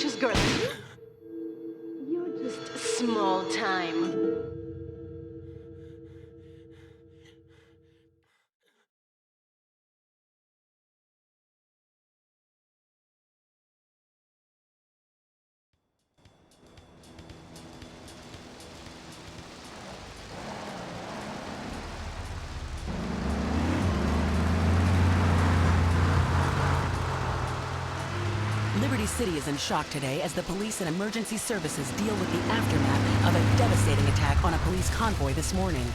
ambitious girl like you? You're just small time. Liberty City is in shock today as the police and emergency services deal with the aftermath of a devastating attack on a police convoy this morning.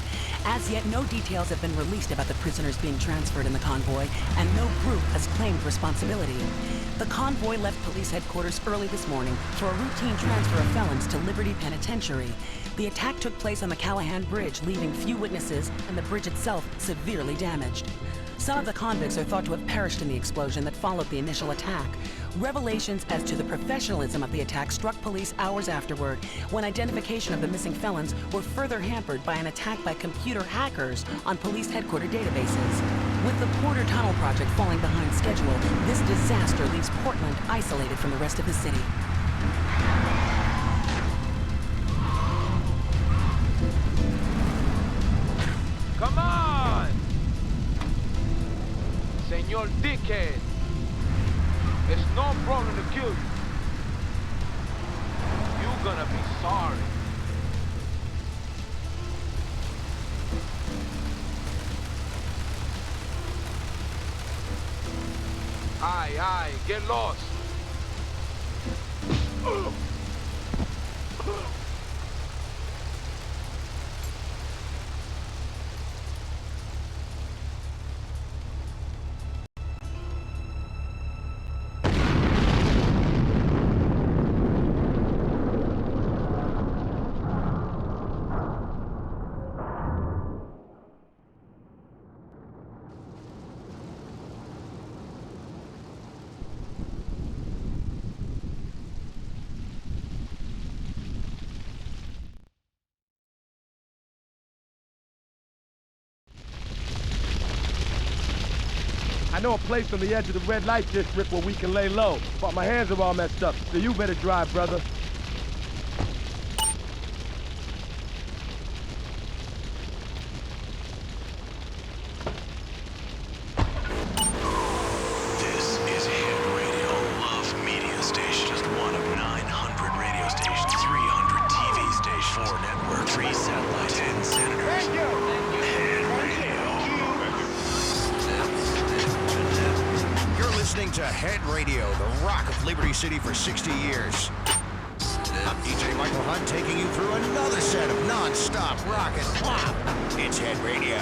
As yet, no details have been released about the prisoners being transferred in the convoy, and no group has claimed responsibility. The convoy left police headquarters early this morning for a routine transfer of felons to Liberty Penitentiary. The attack took place on the Callahan Bridge, leaving few witnesses and the bridge itself severely damaged. Some of the convicts are thought to have perished in the explosion that followed the initial attack. Revelations as to the professionalism of the attack struck police hours afterward, when identification of the missing felons were further hampered by an attack by computer hackers on police headquarters databases. With the Porter Tunnel project falling behind schedule, this disaster leaves Portland isolated from the rest of the city. Come on! Senor Dickhead! It's no problem to kill you. You're gonna be sorry. Aye, get lost. I know a place on the edge of the red light district where we can lay low, but my hands are all messed up, so you better drive, brother. This is Hit Radio, Love Media Station. Just one of 900 radio stations, 300 TV stations, 4 networks, 3 satellites, 10 senators. Thank you! Hit Radio. You're listening to Head Radio, the rock of Liberty City for 60 years. I'm DJ Michael Hunt taking you through another set of non-stop rock and pop. It's Head Radio.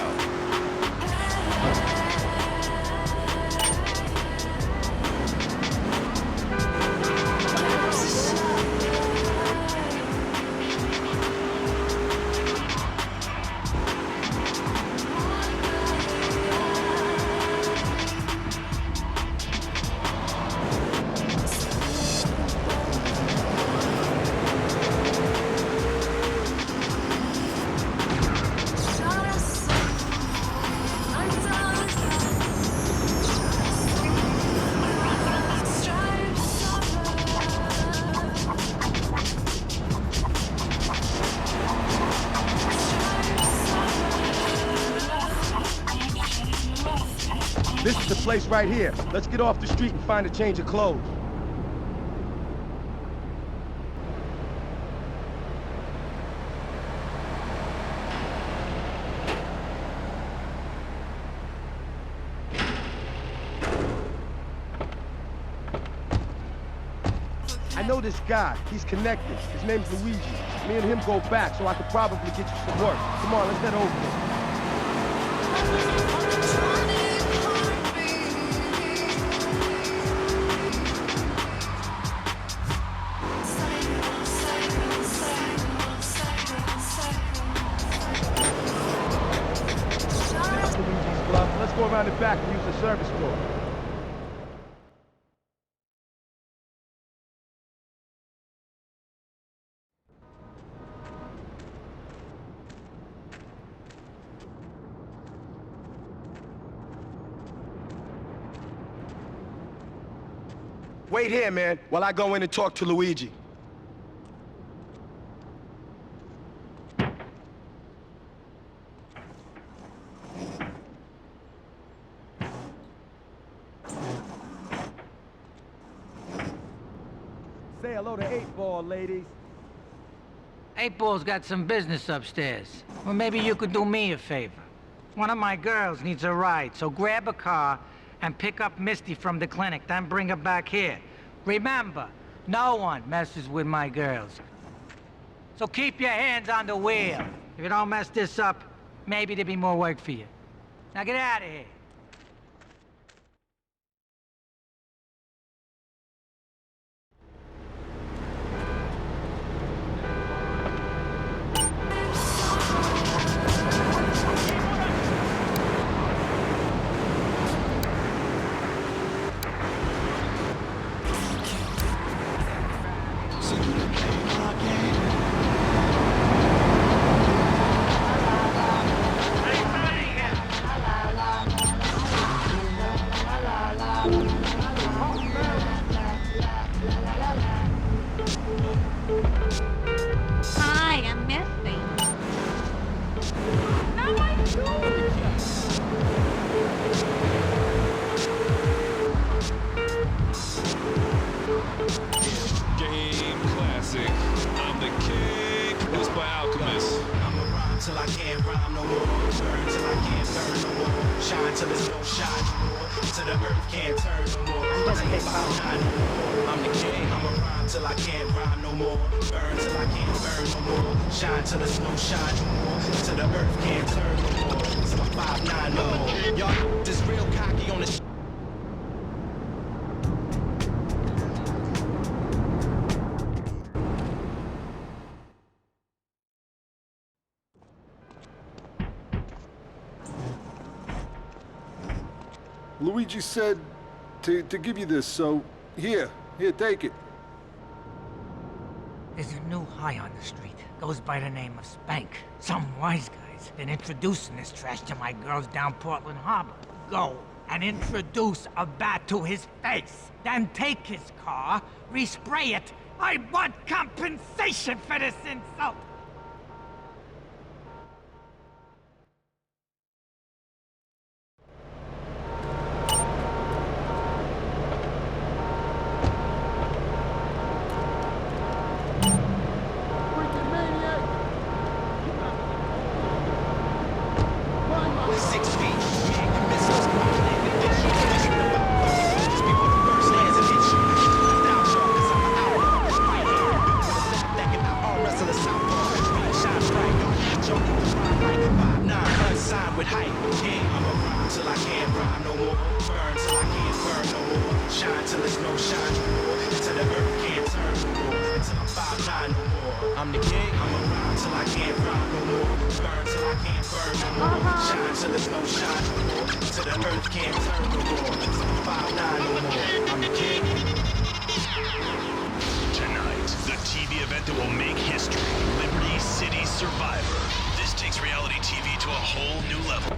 This is the place right here. Let's get off the street and find a change of clothes. I know this guy. He's connected. His name's Luigi. Me and him go back, so I could probably get you some work. Come on, let's head over there. Luigi's Bluff. Let's go around the back and use the service door. Wait here, man, while I go in and talk to Luigi. Say hello to 8-Ball, ladies. 8-Ball's got some business upstairs. Well, maybe you could do me a favor. One of my girls needs a ride, so grab a car and pick up Misty from the clinic, then bring her back here. Remember, no one messes with my girls. So keep your hands on the wheel. If you don't mess this up, maybe there'll be more work for you. Now get out of here. Hi, I'm Misty. Game classic. I'm the king. Produced by Alchemist. I'ma rhyme till I can't rhyme no more. Burn till I can't burn no more. Shine till there's no shine no more. Till the earth can't turn no more. I ain't about nine no more. I'm the king. I'ma rhyme till I can't rhyme no more. Burn till I can't burn no more. Shine till there's no shine no more. Till the earth can't turn no more. Till I'm 5'9" no more. Y'all just real cocky on the Luigi said to give you this, so here, take it. There's a new high on the street. Goes by the name of Spank. Some wise guys been introducing this trash to my girls down Portland Harbor. Go and introduce a bat to his face. Then take his car, respray it. I want compensation for this insult. I'm the king, I'ma rhyme till I can't rhyme no more. Burn till I can't burn no more. Shine till there's no shine no more. Till the earth can't turn no more. 5'9" no more. I'm the king. Tonight, the TV event that will make history. Liberty City Survivor. This takes reality TV to a whole new level.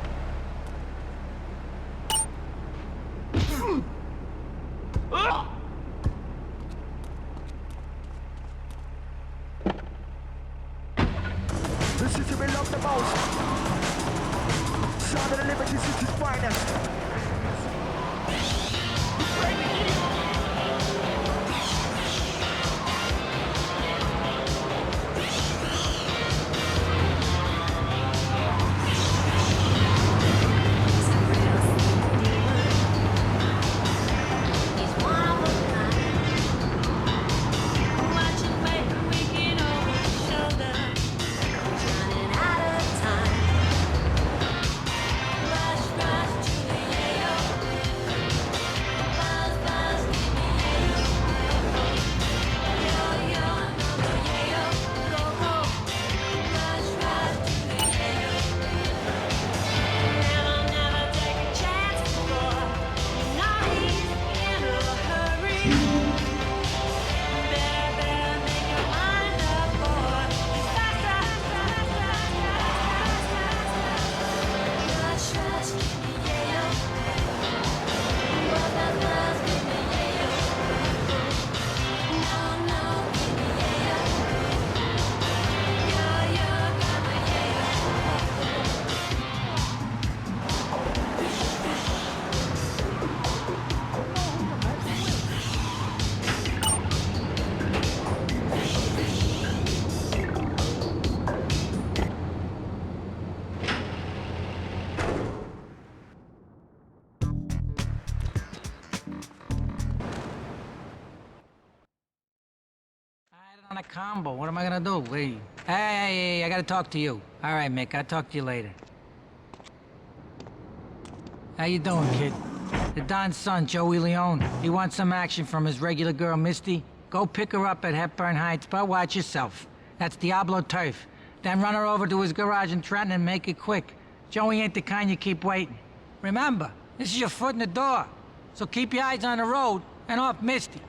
This is to be loved the most. Sound of the Liberty City's finest. Rush, rush to the on a combo. What am I gonna do? Hey, I gotta talk to you. All right, Mick, I'll talk to you later. How you doing, kid? The Don's son, Joey Leone. He wants some action from his regular girl, Misty. Go pick her up at Hepburn Heights, but watch yourself. That's Diablo turf. Then run her over to his garage in Trenton and make it quick. Joey ain't the kind you keep waiting. Remember, this is your foot in the door. So keep your eyes on the road and off Misty.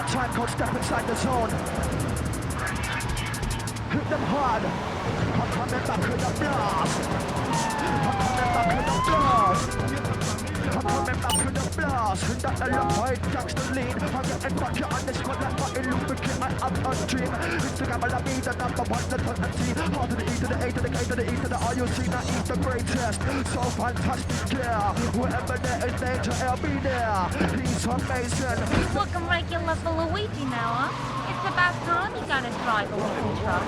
Time code, step inside the zone. Hit them hard. I'm coming back with a blast. I'm coming back with a blast. I'm coming back with a blast. In that electrified gangster lean. I'm getting back here on this one like my lubricant. I have a dream. Instagram will be the number one that put and see. R to the E to the A to the K to the E to the R. You'll see that eat the greatest. So fantastic, yeah. Wherever there is danger, I'll be there. He's amazing. Looking regular for Luigi now, huh? It's about time you got a driver we can trust.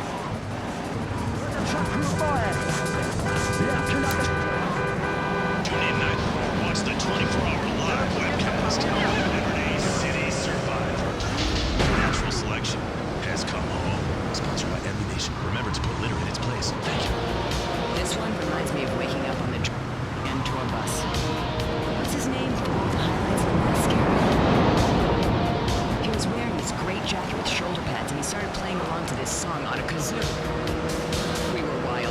Tune in night. Watch the 24-hour live webcast. Everyday City Survivor. Natural selection has come home. Sponsored by Ammunition. Remember to put litter in its place. Thank you. This one reminds me of waking up on the end tour bus. What's his name? Highlights of mascara. He was wearing this great jacket with shoulder pads, and he started playing along to this song on a kazoo. We were wild.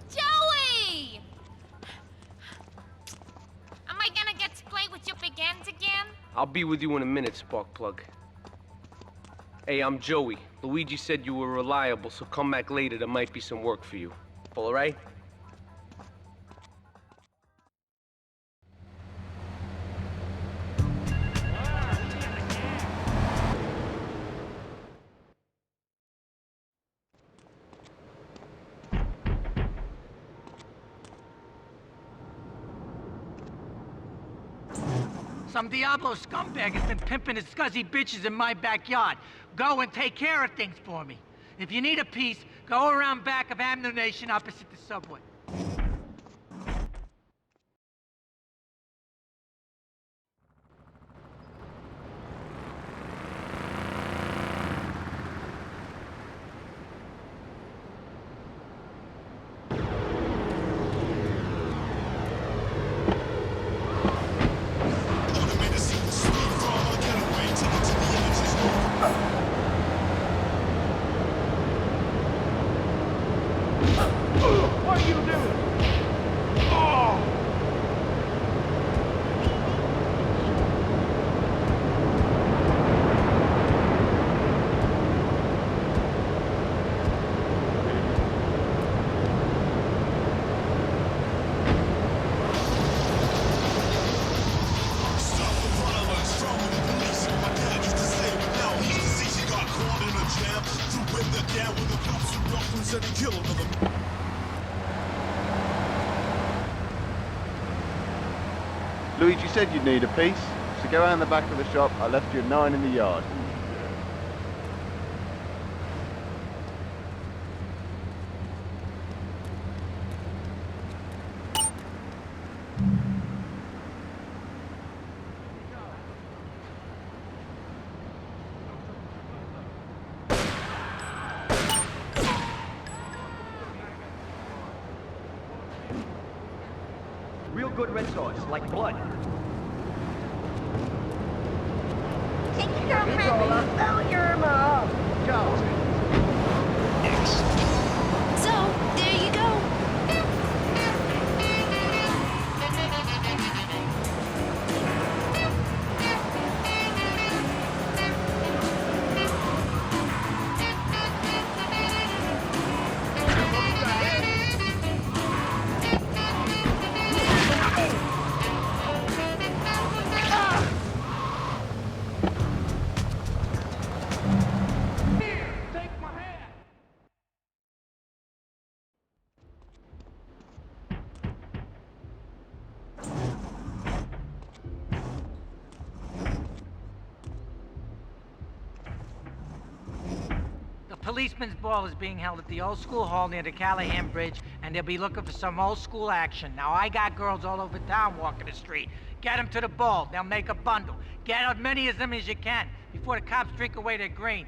Joey! Am I gonna get to play with your big ends again? I'll be with you in a minute, Sparkplug. Hey, I'm Joey. Luigi said you were reliable, so come back later. There might be some work for you. All right? Some Diablo scumbag has been pimping his scuzzy bitches in my backyard. Go and take care of things for me. If you need a piece, go around back of Ammunition opposite the subway. What are you doing? Oh! Luigi said you'd need a piece, so go around the back of the shop. I left you 9 in the yard. Real good red sauce, like blood. Take your girlfriend. Oh, your mom. Go. So, there you go. The policeman's ball is being held at the old school hall near the Callahan Bridge, and they'll be looking for some old school action. Now, I got girls all over town walking the street. Get them to the ball. They'll make a bundle. Get as many of them as you can before the cops drink away their green.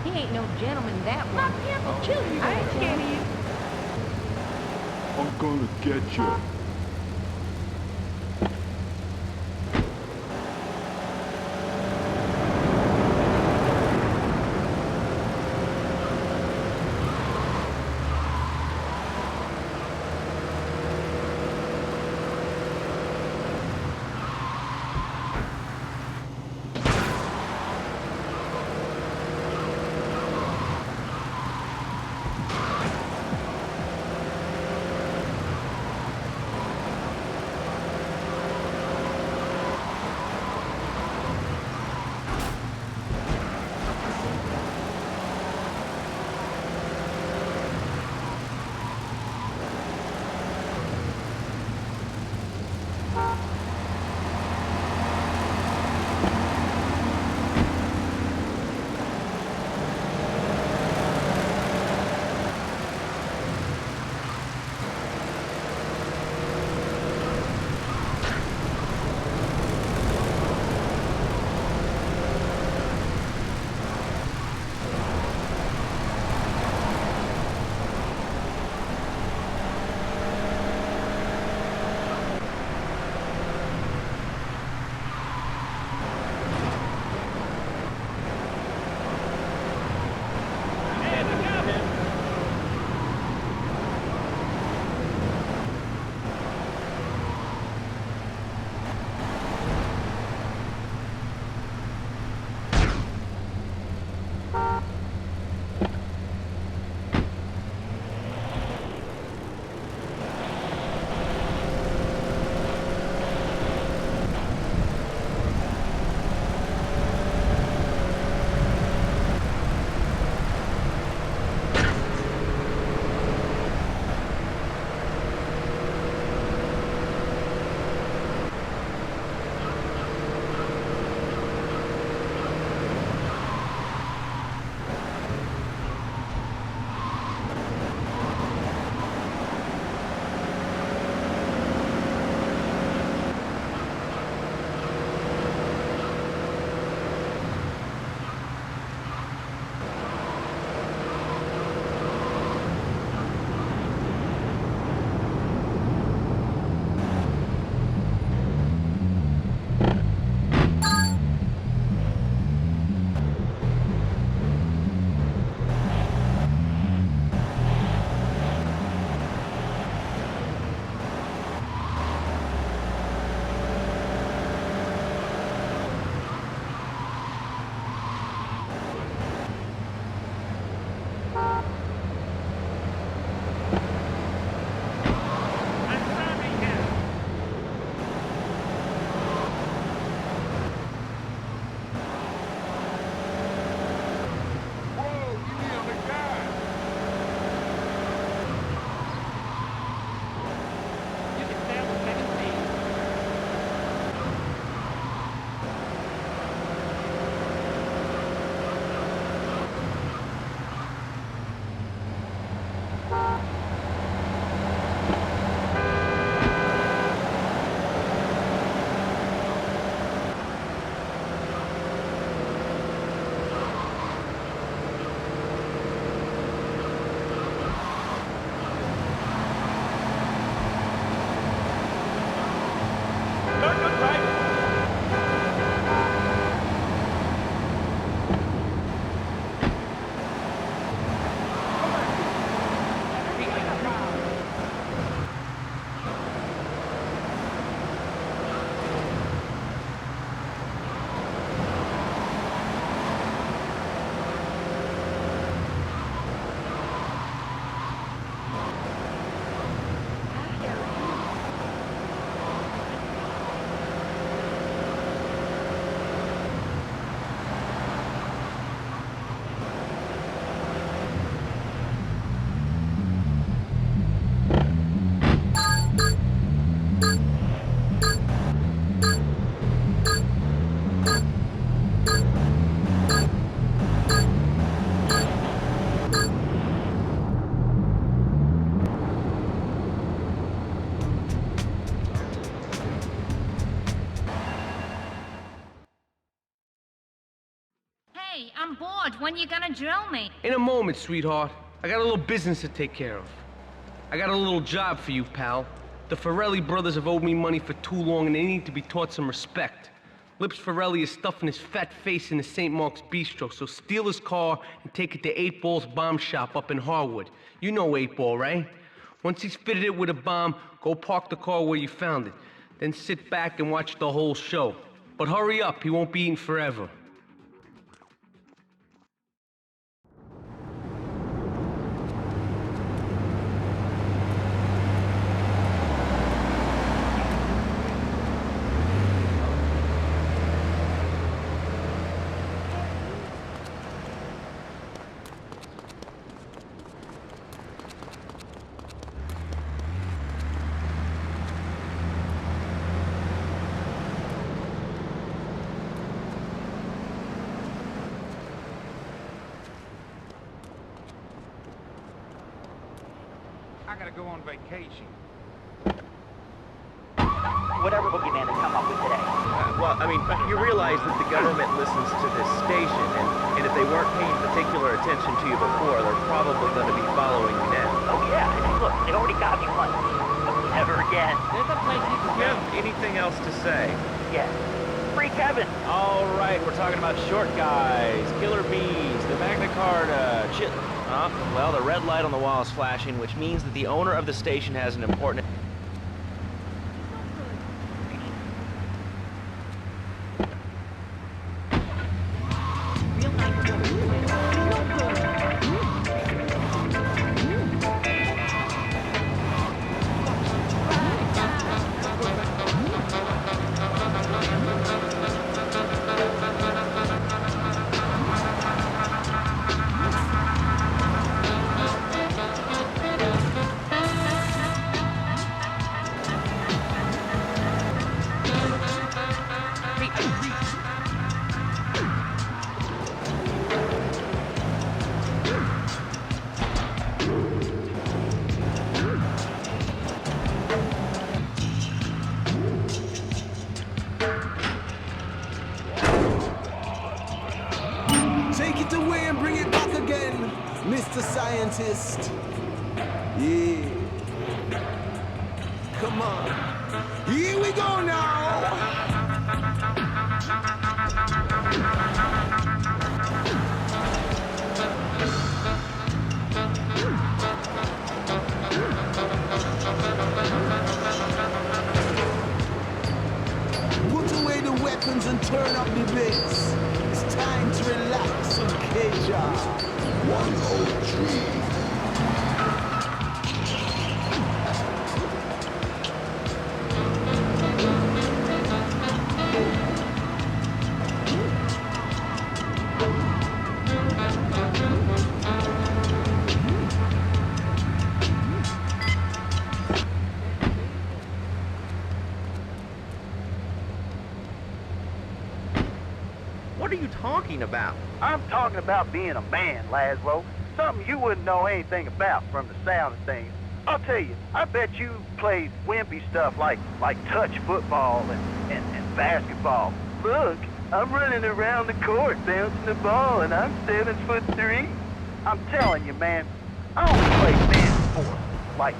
He ain't no gentleman, that one. Not here for children. I ain't scared of you. I'm gonna get you. Hey, I'm bored. When you gonna drill me? In a moment, sweetheart. I got a little business to take care of. I got a little job for you, pal. The Forelli brothers have owed me money for too long and they need to be taught some respect. Lips Forelli is stuffing his fat face in the St. Mark's Bistro, so steal his car and take it to 8 Ball's bomb shop up in Harwood. You know 8 Ball, right? Once he's fitted it with a bomb, go park the car where you found it. Then sit back and watch the whole show. But hurry up, he won't be eating forever. I gotta go on vacation. Whatever boogeyman they come up with today. Well, I mean, you realize that the government listens to this station, and if they weren't paying particular attention to you before, they're probably going to be following you now. Oh yeah, and look, they already got me once. Never again. There's a place you can go. Anything else to say? Yeah. Free Kevin. All right, we're talking about short guys, killer bees, the Magna Carta, shit. Well, the red light on the wall is flashing, which means that the owner of the station has an important... Take it away and bring it back again, Mr. Scientist. Yeah. Come on. Here we go now. Put away the weapons and turn up the bass. It's time to relax and cage up. 103. What are you talking about? I'm talking about being a man, Laszlo. Something you wouldn't know anything about from the sound of things. I'll tell you, I bet you played wimpy stuff like touch football and basketball. Look, I'm running around the court bouncing the ball and I'm 7'3". I'm telling you, man, I only play man sports like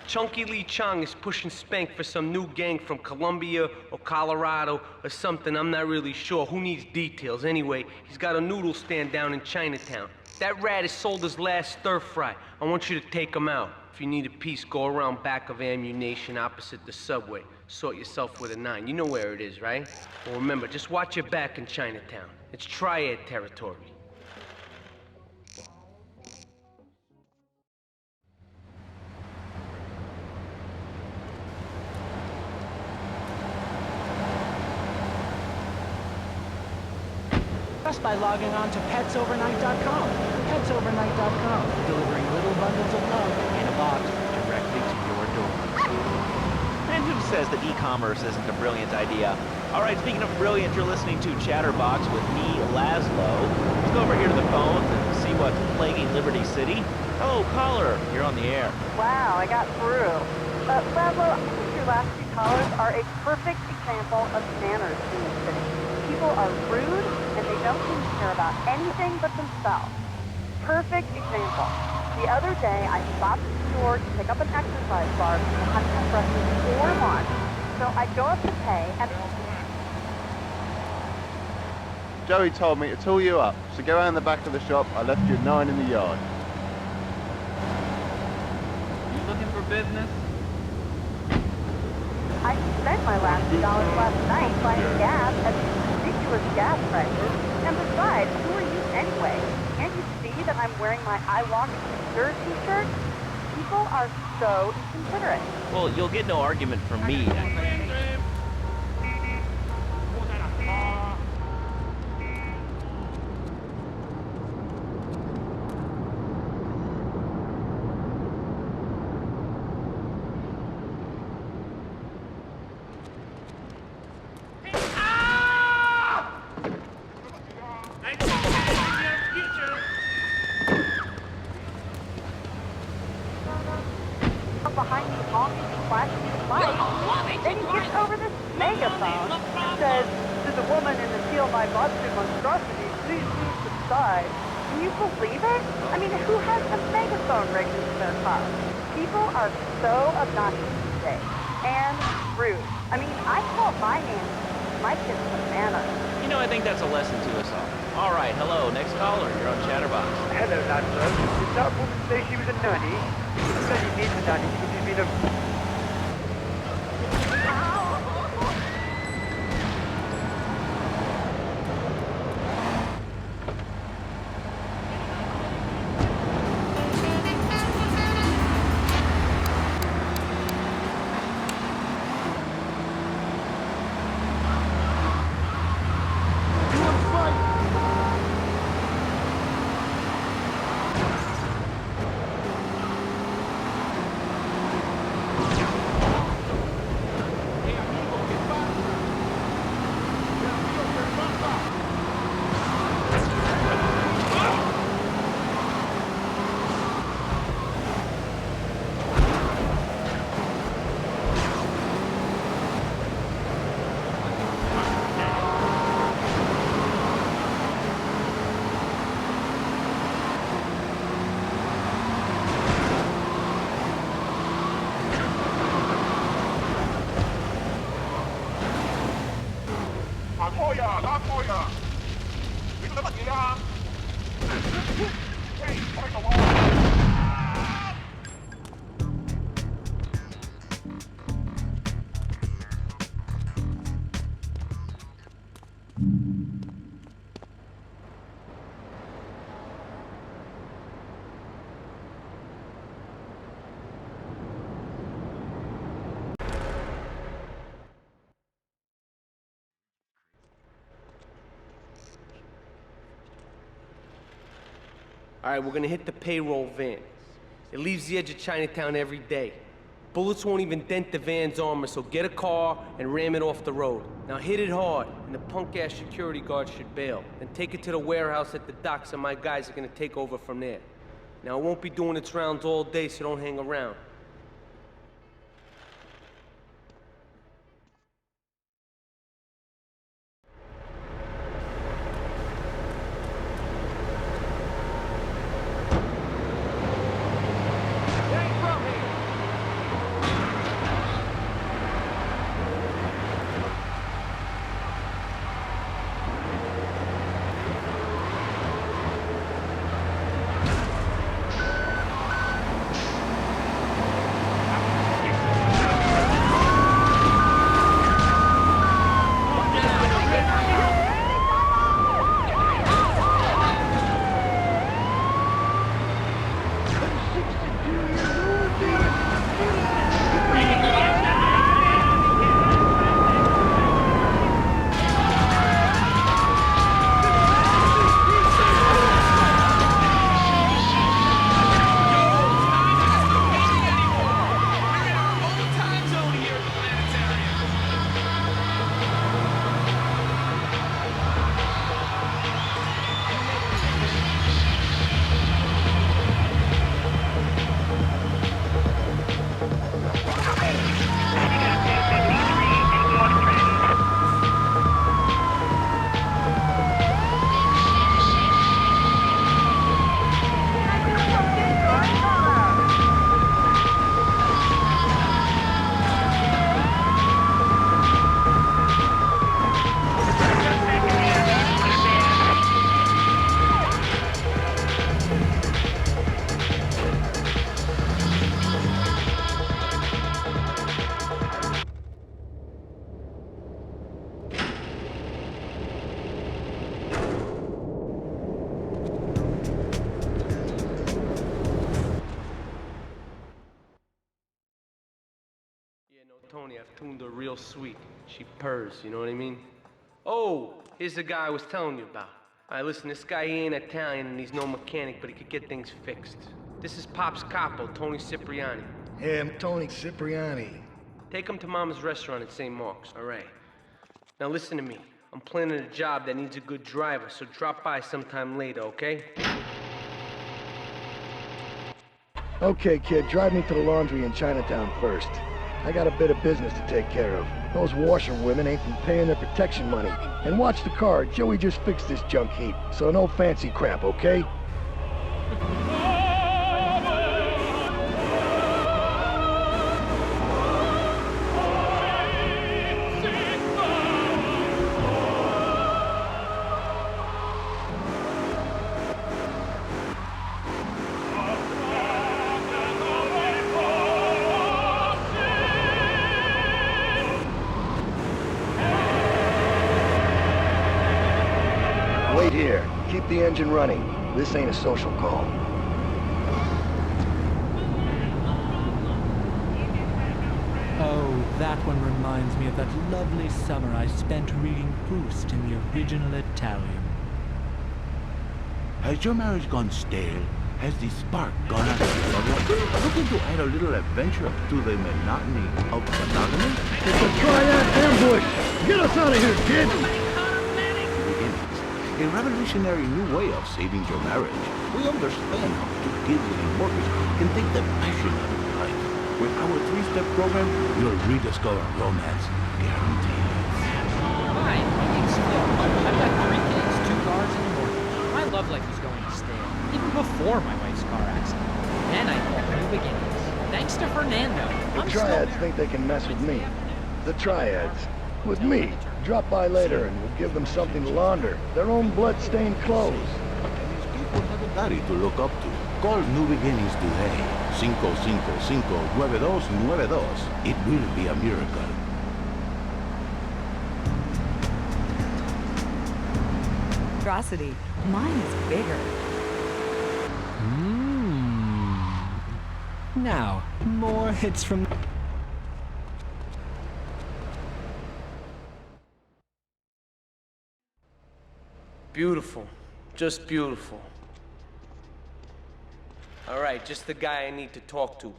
Chunky Lee Chong is pushing Spank for some new gang from Colombia or Colorado or something. I'm not really sure. Who needs details? Anyway, he's got a noodle stand down in Chinatown. That rat has sold his last stir fry. I want you to take him out. If you need a piece, go around back of Ammunition opposite the subway. Sort yourself with a 9. You know where it is, right? Well, remember, just watch your back in Chinatown. It's triad territory. Just by logging on to petsovernight.com. Petsovernight.com, delivering little bundles of love in a box directly to your door. And who says that e-commerce isn't a brilliant idea? All right, speaking of brilliant, you're listening to Chatterbox with me, Laszlo. Let's go over here to the phones and see what's plaguing Liberty City. Hello, caller. You're on the air. Wow, I got through. Laszlo, I think your last two callers are a perfect example of manners in this city. People are rude, and they don't seem to care about anything but themselves. Perfect example. The other day, I stopped at the store to pick up an exercise bar because I hadn't had breakfast or lunch. So I go up to pay, and Joey told me to tool you up, so go around the back of the shop. I left you 9 in the yard. You looking for business? I spent my last $2 last night buying gas at these ridiculous gas prices. And besides, who are you anyway? Can't you see that I'm wearing my I Walk Secure t-shirt? People are so inconsiderate. Well, you'll get no argument from me. Behind me honking and flashing his lights. Then he gets over this megaphone and says, "To the woman in the Feel My Monster monstrosity, please move to the side." Can you believe it? I mean, who has a megaphone rigged into their car? People are so obnoxious today. And rude. I mean, I call my nanny. My kids some manners. You know, I think that's a lesson to us all. All right, hello, next caller. You're on Chatterbox. Hello, Laszlo. Did that woman say she was a nanny? She said he needs a nanny because he's been a... All right, we're gonna hit the payroll van. It leaves the edge of Chinatown every day. Bullets won't even dent the van's armor, so get a car and ram it off the road. Now hit it hard, and the punk-ass security guard should bail. Then take it to the warehouse at the docks, and my guys are gonna take over from there. Now, it won't be doing its rounds all day, so don't hang around. I've tuned her real sweet. She purrs, you know what I mean? Oh, here's the guy I was telling you about. All right, listen, this guy, he ain't Italian and he's no mechanic, but he could get things fixed. This is Pop's capo, Tony Cipriani. Hey, I'm Tony Cipriani. Take him to Mama's restaurant at St. Mark's, all right? Now listen to me. I'm planning a job that needs a good driver, so drop by sometime later, okay? Okay, kid, drive me to the laundry in Chinatown first. I got a bit of business to take care of. Those washerwomen ain't been paying their protection money. And watch the car, Joey just fixed this junk heap, so no fancy crap, okay? Wait here. Keep the engine running. This ain't a social call. Oh, that one reminds me of that lovely summer I spent reading Proust in the original Italian. Has your marriage gone stale? Has the spark gone out of your love? Looking to add a little adventure to the monotony of monogamy? It's a triad ambush! Get us out of here, kid! A revolutionary new way of saving your marriage. We understand how to give a mortgage can take the passion out of life. With our 3-step program, you'll rediscover romance. Guaranteed. Hi, my name's Phil. I've got 3 kids, 2 cars, and a mortgage. My love life is going to stale, even before my wife's car accident. Then I called New Beginnings. Thanks to Fernando. The Triads think they can mess with me. The Triads. With me. Drop by later and we'll give them something to launder. Their own blood-stained clothes. These people have a daddy to look up to. Call New Beginnings today. 555-9292. It will be a miracle. Monstrosity. Mine is bigger. Now, more hits from... Beautiful. Just beautiful. All right, just the guy I need to talk to. All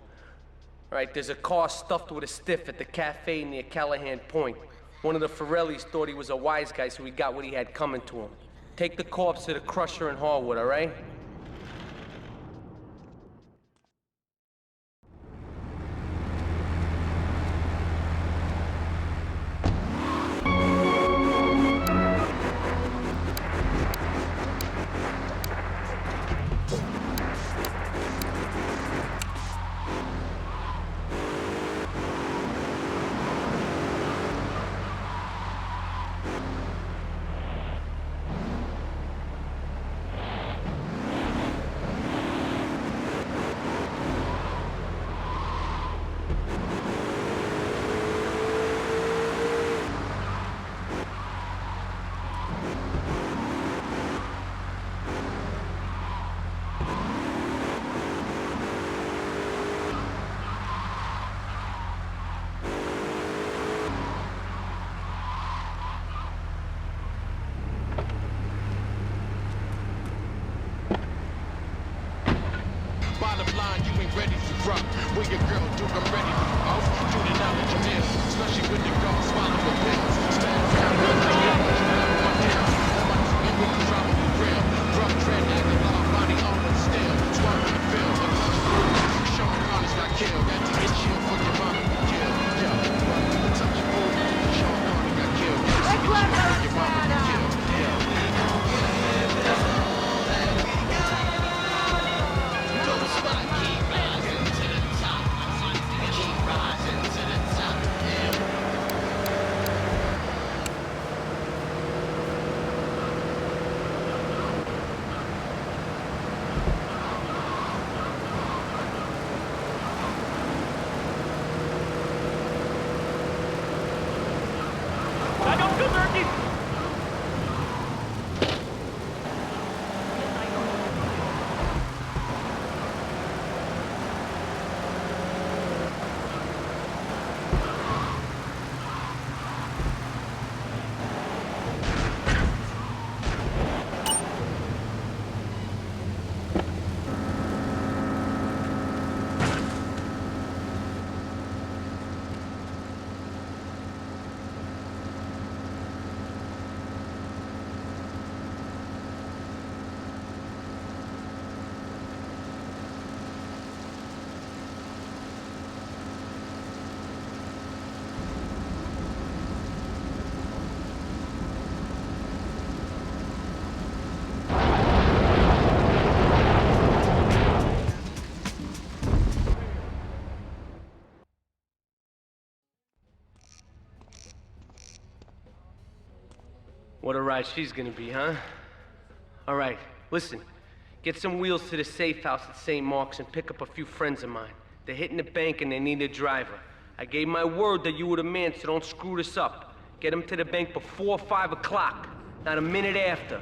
right, there's a car stuffed with a stiff at the cafe near Callahan Point. One of the Forellis thought he was a wise guy, so he got what he had coming to him. Take the corpse to the crusher in Harwood, all right? Bottom line, you ain't ready to rock. Where your girl do, I'm ready to off. To the knowledge of him, especially when the girl swallow the pills. Stand down, look like you want you have one down. My twin with the probably real. Rough trend, Aguilar, body on the still. Swerve the film, the touch food. Sean Connor's got killed. Got to get chill for your mama to kill. Yeah, the touch food. Sean Connor got killed. Got to get chill for your mama to kill. What a ride she's gonna be, huh? All right, listen. Get some wheels to the safe house at St. Mark's and pick up a few friends of mine. They're hitting the bank and they need a driver. I gave my word that you were the man, so don't screw this up. Get them to the bank before 5 o'clock, not a minute after.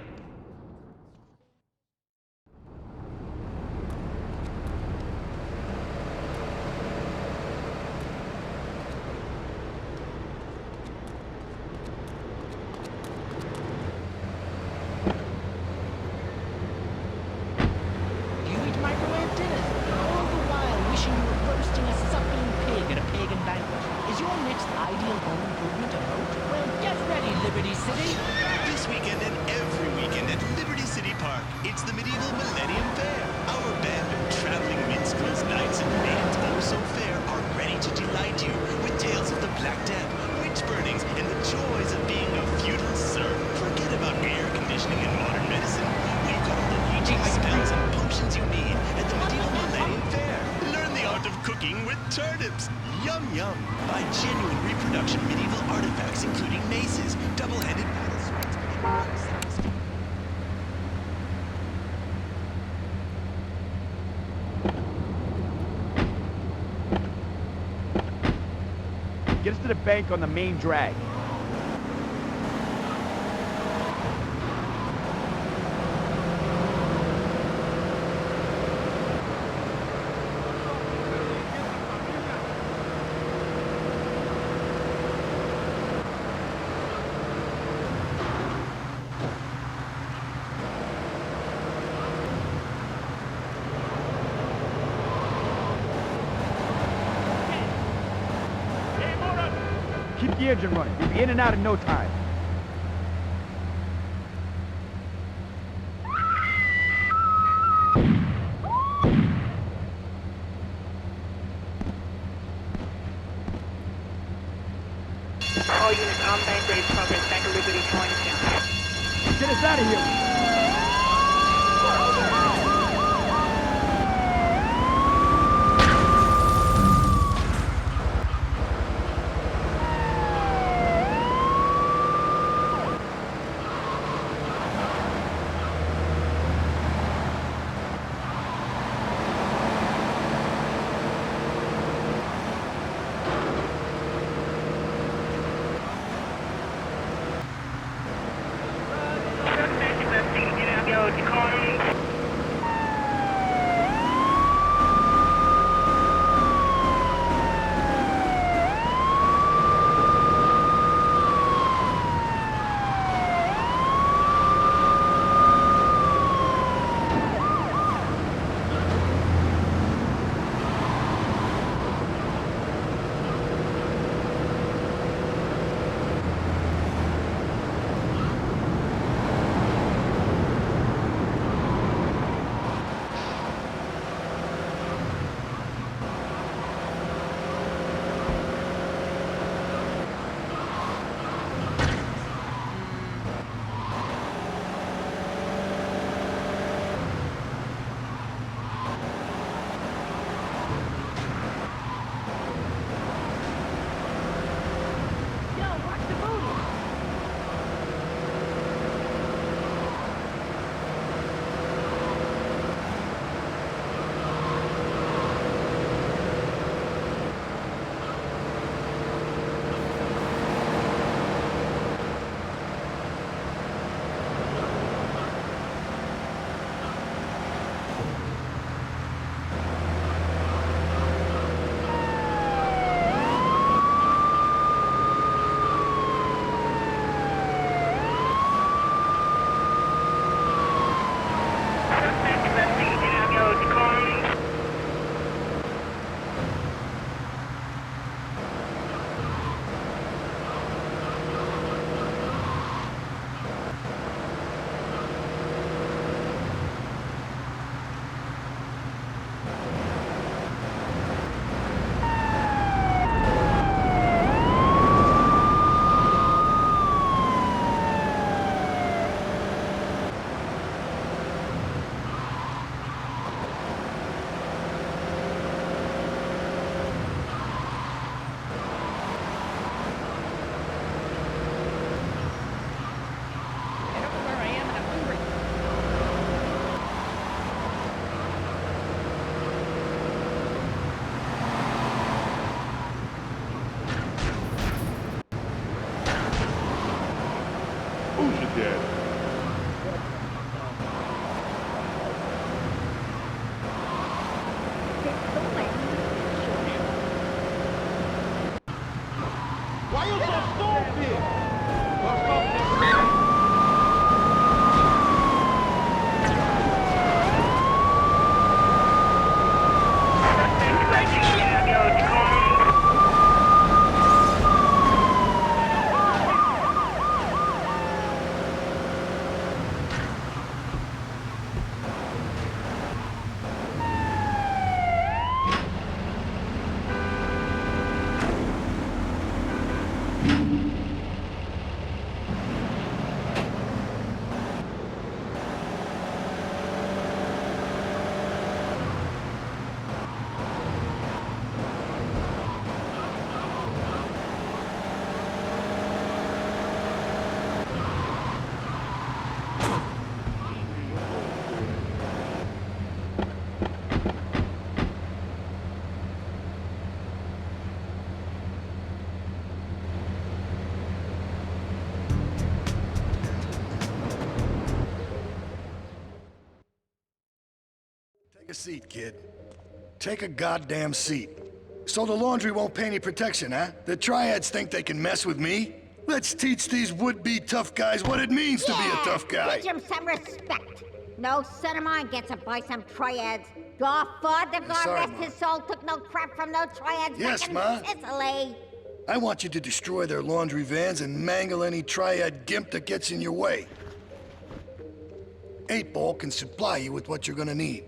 Turnips! Yum yum! Buy genuine reproduction medieval artifacts including maces, double-headed battle swords, and Get us to the bank on the main drag. Keep the engine running. We'll be in and out in no time. All units on bank ready progress back to Liberty Joint. Get us out of here. a seat, kid. Take a goddamn seat. So the laundry won't pay any protection, huh? The triads think they can mess with me? Let's teach these would-be tough guys what it means to be a tough guy. Teach him some respect. No son of mine gets it by some triads. Your father, God Sorry, rest Ma. his soul, took no crap from no triads Yes, back in Ma. Sicily. I want you to destroy their laundry vans and mangle any triad gimp that gets in your way. 8-Ball can supply you with what you're gonna need.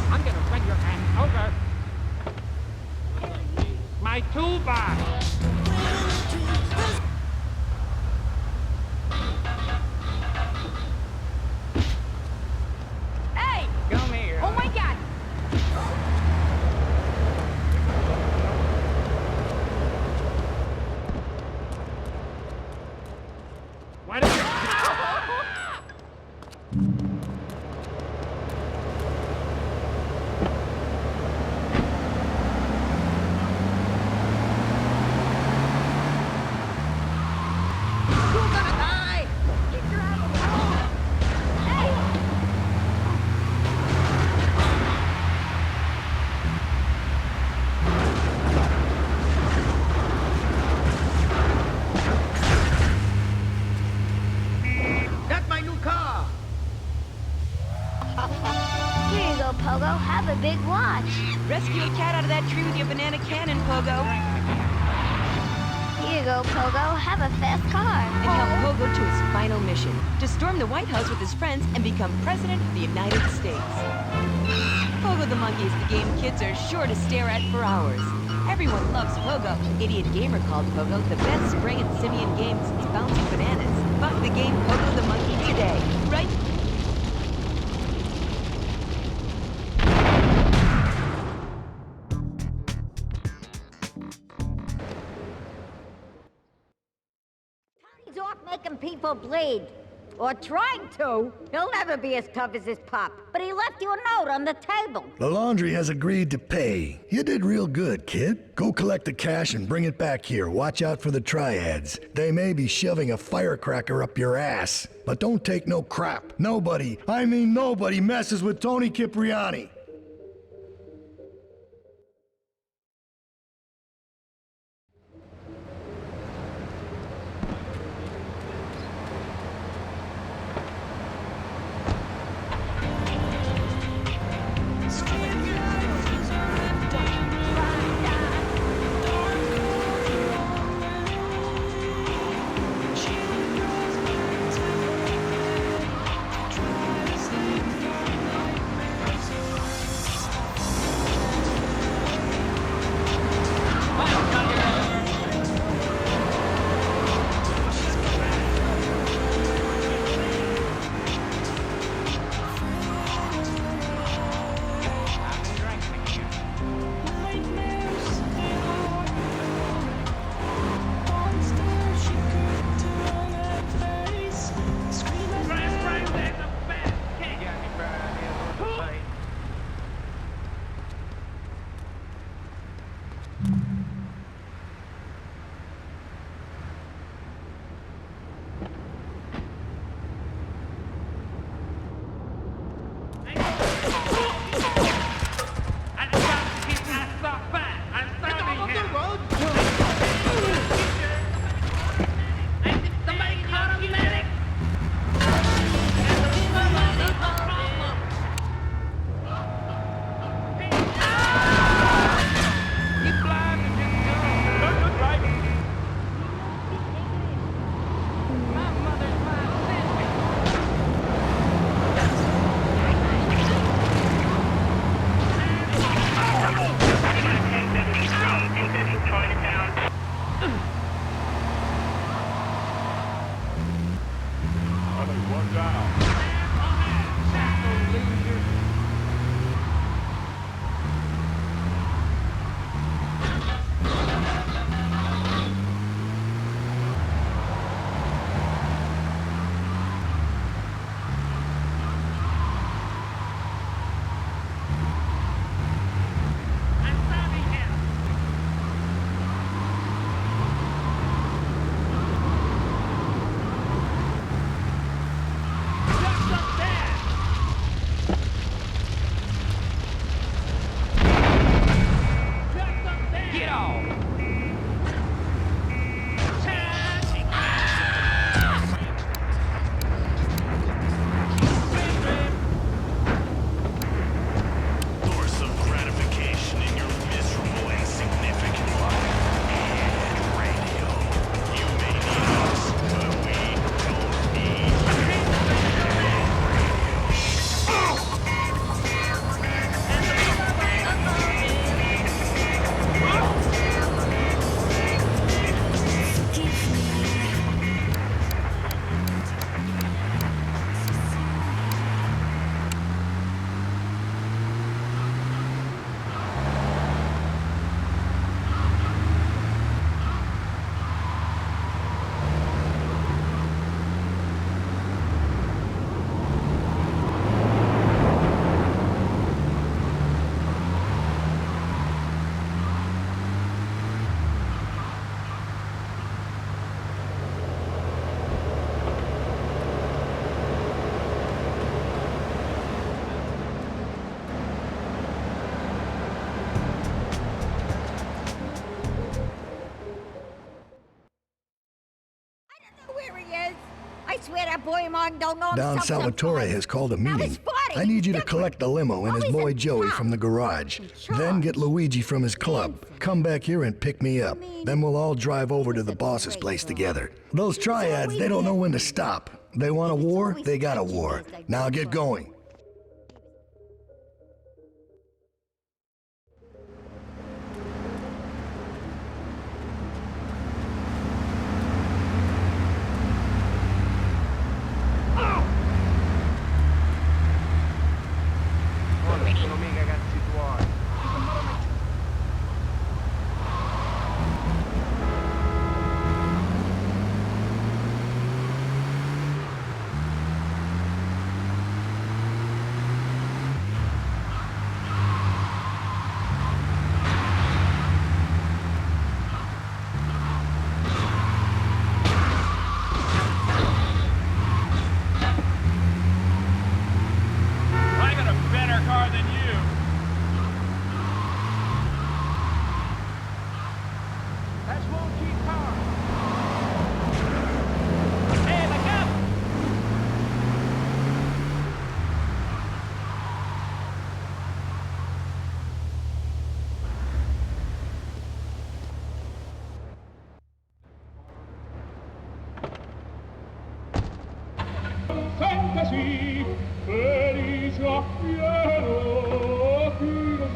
I'm gonna run your ass over. My toolbox. Hey! Come here. Oh my god! What is it? That's my new car. Here you go, Pogo. Have a big watch. Rescue a cat out of that tree with your banana cannon, Pogo. Here you go, Pogo. Have a fast car. And help Pogo to his final mission, to storm the White House with his friends and become President of the United States. Pogo the Monkey is the game kids are sure to stare at for hours. Everyone loves Pogo. Idiot Gamer called Pogo the best spring and simian game since bouncing bananas. Buy the game Pogo the Monkey today, right? He's off making people bleed. Or trying to. He'll never be as tough as his pop. But he left you a note on the table. The laundry has agreed to pay. You did real good, kid. Go collect the cash and bring it back here. Watch out for the triads. They may be shoving a firecracker up your ass. But don't take no crap. Nobody, I mean nobody, messes with Tony Cipriani. I swear that boy Martin don't know Don himself Salvatore sometimes. has called a Now meeting. he's 40, I need you to different. collect the limo and his Always boy a Joey cop. from the garage. Then get Luigi from his club. Come back here and pick me up. Then we'll all drive over to the boss's place together. Those triads, they don't know when to stop. They want a war, they got a war. Now get going. I got a better car than you. That's one cheap car. Hey, look up!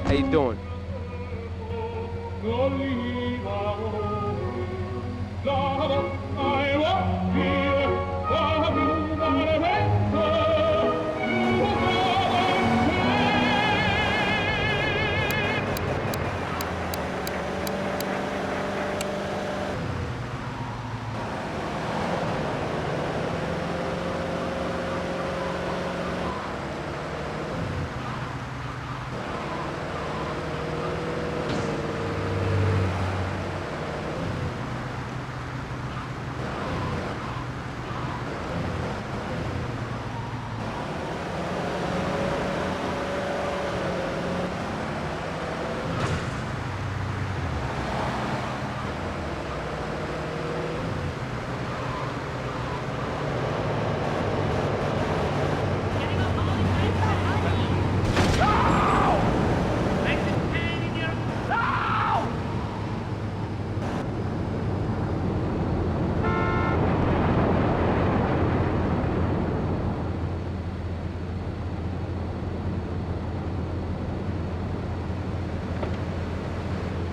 How you doing?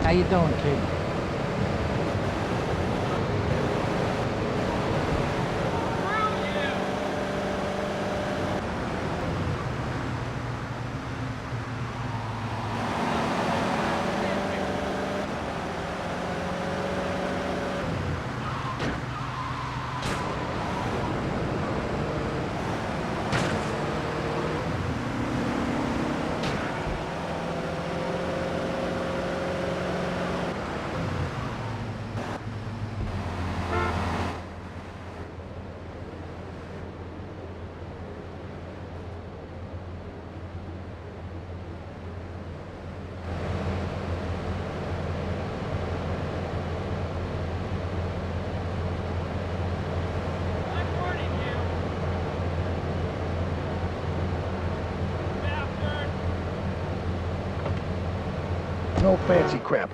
How you doing, kid? No fancy crap.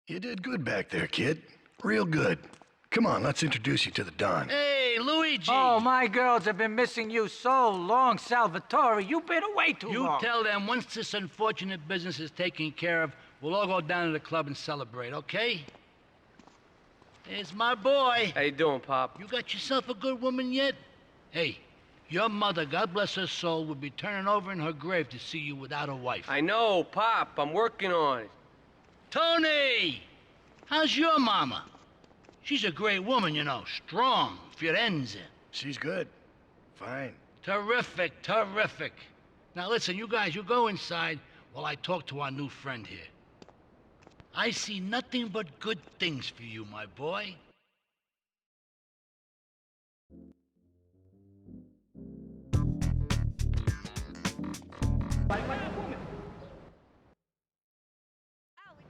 You did good back there, kid. Real good. Come on, let's introduce you to the Don. Hey, Luigi! Oh, my girls have been missing you so long, Salvatore. You've been away too long. You tell them once this unfortunate business is taken care of, we'll all go down to the club and celebrate, okay? There's my boy. How you doing, Pop? You got yourself a good woman yet? Hey, your mother, God bless her soul, would be turning over in her grave to see you without a wife. I know, Pop. I'm working on it. Tony! How's your mama? She's a great woman, you know. Strong. Firenze. She's good. Fine. Terrific, terrific. Now listen, you guys, you go inside while I talk to our new friend here. I see nothing but good things for you, my boy.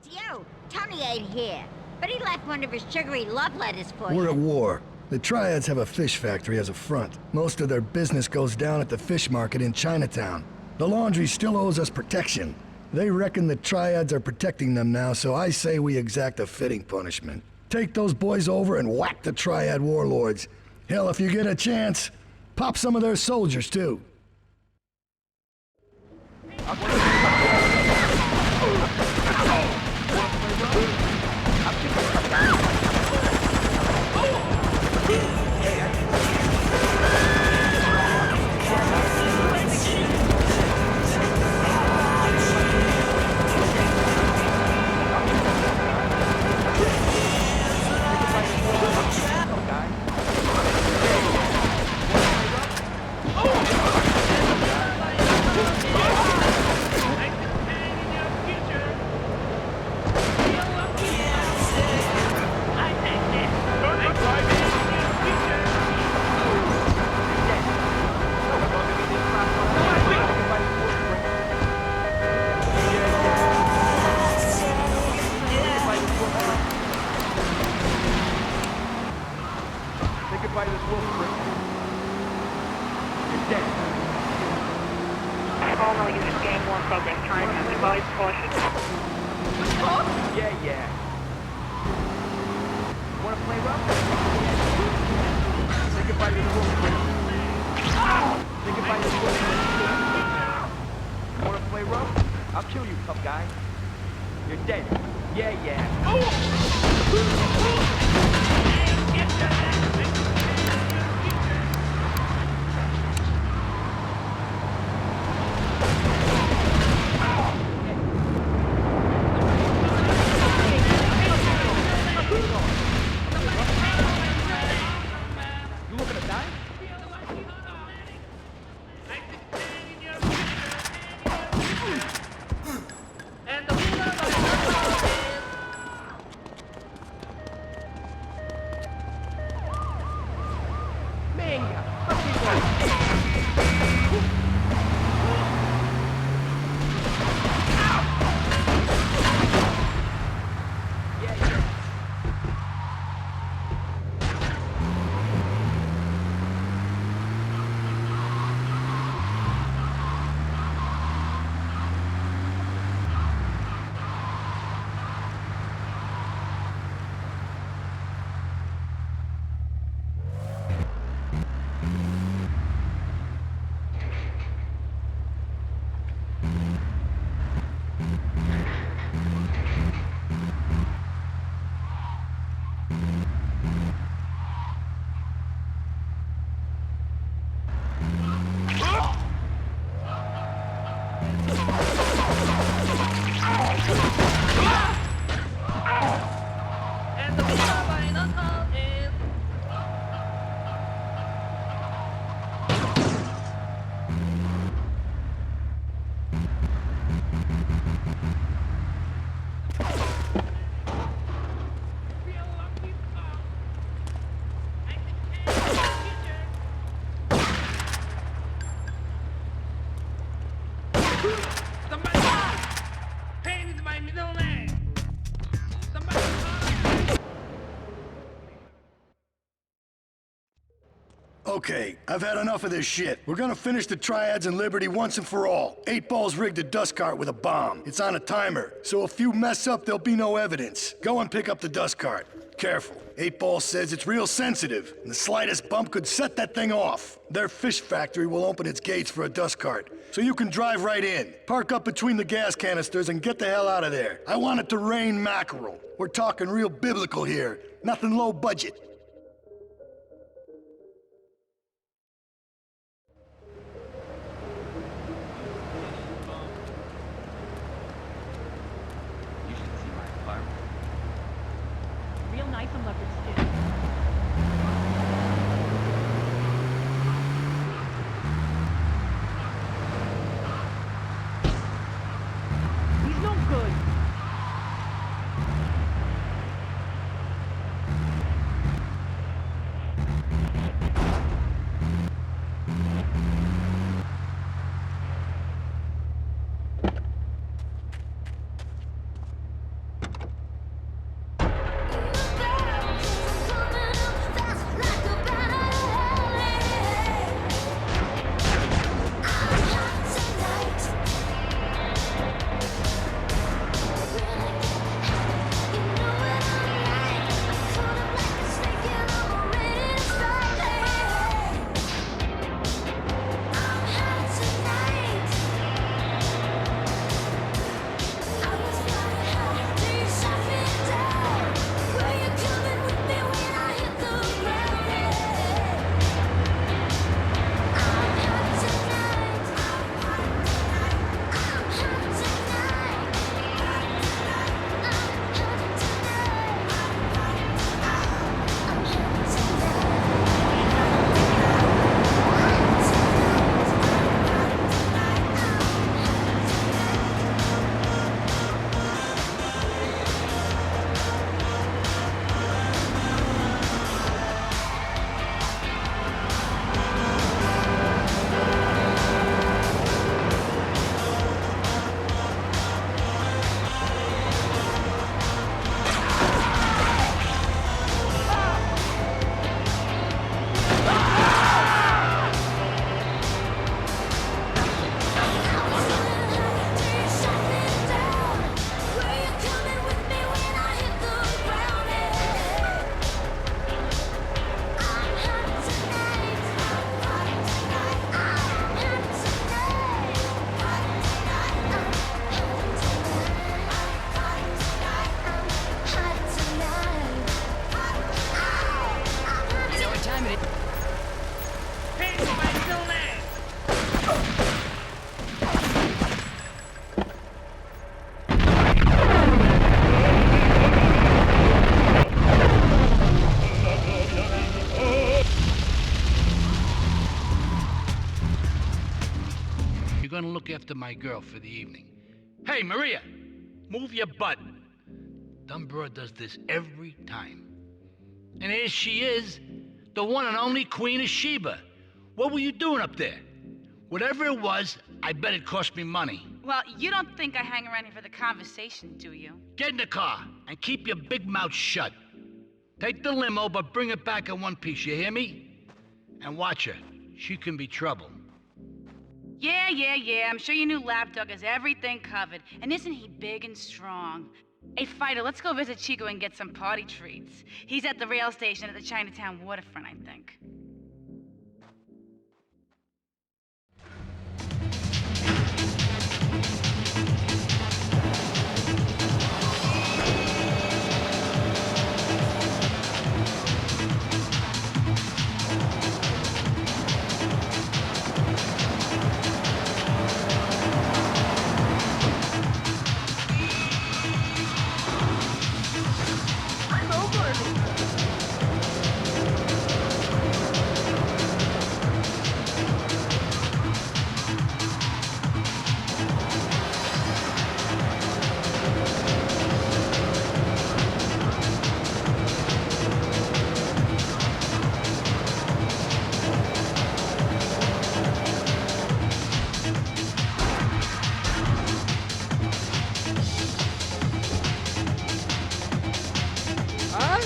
It's you. Tony ain't here. But he left one of his sugary love letters for We're you. at war. The Triads have a fish factory as a front. Most of their business goes down at the fish market in Chinatown. The laundry still owes us protection. They reckon the Triads are protecting them now, so I say we exact a fitting punishment. Take those boys over and whack the Triad warlords. Hell, if you get a chance, pop some of their soldiers, too. Okay, I've had enough of this shit. We're gonna finish the triads and Liberty once and for all. 8 Ball's rigged a dust cart with a bomb. It's on a timer, so if you mess up, there'll be no evidence. Go and pick up the dust cart. Careful. 8 Ball says it's real sensitive, and the slightest bump could set that thing off. Their fish factory will open its gates for a dust cart, so you can drive right in. Park up between the gas canisters and get the hell out of there. I want it to rain mackerel. We're talking real biblical here, nothing low budget. Real nice on leopard skin. He's no good. You're gonna look after my girl for the evening. Hey, Maria, move your butt. Dumb broad does this every time. And here she is, the one and only Queen of Sheba. What were you doing up there? Whatever it was, I bet it cost me money. Well, you don't think I hang around here for the conversation, do you? Get in the car and keep your big mouth shut. Take the limo, but bring it back in one piece, you hear me? And watch her. She can be trouble. Yeah. I'm sure your new lapdog has everything covered. And isn't he big and strong? Hey, Fighter, let's go visit Chico and get some party treats. He's at the rail station at the Chinatown waterfront, I think.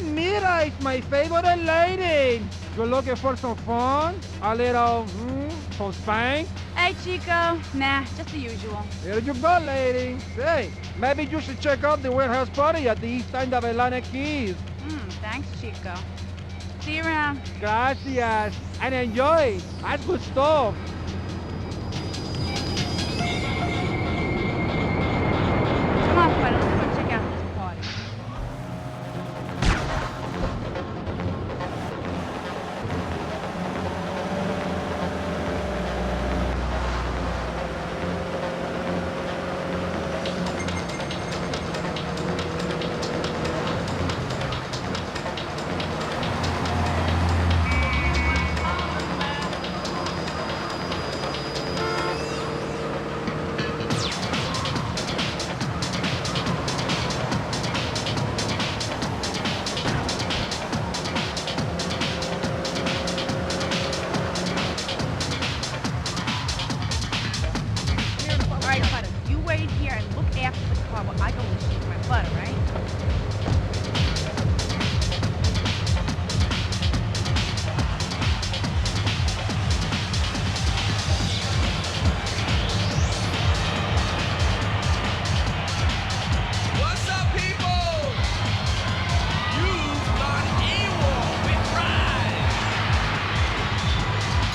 Mira, it's my favorite lady. You're looking for some fun? A little, some spank? Hey, Chico. Nah, just the usual. Here you go, lady. Hey, maybe you should check out the warehouse party at the east end of Atlantic Keys. Thanks, Chico. See you around. Gracias. And enjoy. That's good stuff. Come on, Fido. Let's go check out this party. All right, Fido. You wait here and look after the car while I go and shake my butt, all right? What's up, people? You've gone AWOL with Rise.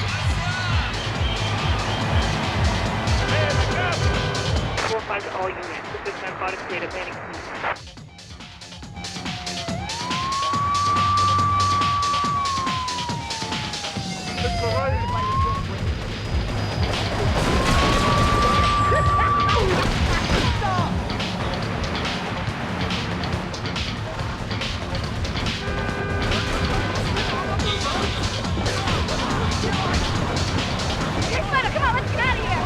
What's up? 4-5 to all units. This is narcotic state of panic. Fido, come on, let's get out of here!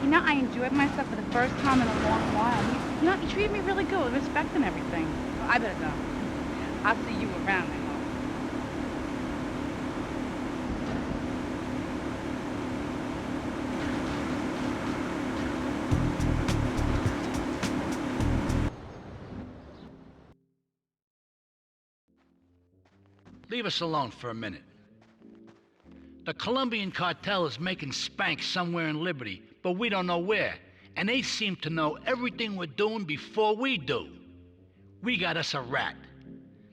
You know, I enjoyed myself for the first time in a long while. He treated me really good with respect and everything. I better go. I'll see you around, I hope. Leave us alone for a minute. The Colombian cartel is making spank somewhere in Liberty, but we don't know where. And they seem to know everything we're doing before we do. We got us a rat.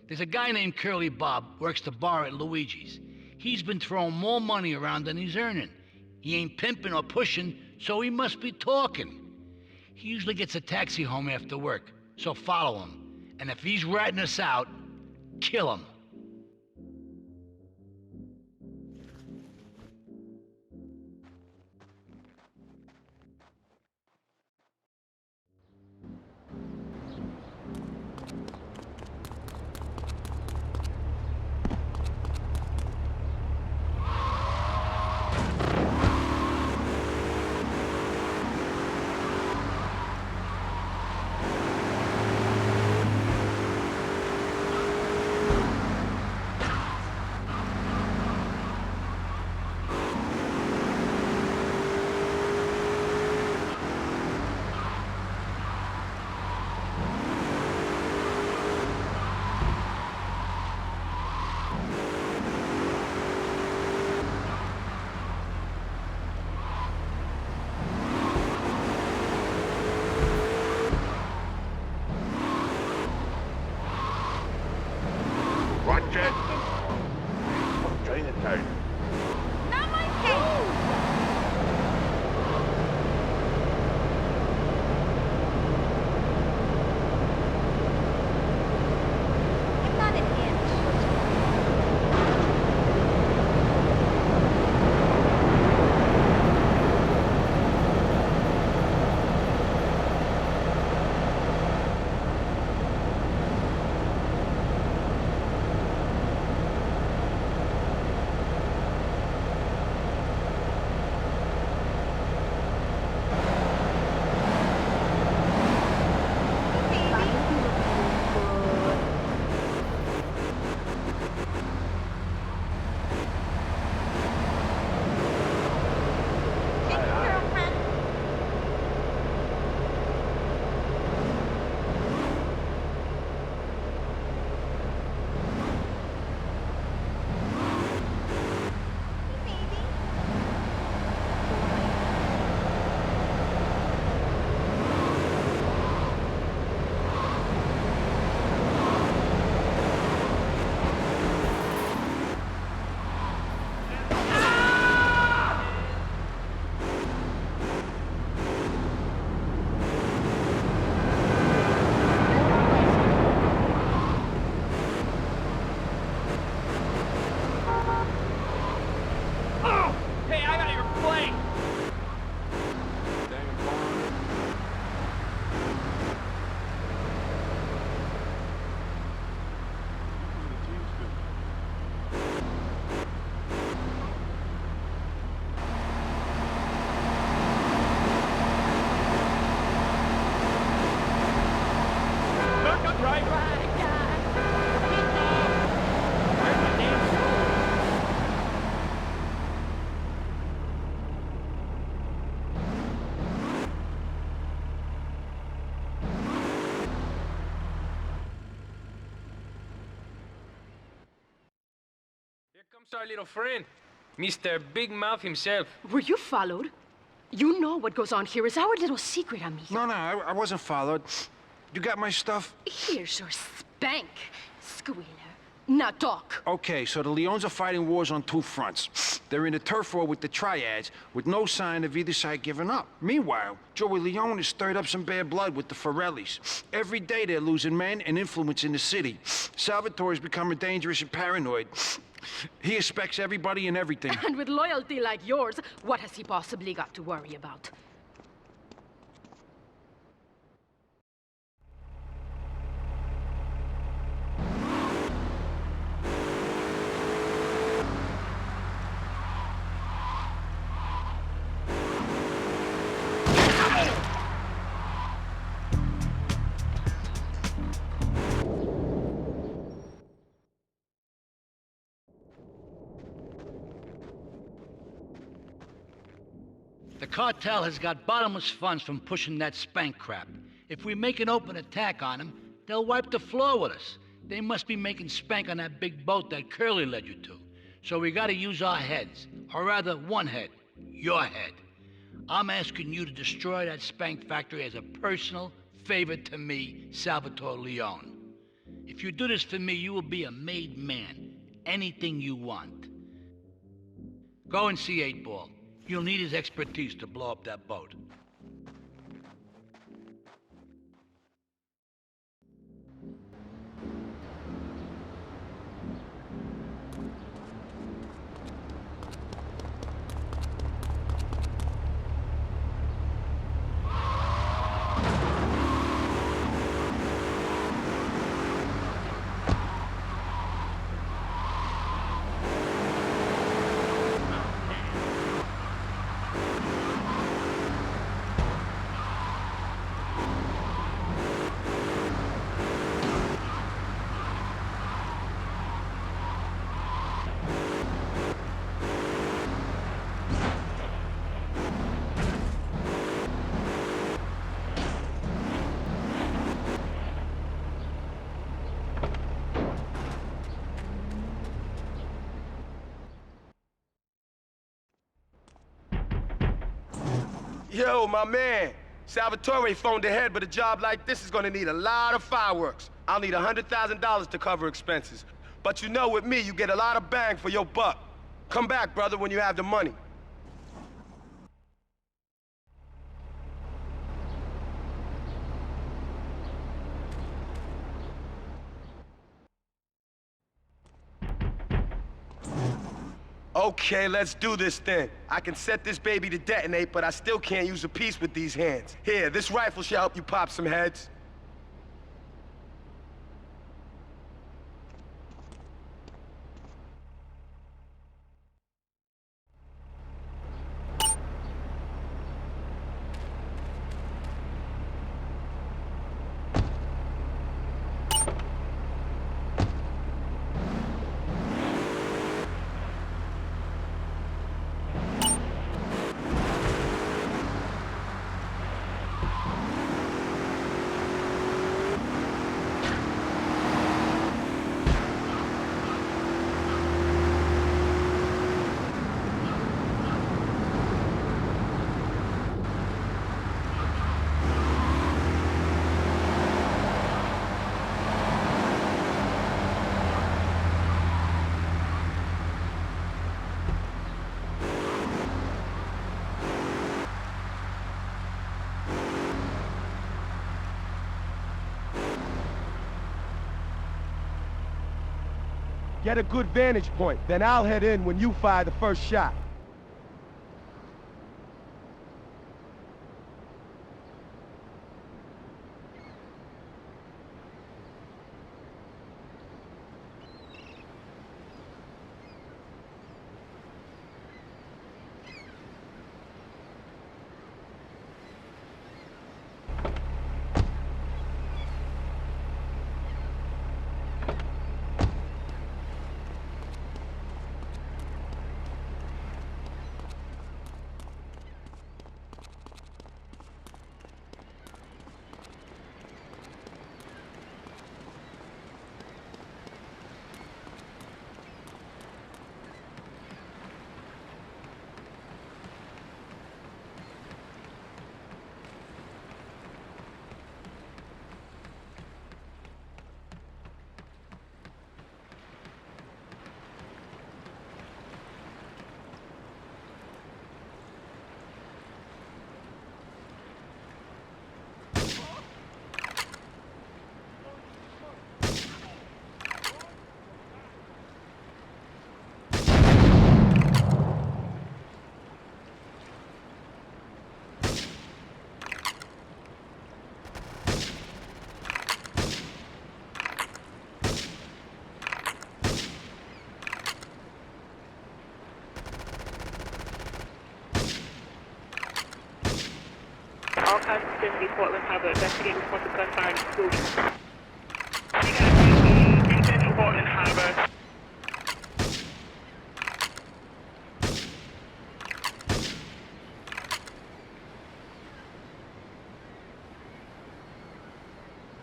There's a guy named Curly Bob, works the bar at Luigi's. He's been throwing more money around than he's earning. He ain't pimping or pushing, so he must be talking. He usually gets a taxi home after work, so follow him. And if he's ratting us out, kill him. Comes our little friend, Mr. Big Mouth himself. Were you followed? You know what goes on here is our little secret, amigo. No, I wasn't followed. You got my stuff? Here's your spank, squealer. Now talk. Okay, so the Leones are fighting wars on two fronts. They're in a turf war with the Triads, with no sign of either side giving up. Meanwhile, Joey Leone has stirred up some bad blood with the Forellis. Every day they're losing men and influence in the city. Salvatore's becoming dangerous and paranoid. He expects everybody and everything. And with loyalty like yours, what has he possibly got to worry about? The cartel has got bottomless funds from pushing that spank crap. If we make an open attack on them, they'll wipe the floor with us. They must be making spank on that big boat that Curly led you to. So we gotta use our heads, or rather one head, your head. I'm asking you to destroy that spank factory as a personal favor to me, Salvatore Leone. If you do this for me, you will be a made man. Anything you want. Go and see 8-Ball. You'll need his expertise to blow up that boat. Yo, my man. Salvatore phoned ahead, but a job like this is gonna need a lot of fireworks. I'll need $100,000 to cover expenses. But you know, with me, you get a lot of bang for your buck. Come back, brother, when you have the money. Okay, let's do this then. I can set this baby to detonate, but I still can't use a piece with these hands. Here, this rifle should help you pop some heads. Get a good vantage point, then I'll head in when you fire the first shot. Portland Harbor, investigating reports of gunfire in school. You got a 210 Portland Harbor.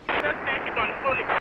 Suspect is on foot.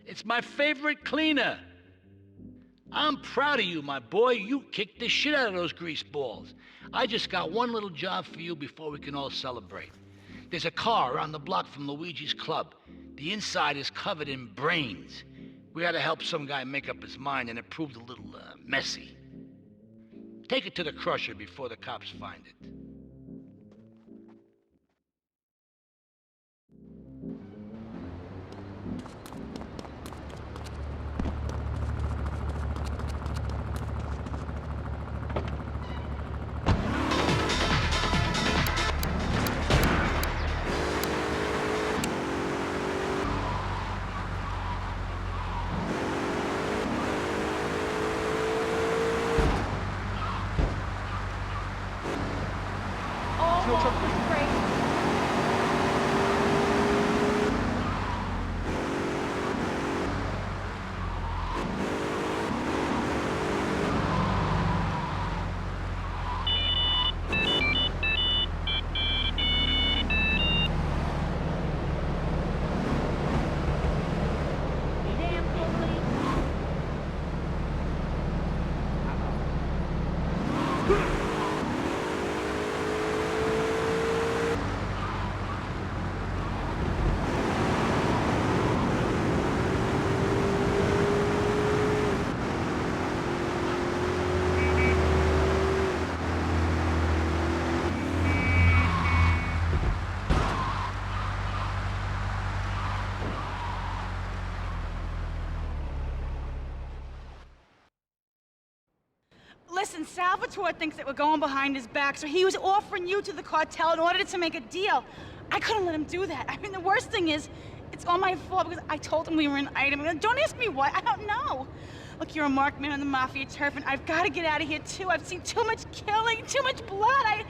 It's my favorite cleaner. I'm proud of you, my boy. You kicked the shit out of those grease balls. I just got one little job for you before we can all celebrate. There's a car around the block from Luigi's club. The inside is covered in brains. We had to help some guy make up his mind, and it proved a little messy. Take it to the crusher before the cops find it. Listen, Salvatore thinks that we're going behind his back, so he was offering you to the cartel in order to make a deal. I couldn't let him do that. I mean, the worst thing is, it's all my fault because I told him we were an item. Don't ask me why, I don't know. Look, you're a marked man on the Mafia turf, and I've got to get out of here, too. I've seen too much killing, too much blood.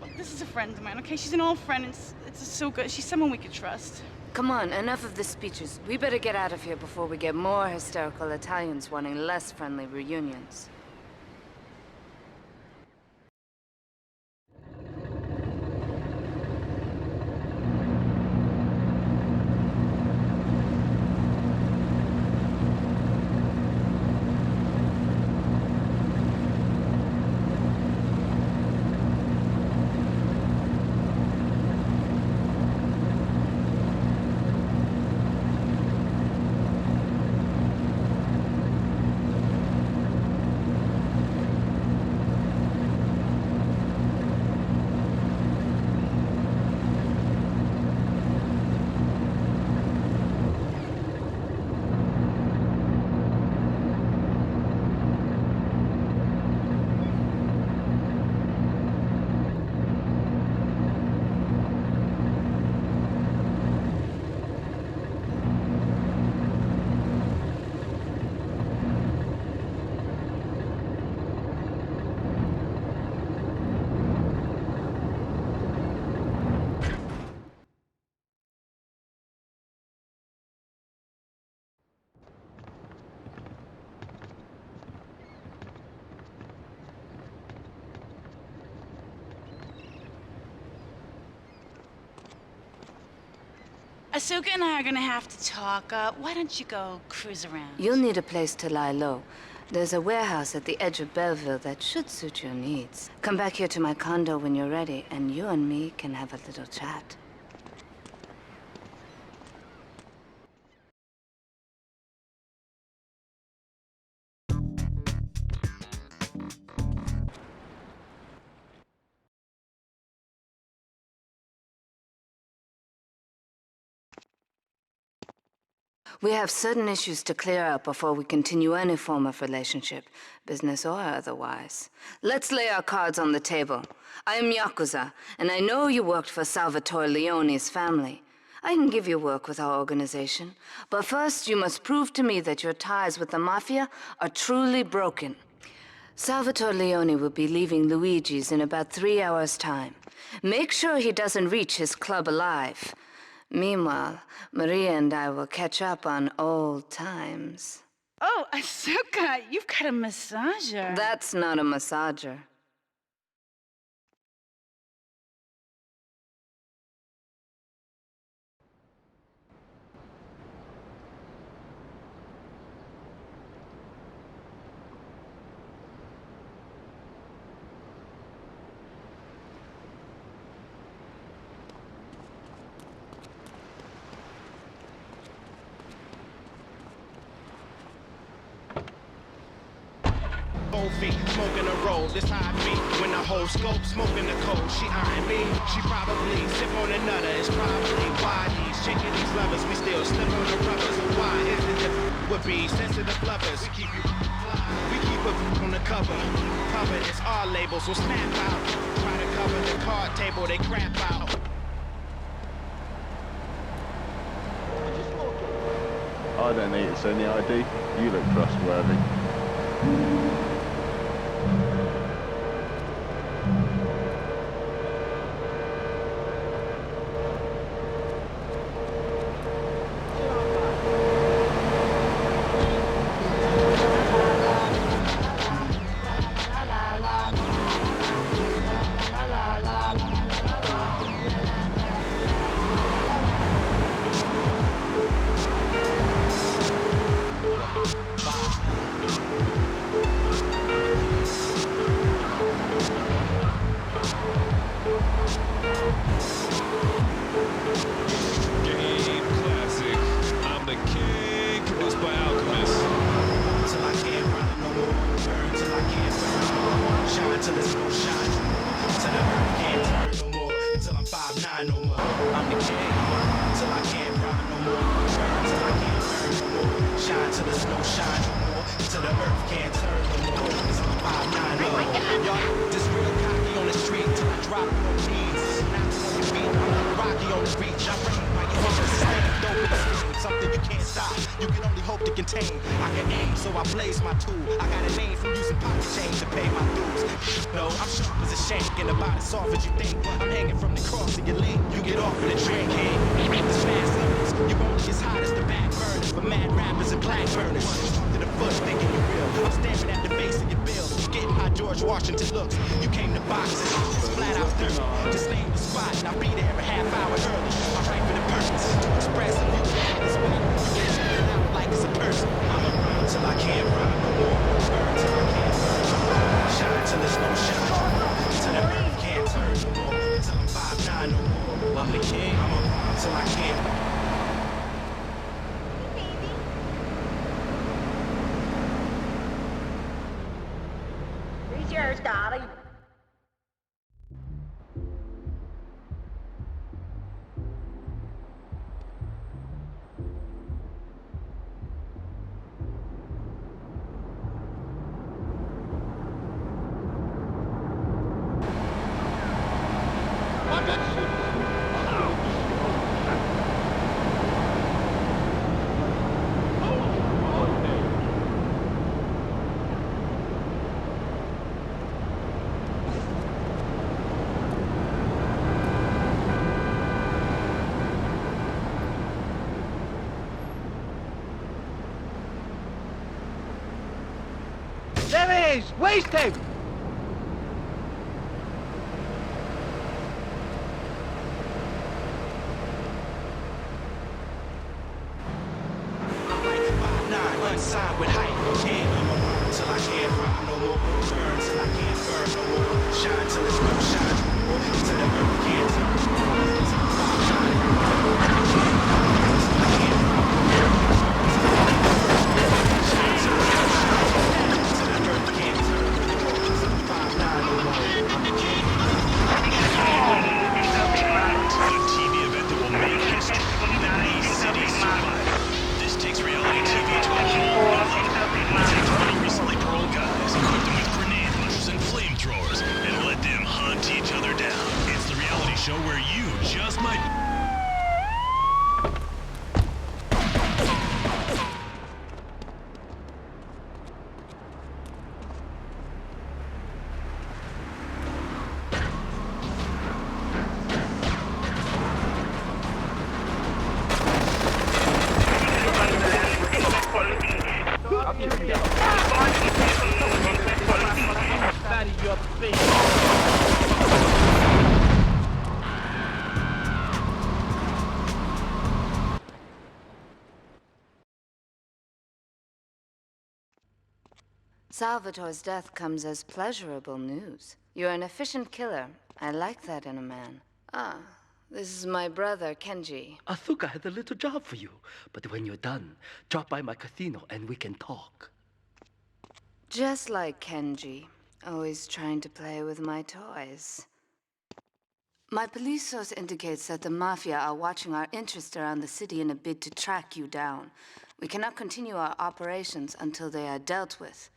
Look, this is a friend of mine, okay? She's an old friend, it's so good. She's someone we could trust. Come on, enough of the speeches. We better get out of here before we get more hysterical Italians wanting less friendly reunions. Asuka and I are gonna have to talk. Why don't you go cruise around? You'll need a place to lie low. There's a warehouse at the edge of Belleville that should suit your needs. Come back here to my condo when you're ready, and you and me can have a little chat. We have certain issues to clear up before we continue any form of relationship, business or otherwise. Let's lay our cards on the table. I am Yakuza, and I know you worked for Salvatore Leone's family. I can give you work with our organization, but first you must prove to me that your ties with the Mafia are truly broken. Salvatore Leone will be leaving Luigi's in about 3 hours' time. Make sure he doesn't reach his club alive. Meanwhile, Maria and I will catch up on old times. Oh, Asuka, you've got a massager. That's not a massager. Feet, smoking a roll, this how I be. When the whole scope smoking the cold, she eyeing me. She probably sip on another, it's probably why these chicken these lovers, we still slip on the rubbers. Why is it that would be sensitive lovers? We keep it on the cover. Cover is our label, so snap out. Try to cover the card table, they crap out. I don't need to send the ID. You look trustworthy. Waste him! gun. Out of your face. Salvatore's death comes as pleasurable news. You're an efficient killer. I like that in a man. Ah, this is my brother, Kenji. Asuka has a little job for you, but when you're done, drop by my casino and we can talk. Just like Kenji, always trying to play with my toys. My police source indicates that the Mafia are watching our interests around the city in a bid to track you down. We cannot continue our operations until they are dealt with.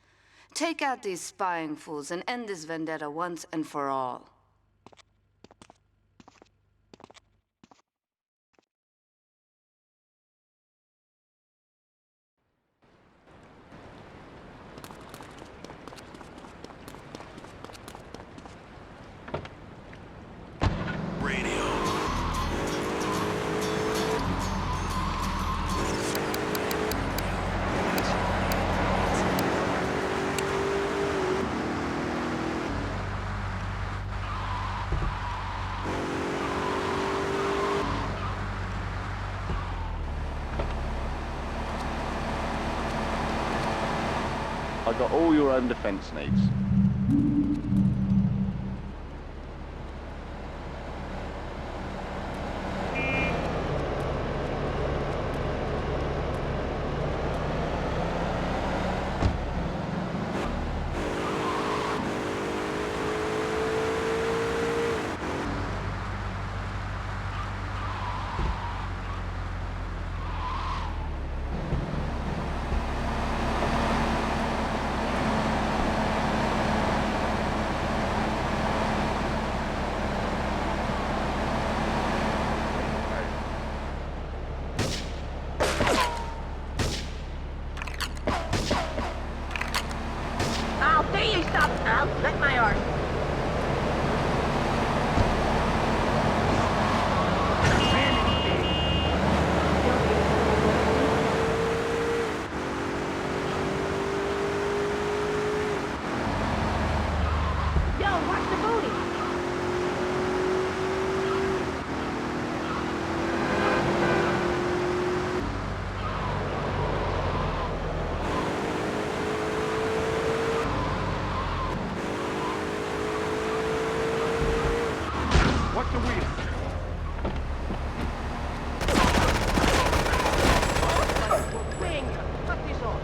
Take out these spying fools and end this vendetta once and for all. I got all your own defense needs. Let my arm. Yo, watch the booty. Watch the wheel. Wing! Cut this off.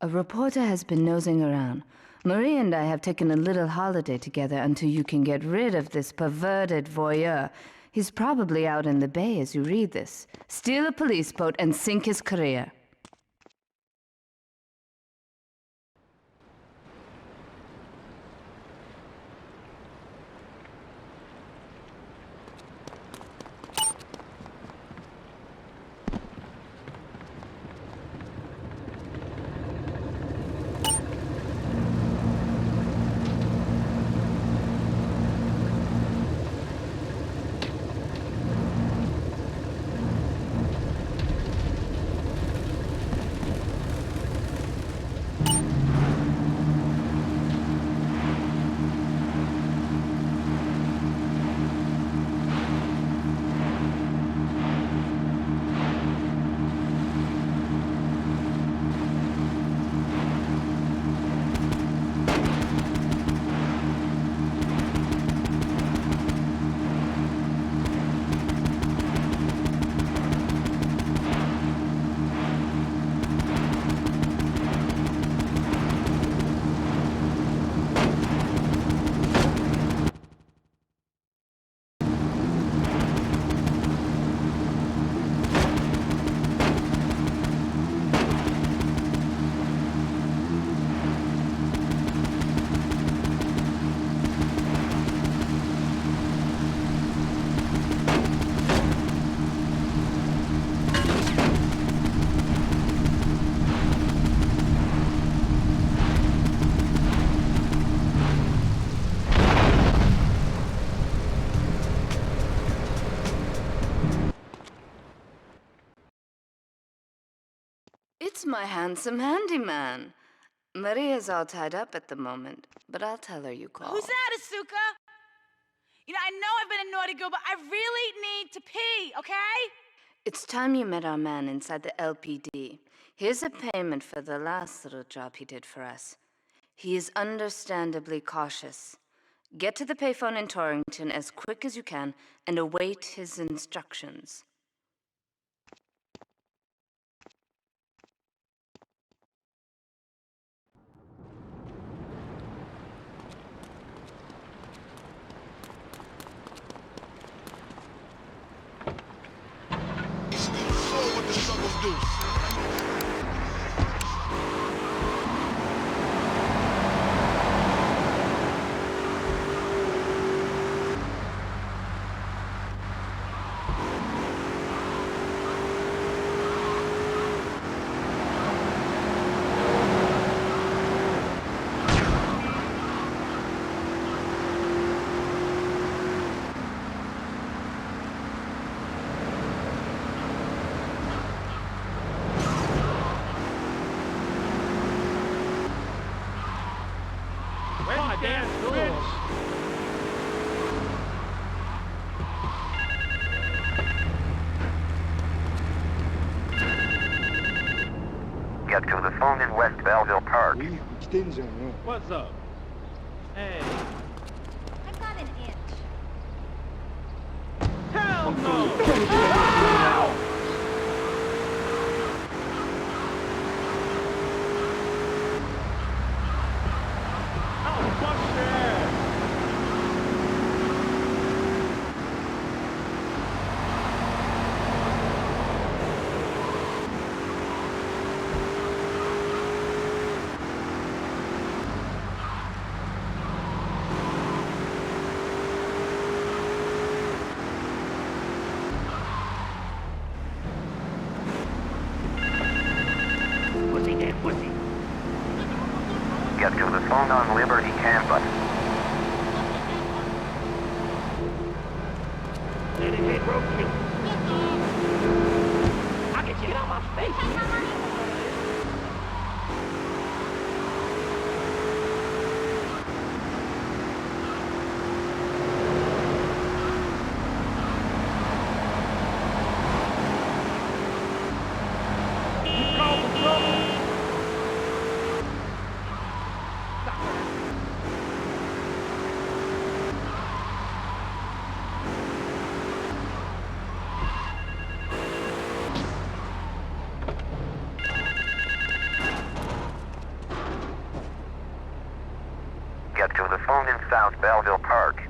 A reporter has been nosing around. Marie and I have taken a little holiday together until you can get rid of this perverted voyeur. He's probably out in the bay as you read this. Steal a police boat and sink his career. It's my handsome handyman. Maria's all tied up at the moment, but I'll tell her you called. Who's that, Asuka? You know, I know I've been a naughty girl, but I really need to pee, okay? It's time you met our man inside the LPD. Here's a payment for the last little job he did for us. He is understandably cautious. Get to the payphone in Torrington as quick as you can and await his instructions. What the struggles do. Where's my damn tools? Get to the phone in West Belleville Park. What's up? Hey. I got an inch. Hell no! Get to the phone on Liberty campus. Let it get broken. I'll get you out my face. South Belleville Park.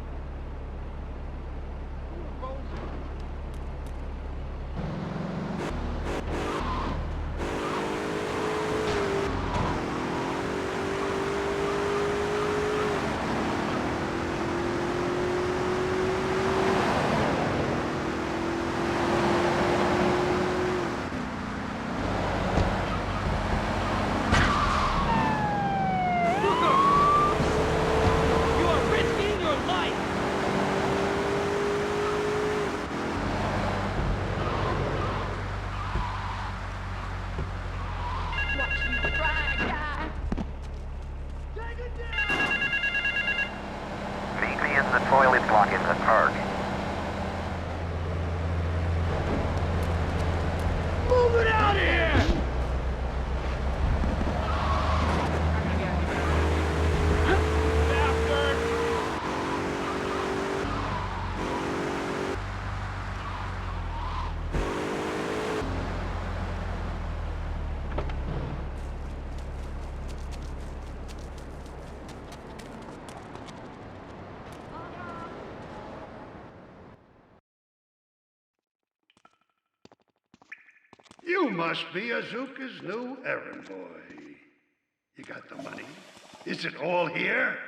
Meet me in the toilet block in the park. Move it out of here! You must be Azuka's new errand boy. You got the money? Is it all here?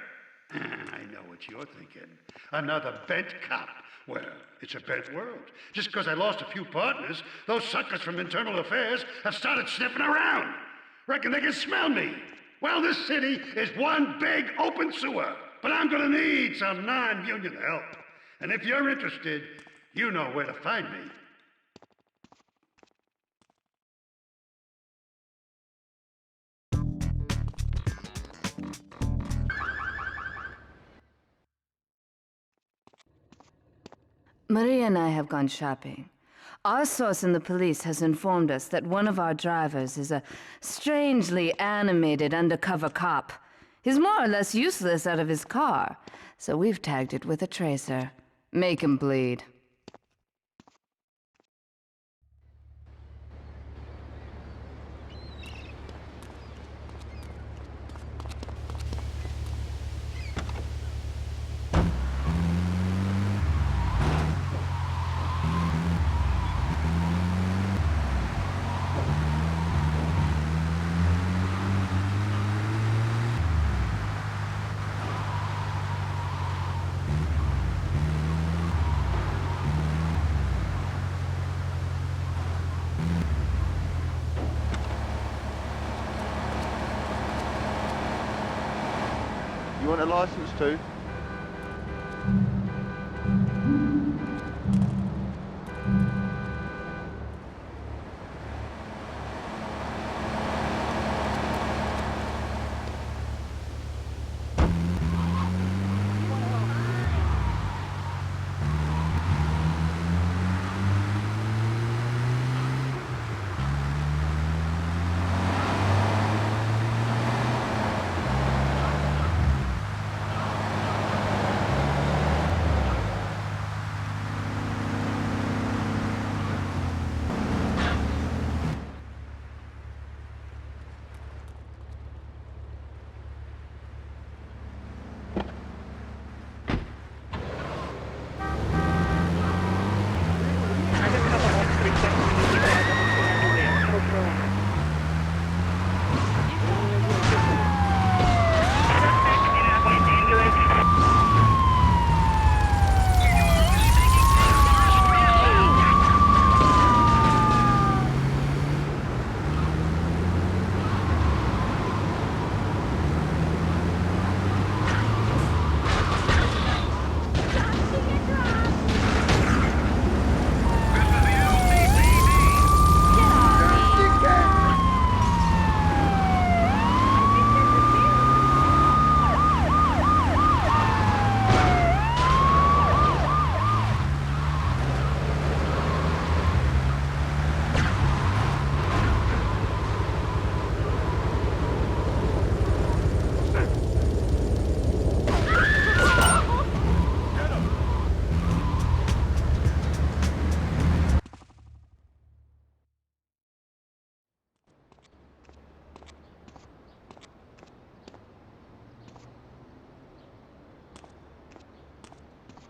I know what you're thinking. Another bent cop. Well, it's a bent world. Just because I lost a few partners, those suckers from Internal Affairs have started sniffing around. Reckon they can smell me. Well, this city is one big open sewer. But I'm gonna need some non-union help. And if you're interested, you know where to find me. Maria and I have gone shopping. Our source in the police has informed us that one of our drivers is a strangely animated undercover cop. He's more or less useless out of his car, so we've tagged it with a tracer. Make him bleed. You want a license too?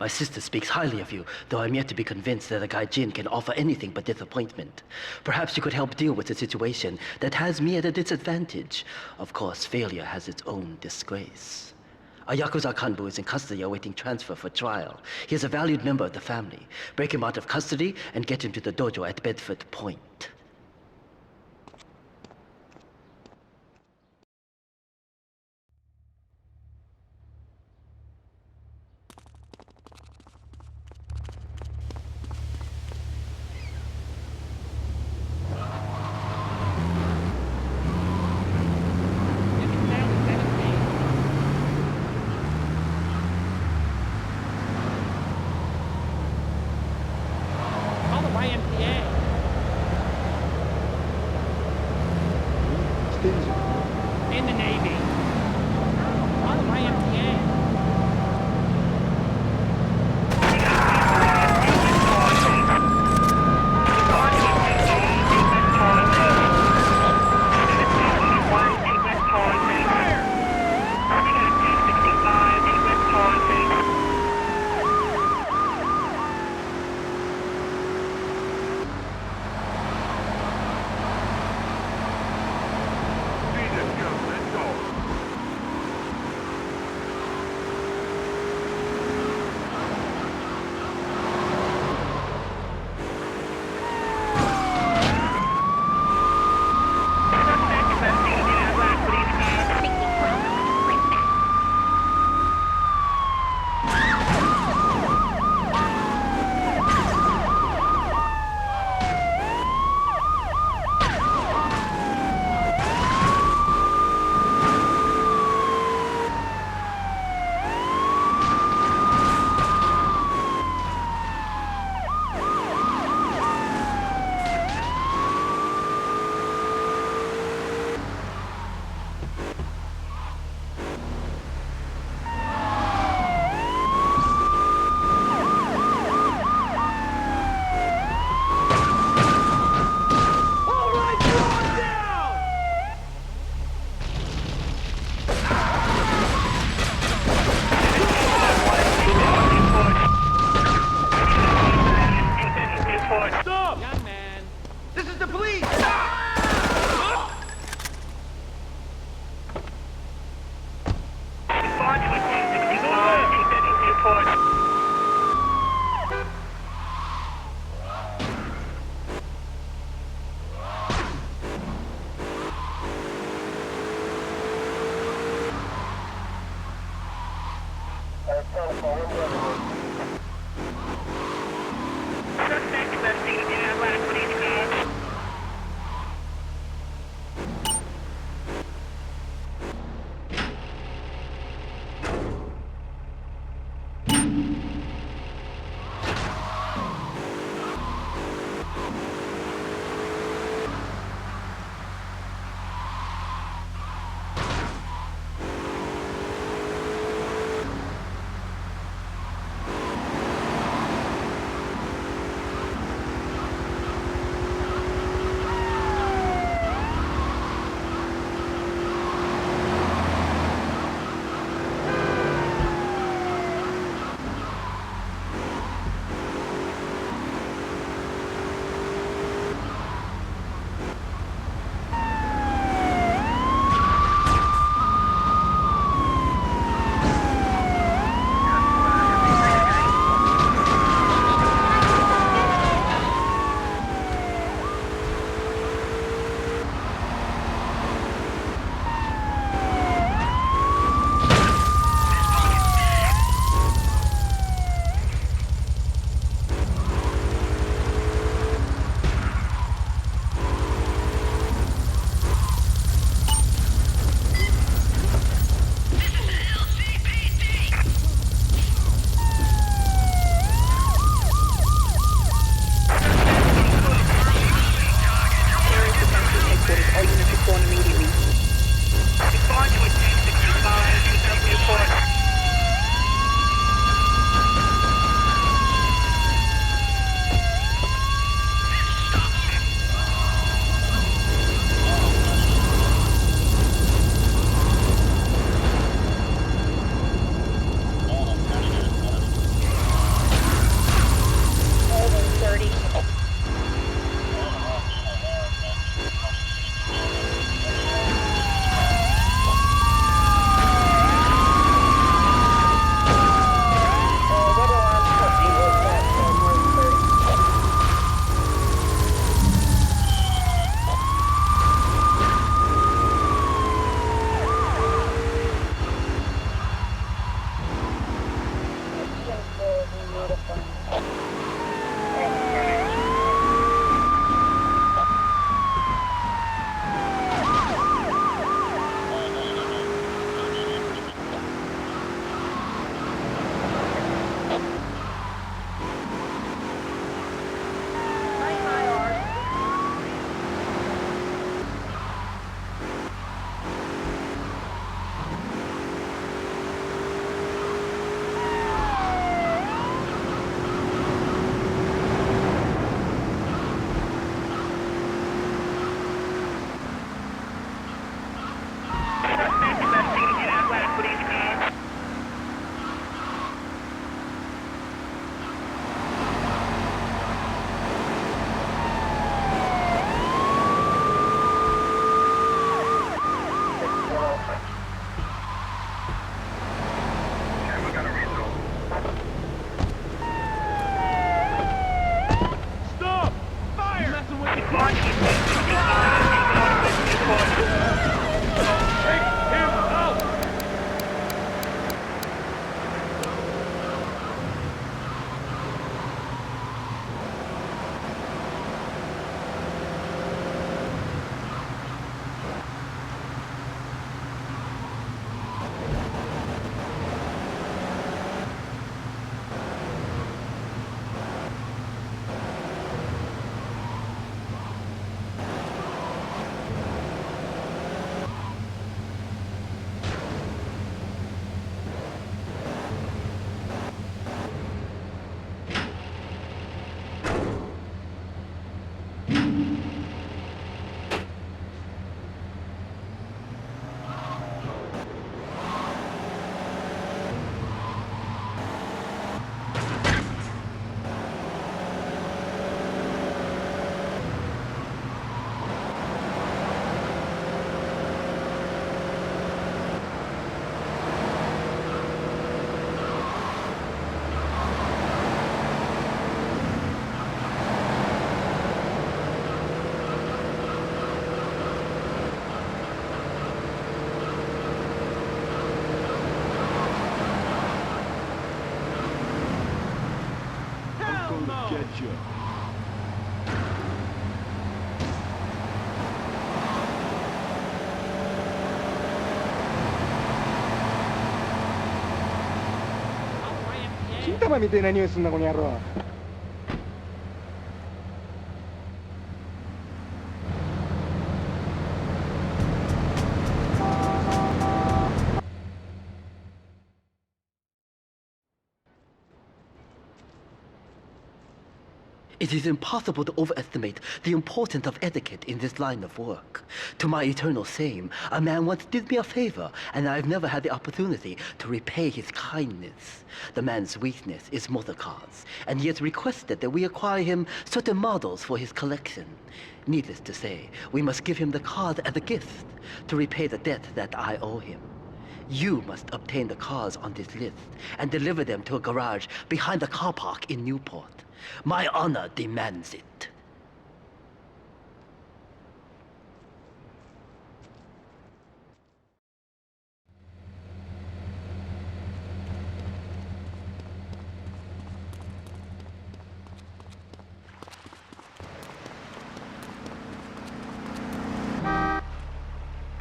My sister speaks highly of you, though I'm yet to be convinced that a gaijin can offer anything but disappointment. Perhaps you could help deal with a situation that has me at a disadvantage. Of course, failure has its own disgrace. A Yakuza Kanbu is in custody awaiting transfer for trial. He is a valued member of the family. Break him out of custody and get him to the dojo at Bedford Point. Call the YMCA. In the Navy. Call the YMCA. Stop! Young man. This is the police! Get you.金玉みたいな匂いすんなこの野郎。It is impossible to overestimate the importance of etiquette in this line of work. To my eternal shame, a man once did me a favor, and I've never had the opportunity to repay his kindness. The man's weakness is motor cars, and he has requested that we acquire him certain models for his collection. Needless to say, we must give him the cars as a gift to repay the debt that I owe him. You must obtain the cars on this list and deliver them to a garage behind the car park in Newport. My honor demands it.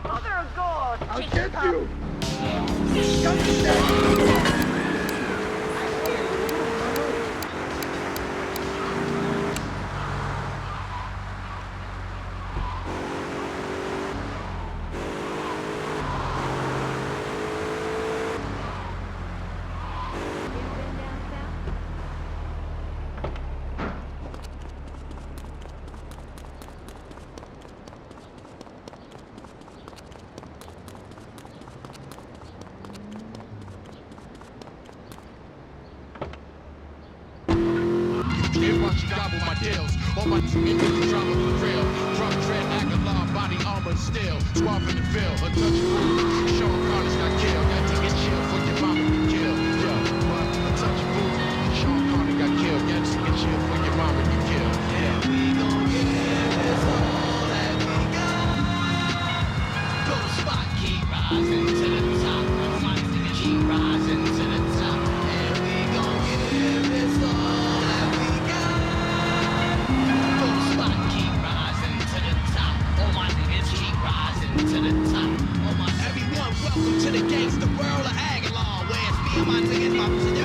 Mother of God! I'll get you! She gobble my deals. All my into the drama for real. Drunk tread, Aguilar, body armor still. Squad in the field, a touch of food. Sean Connor's got killed. Got to get chill for your mama to kill. Yo, what? A touch of food. Sean Connor got killed. Got to get chill for your mama to kill. Yeah, we gon' get this all that we got. Go spot, keep rising to the top. My nigga keep rising to the top. And we gon' get this all. Welcome to the gangster world of Aguilar, where it's me and my niggas,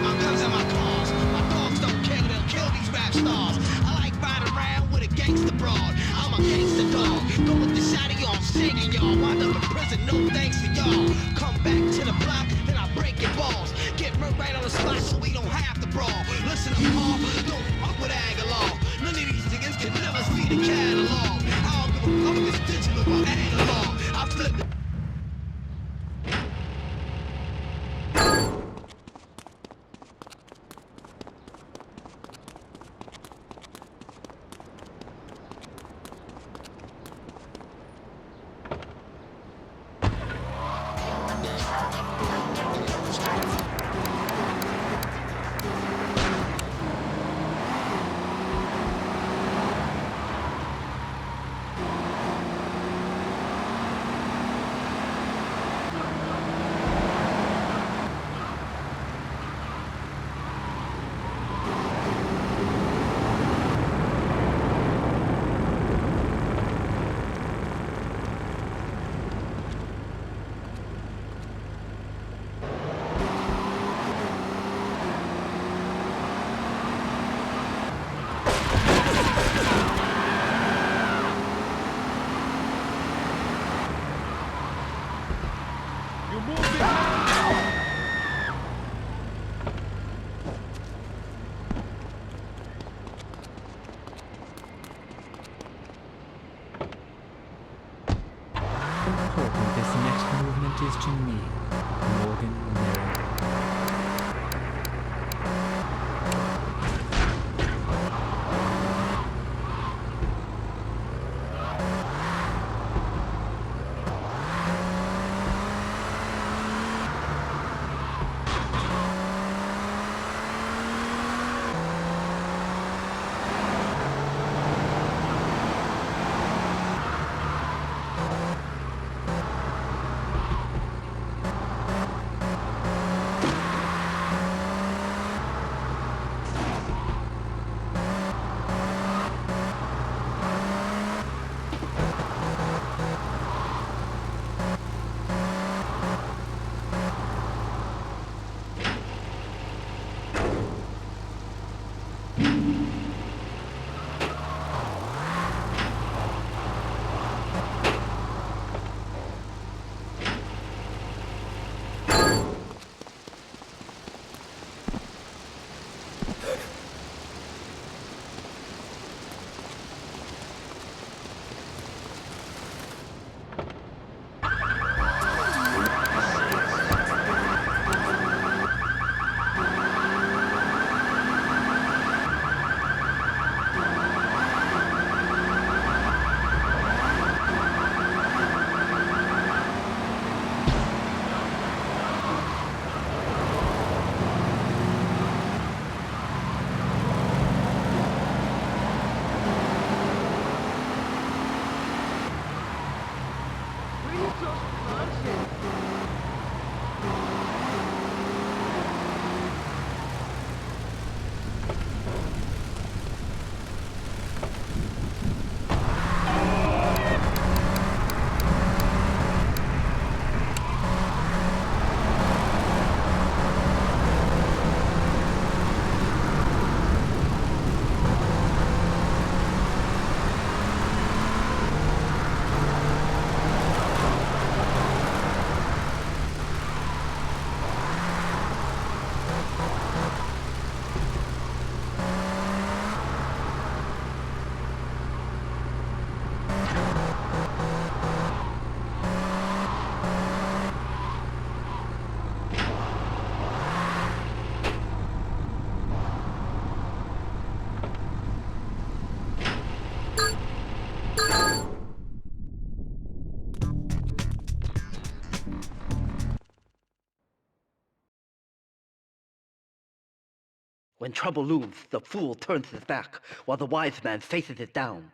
my guns and my cars. My dogs don't kill, they'll kill these rap stars. I like riding around with a gangster broad. I'm a gangster dog. Go with the shotty on, singing y'all. Wind up in prison, no thanks to y'all. Come back to the block, then I break your balls. Get murked right on the spot so we don't have to brawl. Listen up, Paul, don't fuck with Aguilar. None of these niggas can never see the catalog. I don't give a fuck if it's digital or analog. I flip the watching me, Morgan Merrick. When trouble looms, the fool turns his back, while the wise man faces it down.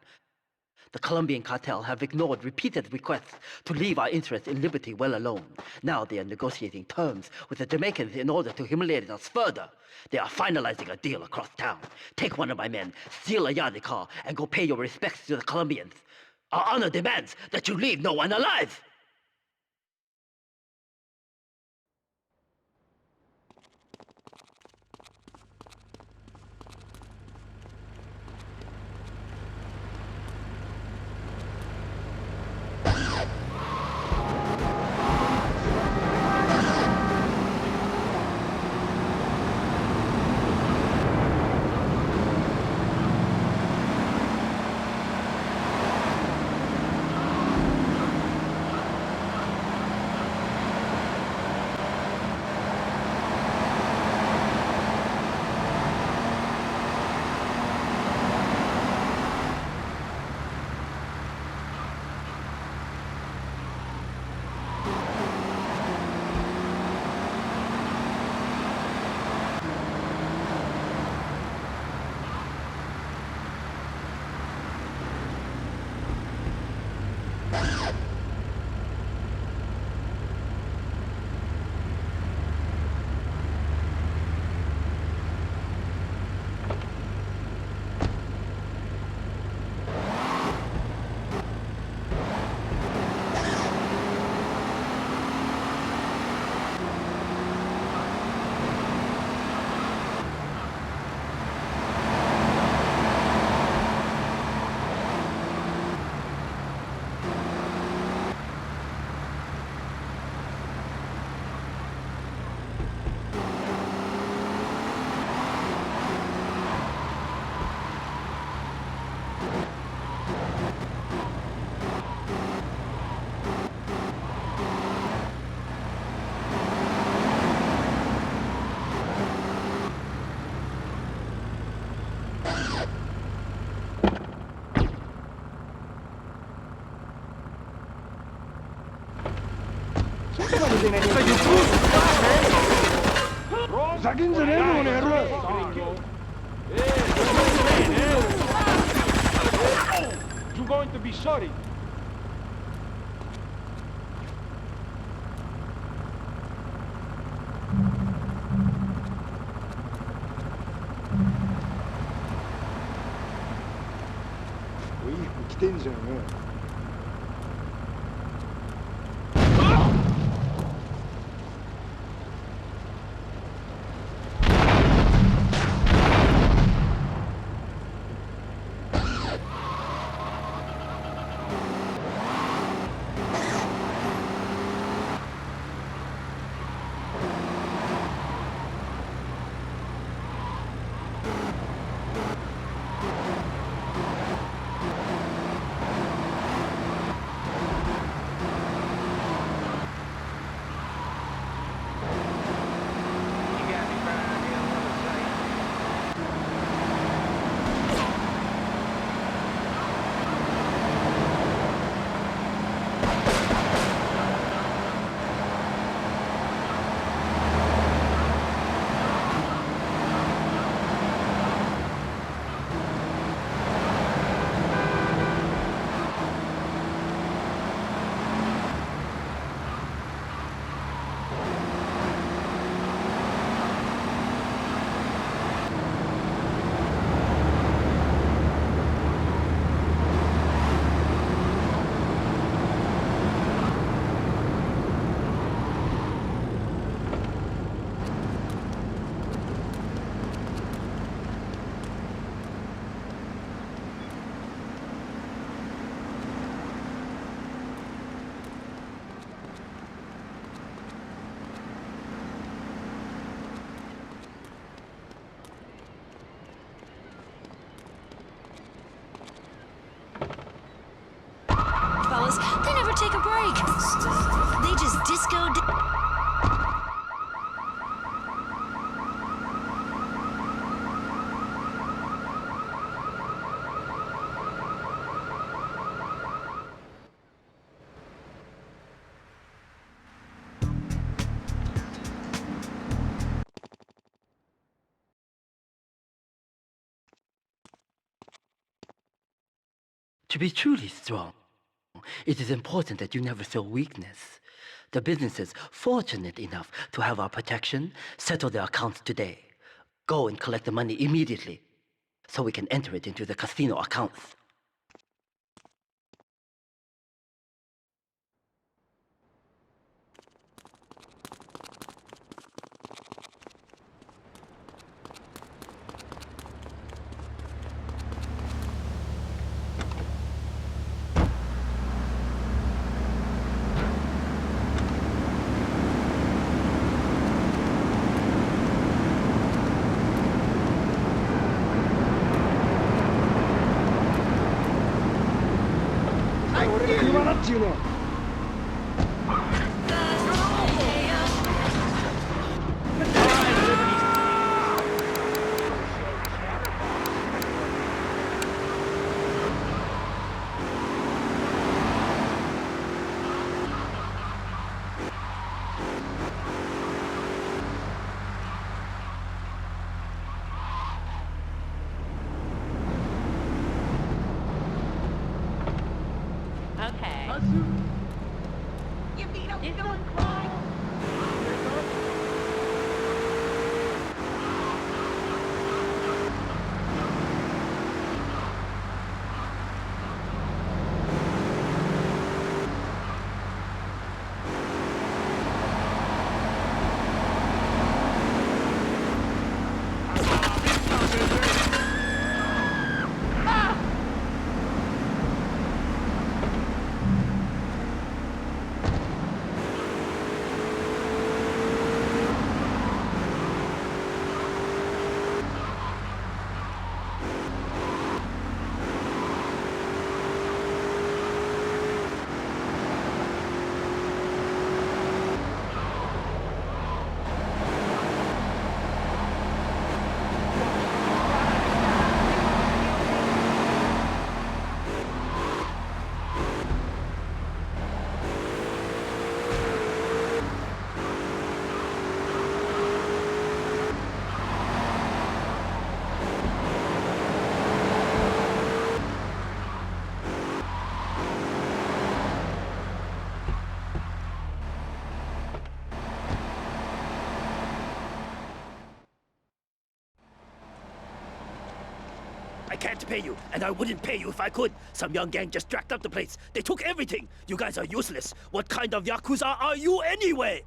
The Colombian cartel have ignored repeated requests to leave our interests in liberty well alone. Now they are negotiating terms with the Jamaicans in order to humiliate us further. They are finalizing a deal across town. Take one of my men, steal a Yardley car, and go pay your respects to the Colombians. Our honor demands that you leave no one alive! You're going to be sorry. Fellas, they never take a break. They just disco. To be truly strong, it is important that you never show weakness. The business is fortunate enough to have our protection. Settle their accounts today. Go and collect the money immediately, so we can enter it into the casino accounts. can't pay you, and I wouldn't pay you if I could. Some young gang just jacked up the place. They took everything. You guys are useless. What kind of Yakuza are you anyway?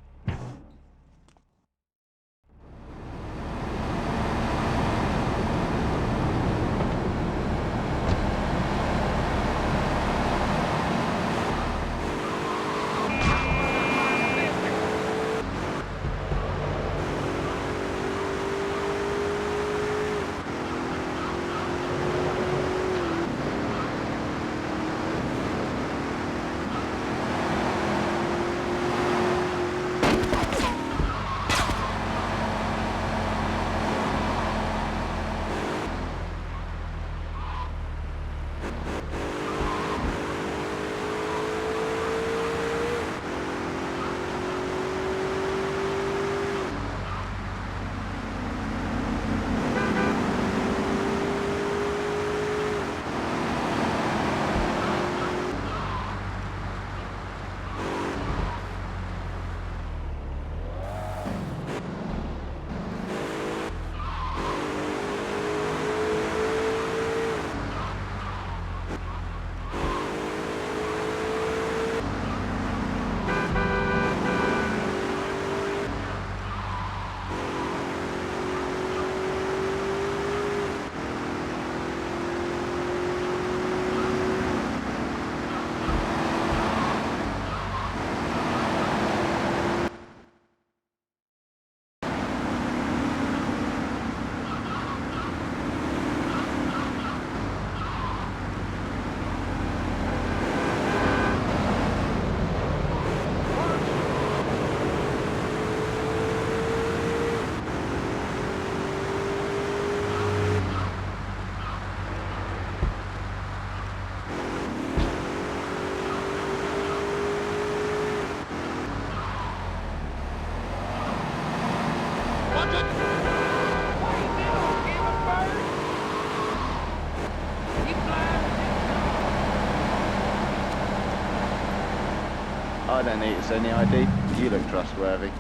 I don't need to see any ID. You look trustworthy.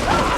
Ah!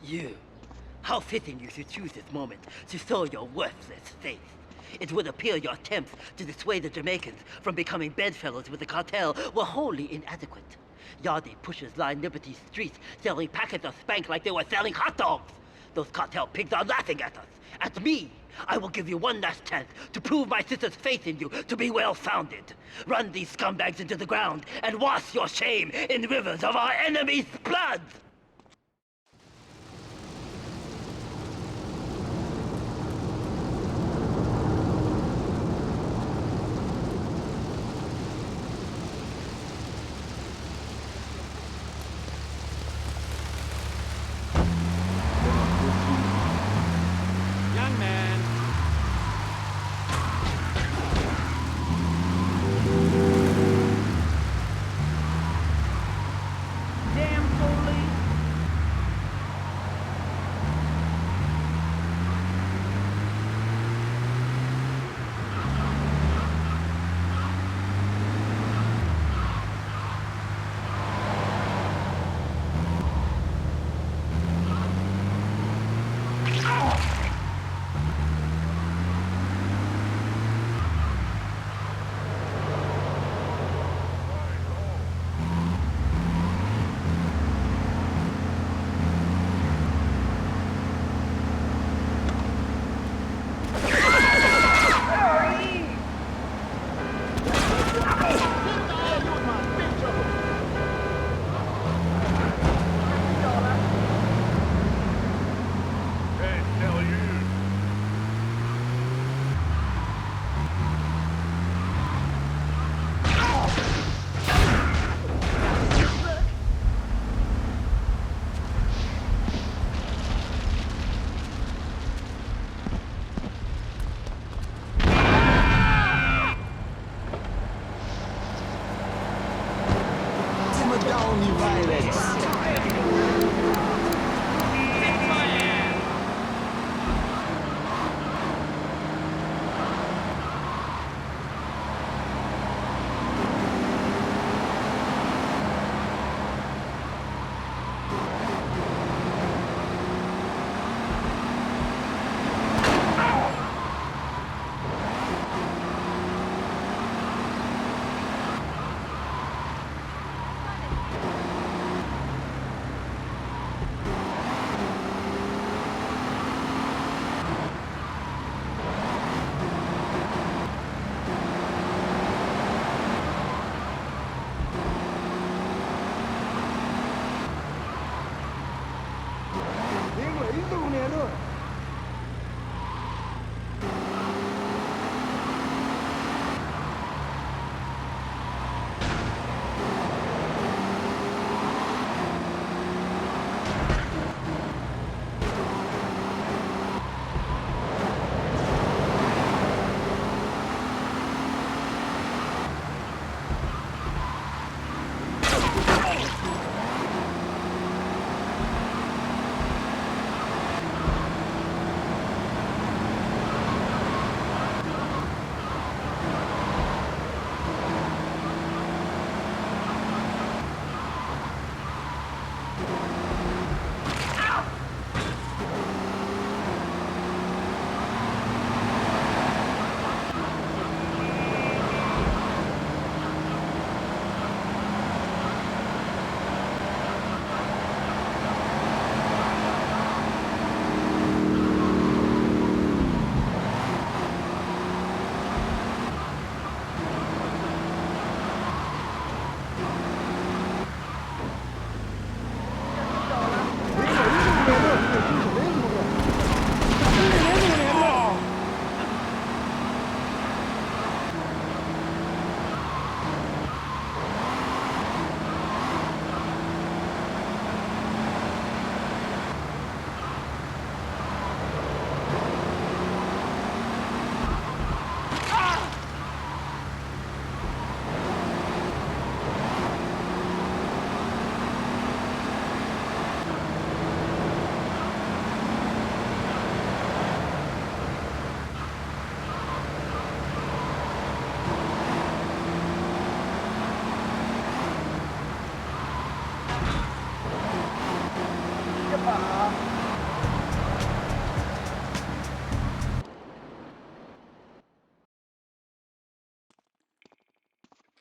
You. How fitting you should choose this moment to sow your worthless faith. It would appear your attempts to dissuade the Jamaicans from becoming bedfellows with the cartel were wholly inadequate. Yardi pushers line Liberty streets selling packets of spank like they were selling hot dogs. Those cartel pigs are laughing at us, at me. I will give you one last chance to prove my sister's faith in you to be well-founded. Run these scumbags into the ground and wash your shame in rivers of our enemies' blood! Young man. Damn police!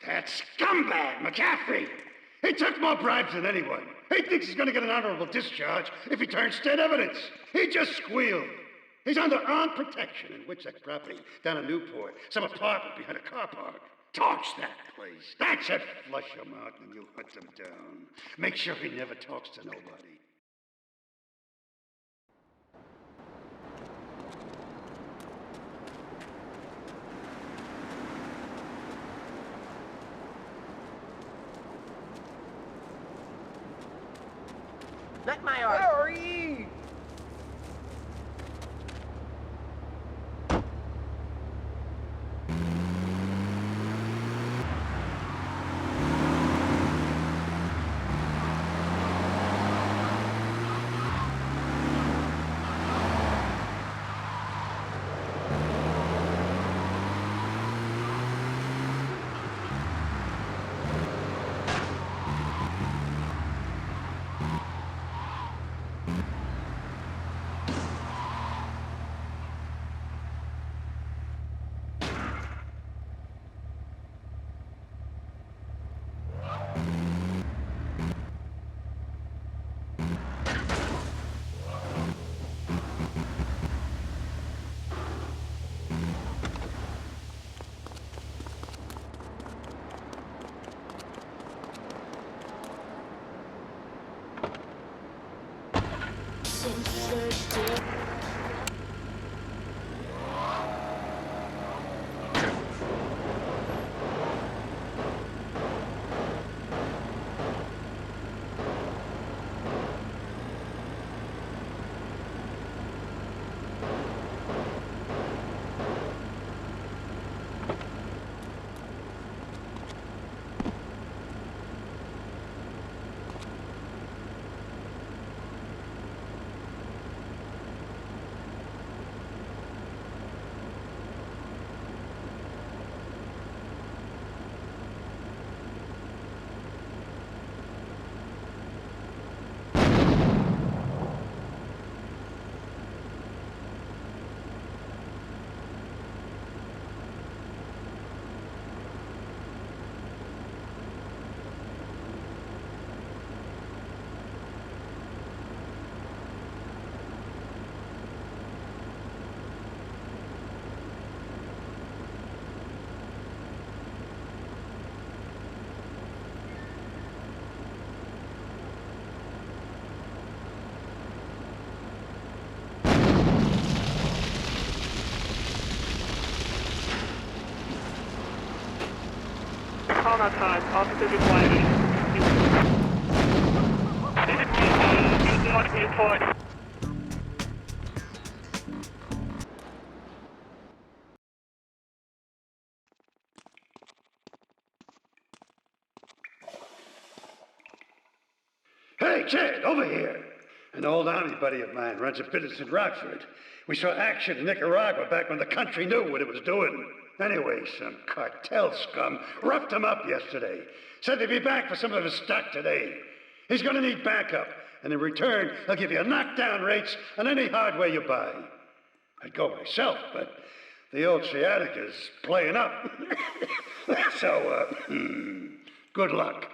That scumbag, McCaffrey! He took more bribes than anyone. He thinks he's gonna get an honorable discharge if he turns state evidence. He just squealed. He's under armed protection in Witchek property down in Newport. Some apartment behind a car park. Torch that place. That's it. Flush him out when you hunt him down. Make sure he never talks to nobody. Not my art. Hurry! Call that time. Officers required. Report. Hey, Chad, over here. An old army buddy of mine runs a business in Rockford. We saw action in Nicaragua back when the country knew what it was doing. Anyway, some cartel scum roughed him up yesterday. Said they'd be back for some of his stock today. He's gonna need backup, and in return, he'll give you knockdown rates on any hardware you buy. I'd go myself, but the old sciatica's playing up. So, good luck.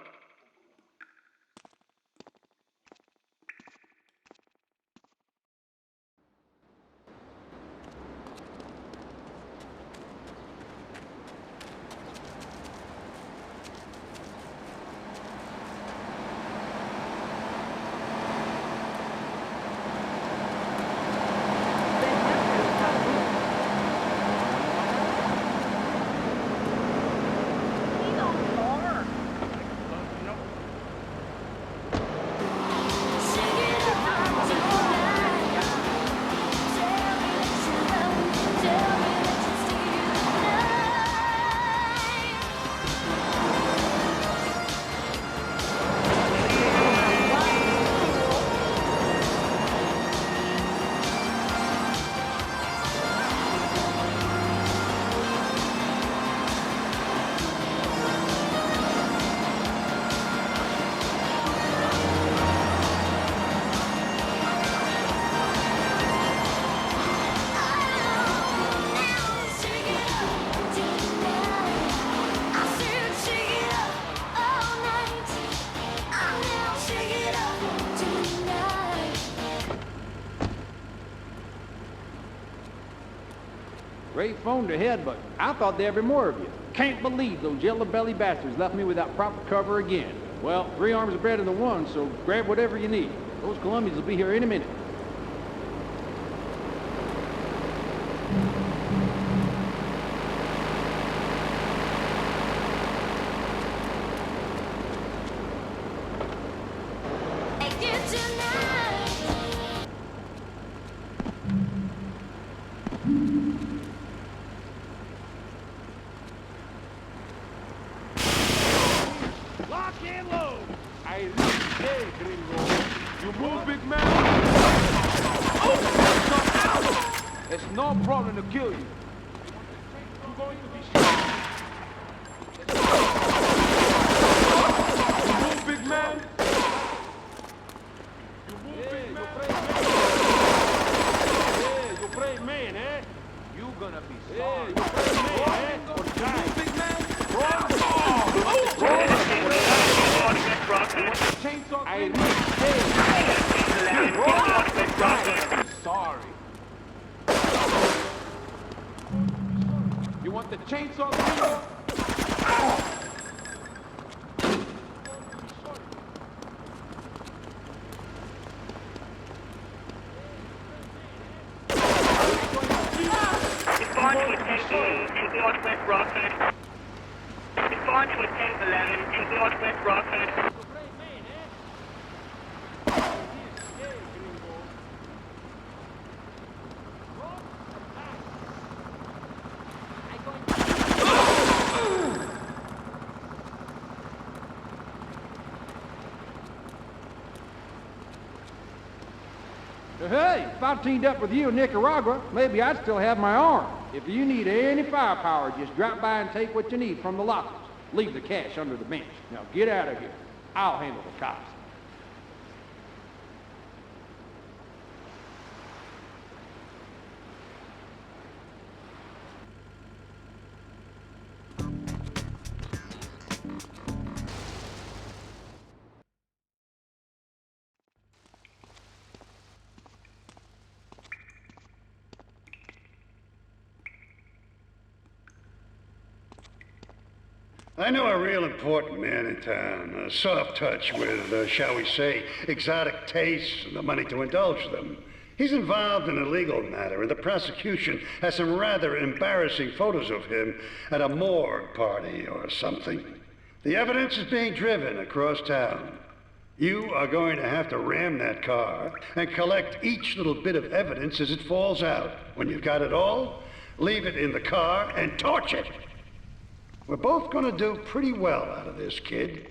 Ray phoned ahead, but I thought there'd be more of you. Can't believe those yellow-belly bastards left me without proper cover again. Well, 3 arms are better than 1, so grab whatever you need. Those Colombians will be here any minute. Lock and load! Hey, gringo. You move, big man? It's no problem to kill you. You're going to be shot. You move, big man? You move, big man? Yeah, you brave man, eh? You gonna be sorry. You brave man, eh? Or die. You big man? Run! Chainsaw! I sorry. You want the chainsaw? Respond to 10-8 to Northwest Rockford. Respond to 10-11 to Northwest Rockford. Hey, if I teamed up with you in Nicaragua, maybe I'd still have my arm. If you need any firepower, just drop by and take what you need from the lockers. Leave the cash under the bench. Now get out of here. I'll handle the cops. I know a real important man in town, a soft touch with, shall we say, exotic tastes and the money to indulge them. He's involved in a legal matter, and the prosecution has some rather embarrassing photos of him at a morgue party or something. The evidence is being driven across town. You are going to have to ram that car and collect each little bit of evidence as it falls out. When you've got it all, leave it in the car and torch it. We're both going to do pretty well out of this, kid.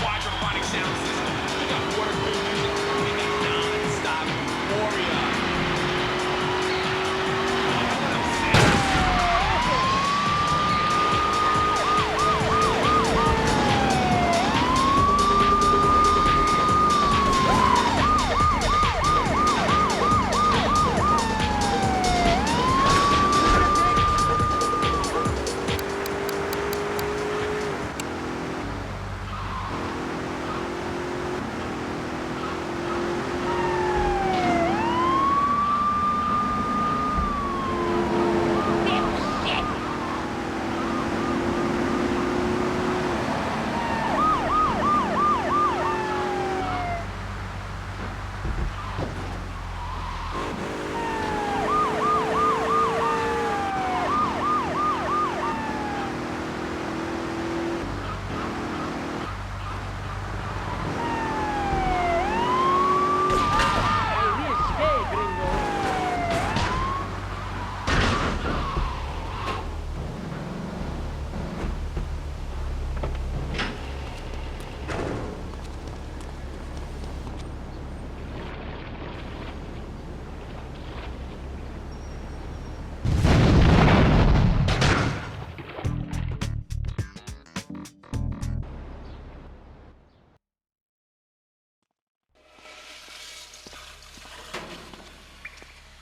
quadraphonic sound system. We got water-cooled music. We got non-stop euphoria.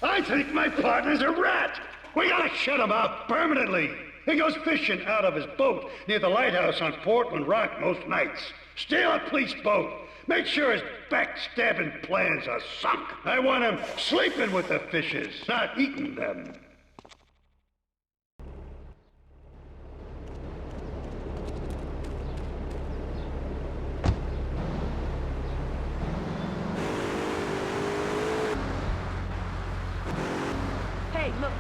I think my partner's a rat. We gotta shut him out permanently. He goes fishing out of his boat near the lighthouse on Portland Rock most nights. Steal a police boat. Make sure his backstabbing plans are sunk. I want him sleeping with the fishes, not eating them. Hey, look.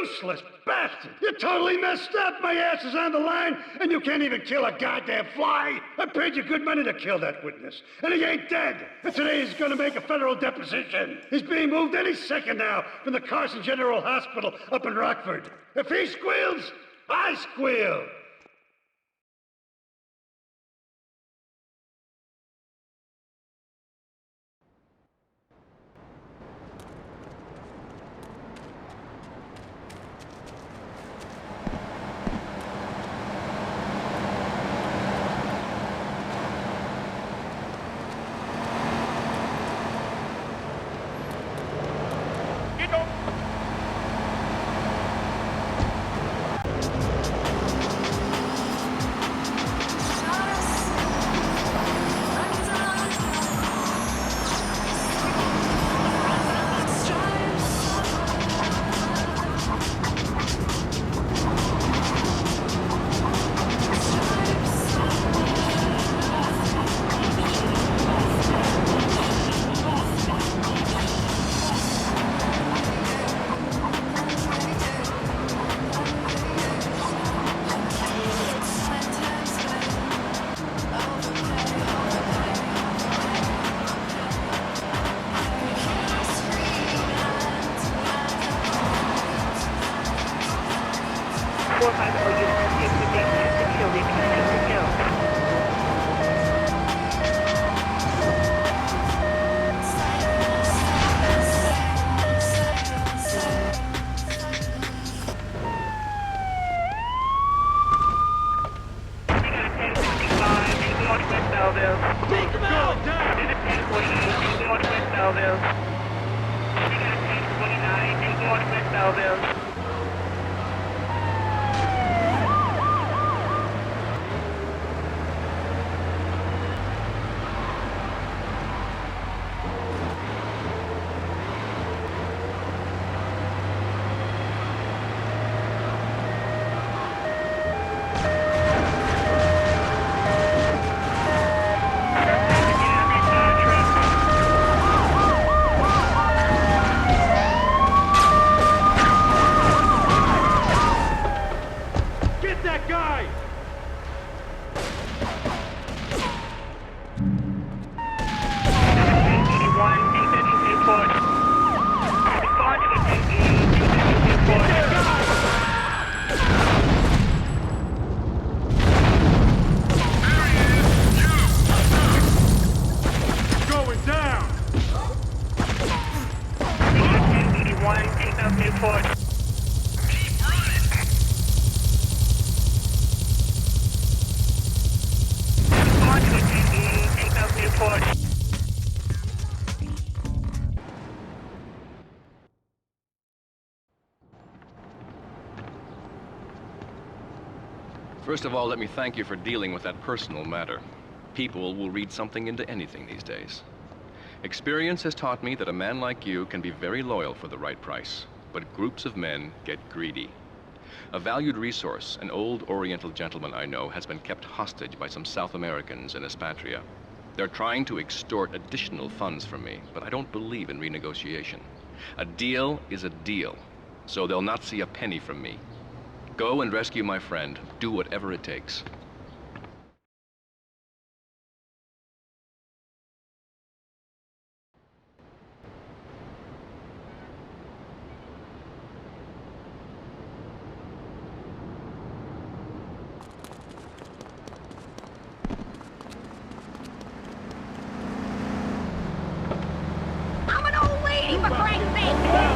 useless bastard! You're totally messed up! My ass is on the line, and you can't even kill a goddamn fly! I paid you good money to kill that witness, and he ain't dead! And today he's gonna make a federal deposition! He's being moved any second now from the Carson General Hospital up in Rockford. If he squeals, I squeal! First of all, let me thank you for dealing with that personal matter. People will read something into anything these days. Experience has taught me that a man like you can be very loyal for the right price, but groups of men get greedy. A valued resource, an old Oriental gentleman I know, has been kept hostage by some South Americans in Espatria. They're trying to extort additional funds from me, but I don't believe in renegotiation. A deal is a deal, so they'll not see a penny from me. Go and rescue my friend. Do whatever it takes. I'm an old lady, for Christ's sake!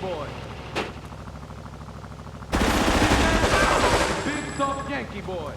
boy. Big tough Yankee boy.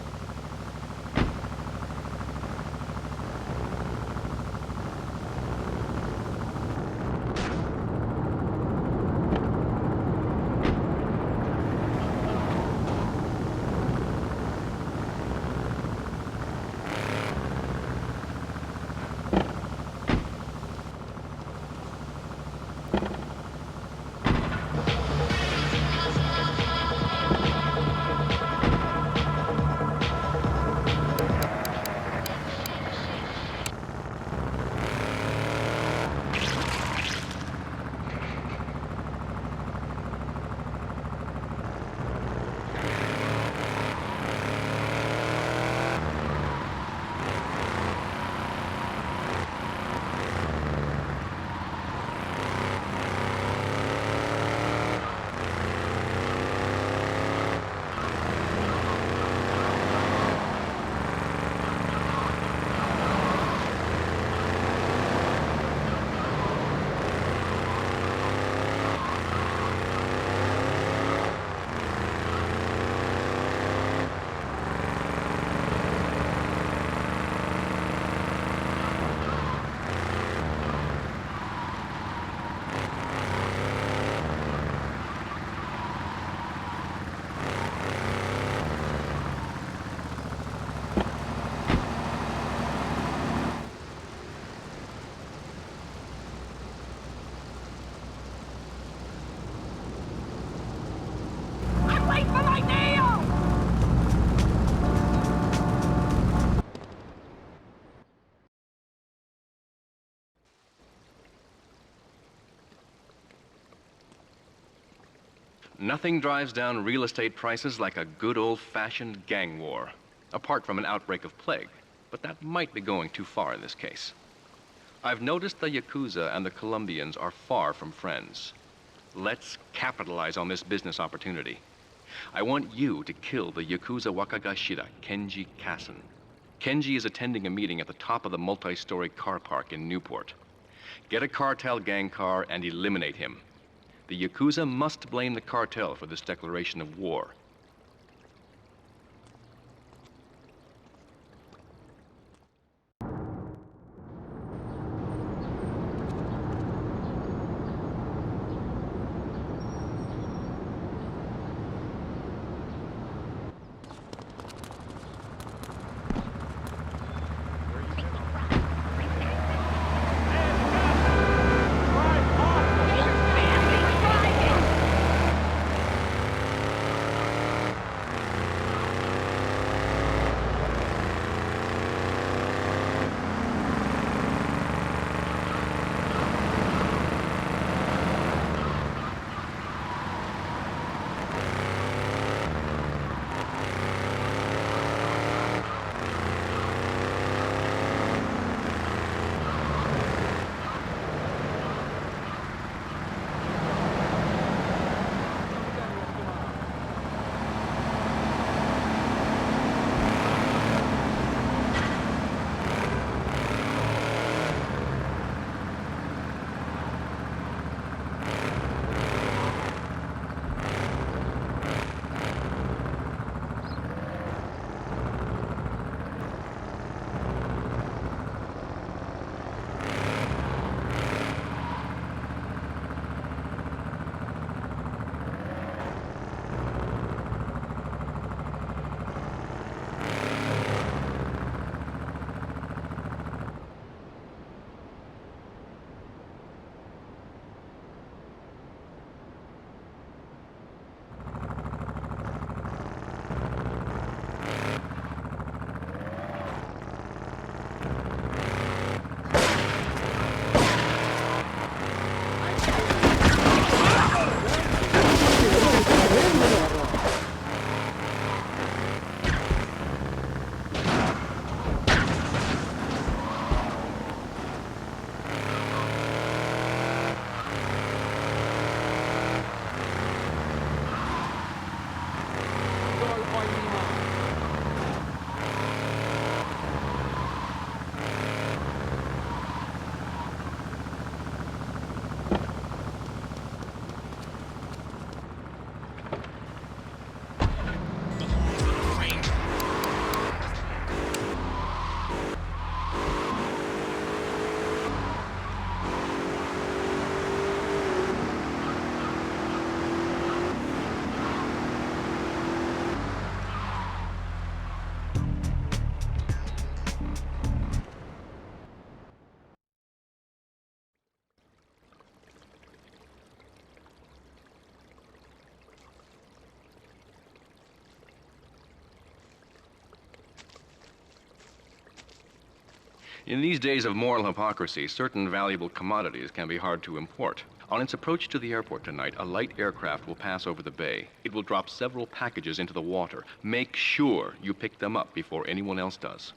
Wait for my nail! Nothing drives down real estate prices like a good old-fashioned gang war, apart from an outbreak of plague, but that might be going too far in this case. I've noticed the Yakuza and the Colombians are far from friends. Let's capitalize on this business opportunity. I want you to kill the Yakuza Wakagashira, Kenji Kassen. Kenji is attending a meeting at the top of the multi-story car park in Newport. Get a cartel gang car and eliminate him. The Yakuza must blame the cartel for this declaration of war. In these days of moral hypocrisy, certain valuable commodities can be hard to import. On its approach to the airport tonight, a light aircraft will pass over the bay. It will drop several packages into the water. Make sure you pick them up before anyone else does.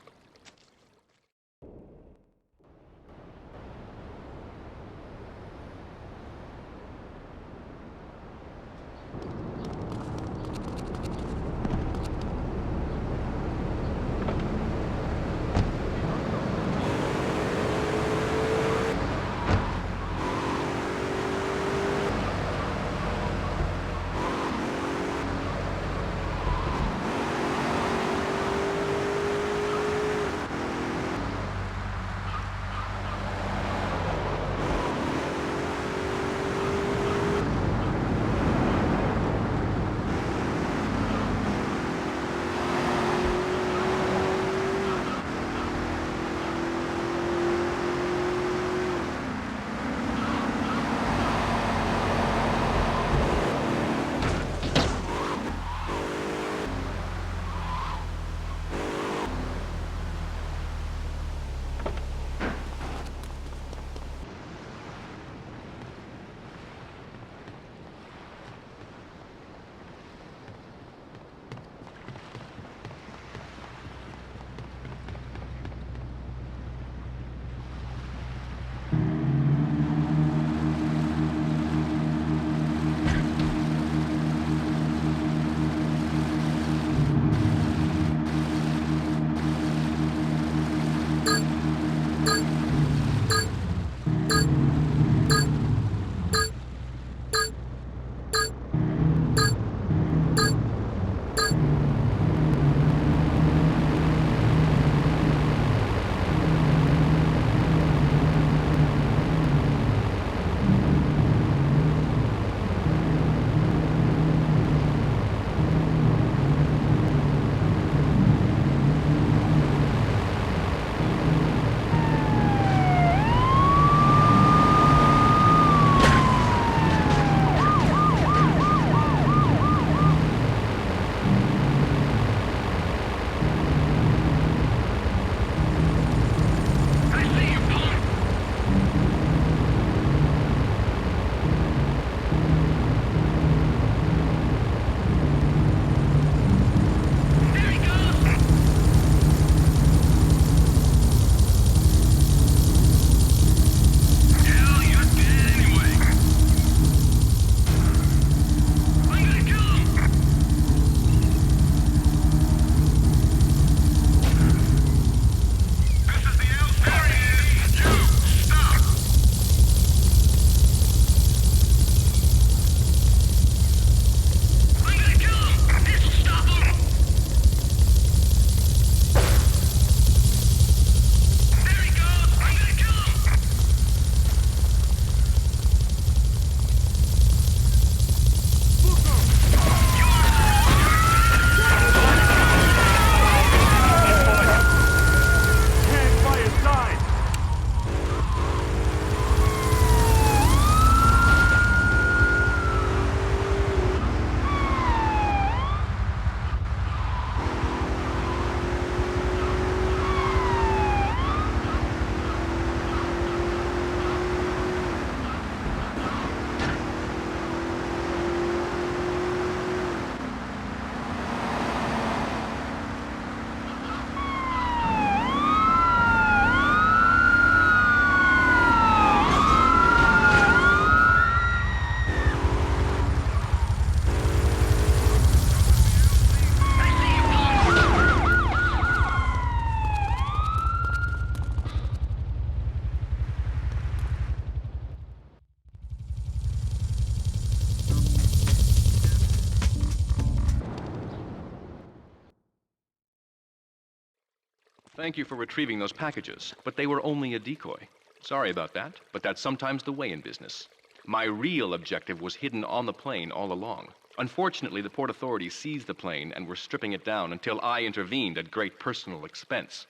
Thank you for retrieving those packages, but they were only a decoy. Sorry about that, but that's sometimes the way in business. My real objective was hidden on the plane all along. Unfortunately, the port authorities seized the plane and were stripping it down until I intervened at great personal expense.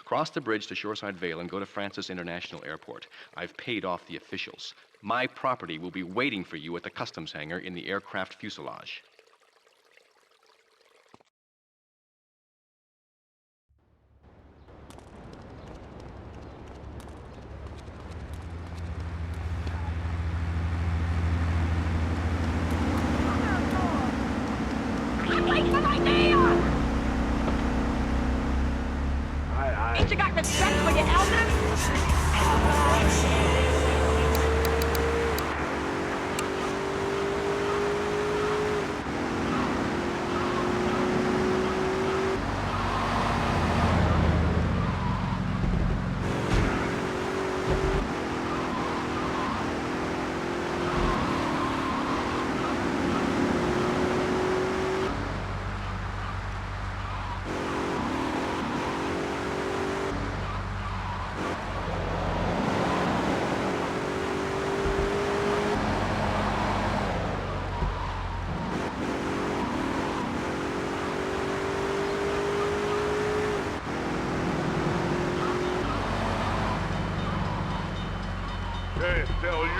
Cross the bridge to Shoreside Vale and go to Francis International Airport. I've paid off the officials. My property will be waiting for you at the customs hangar in the aircraft fuselage. Ain't you got respect for your elders? Hey, tell you.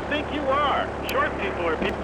Think you are. Short people are people.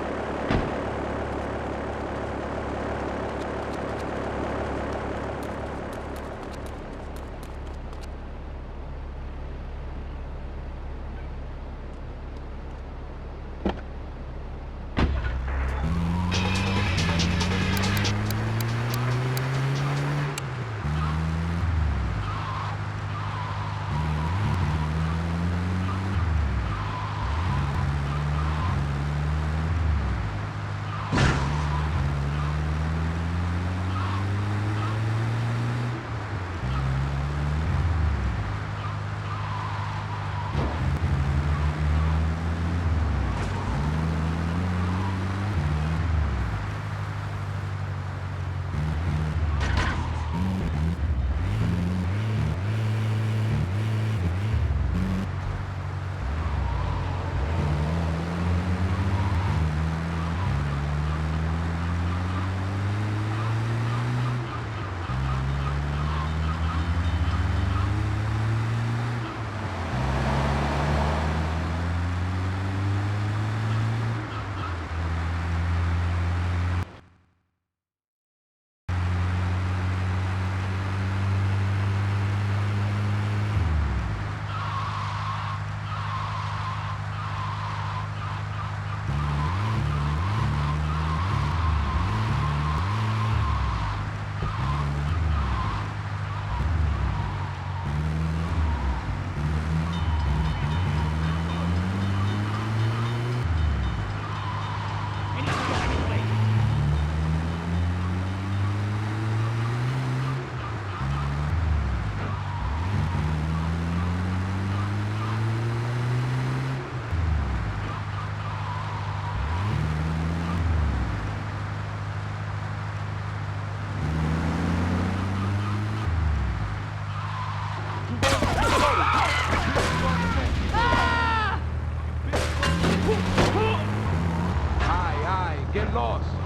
get lost.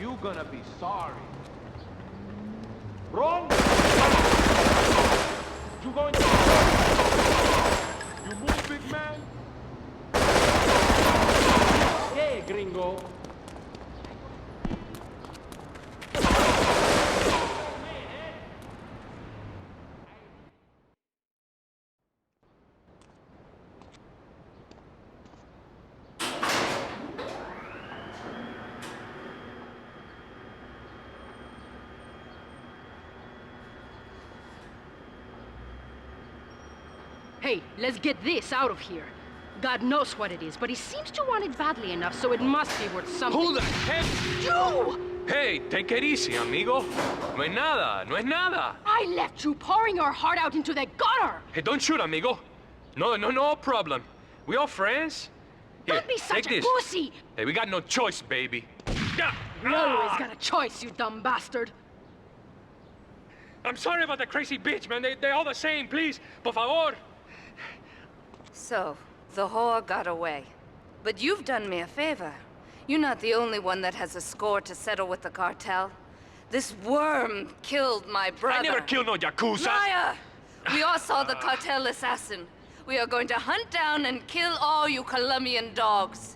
You're gonna be sorry. Run! You going to... You move, big man? Hey, gringo. Hey, let's get this out of here. God knows what it is, but he seems to want it badly enough, so it must be worth something. Who the heck? You! Hey, take it easy, amigo. No es nada, no es nada. I left you pouring your heart out into the gutter! Hey, don't shoot, amigo. No problem. We all friends. Here, Don't be such take a this. pussy! Hey, we got no choice, baby. You always got a choice, you dumb bastard. I'm sorry about the crazy bitch, man. They're all the same, please. Por favor. So, the whore got away. But you've done me a favor. You're not the only one that has a score to settle with the cartel. This worm killed my brother. I never killed no Yakuza. Liar! We all saw the cartel assassin. We are going to hunt down and kill all you Colombian dogs.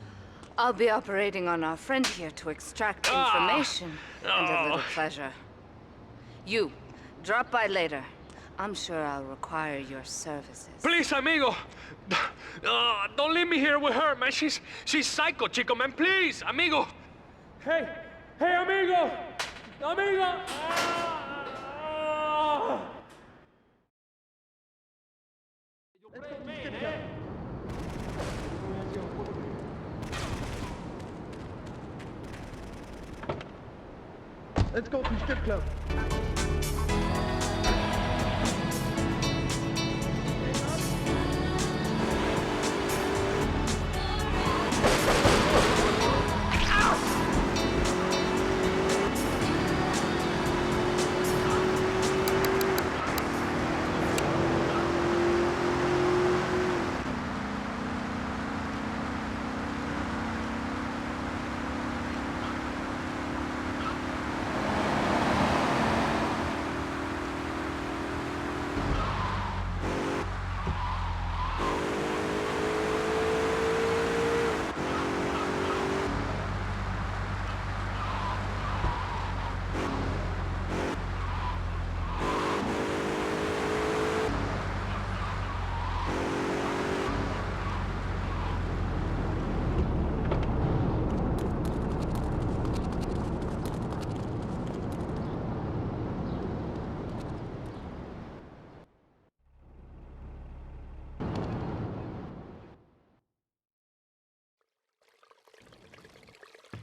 I'll be operating on our friend here to extract information and a little pleasure. You, drop by later. I'm sure I'll require your services. Please, amigo. Don't leave me here with her, man. She's psycho, chico, man. Please, amigo. Hey, amigo. Amigo. Let's go to strip club.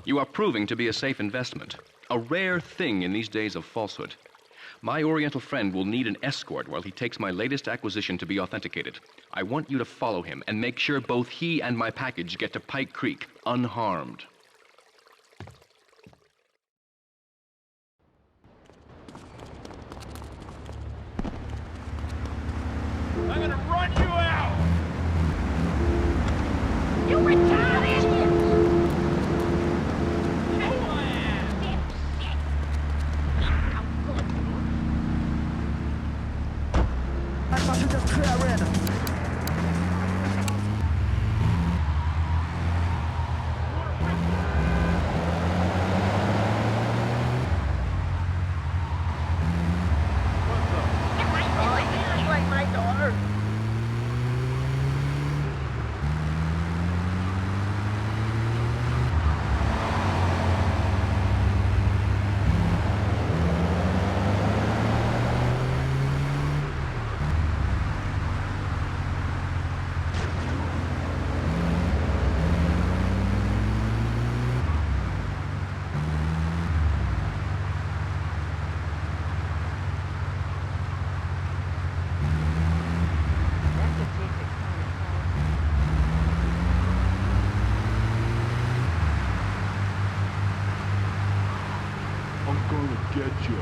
You are proving to be a safe investment, a rare thing in these days of falsehood. My Oriental friend will need an escort while he takes my latest acquisition to be authenticated. I want you to follow him and make sure both he and my package get to Pike Creek unharmed. I'm gonna run you out! You retarded! Passengers clearing. Like my daughter. I'm gonna get you.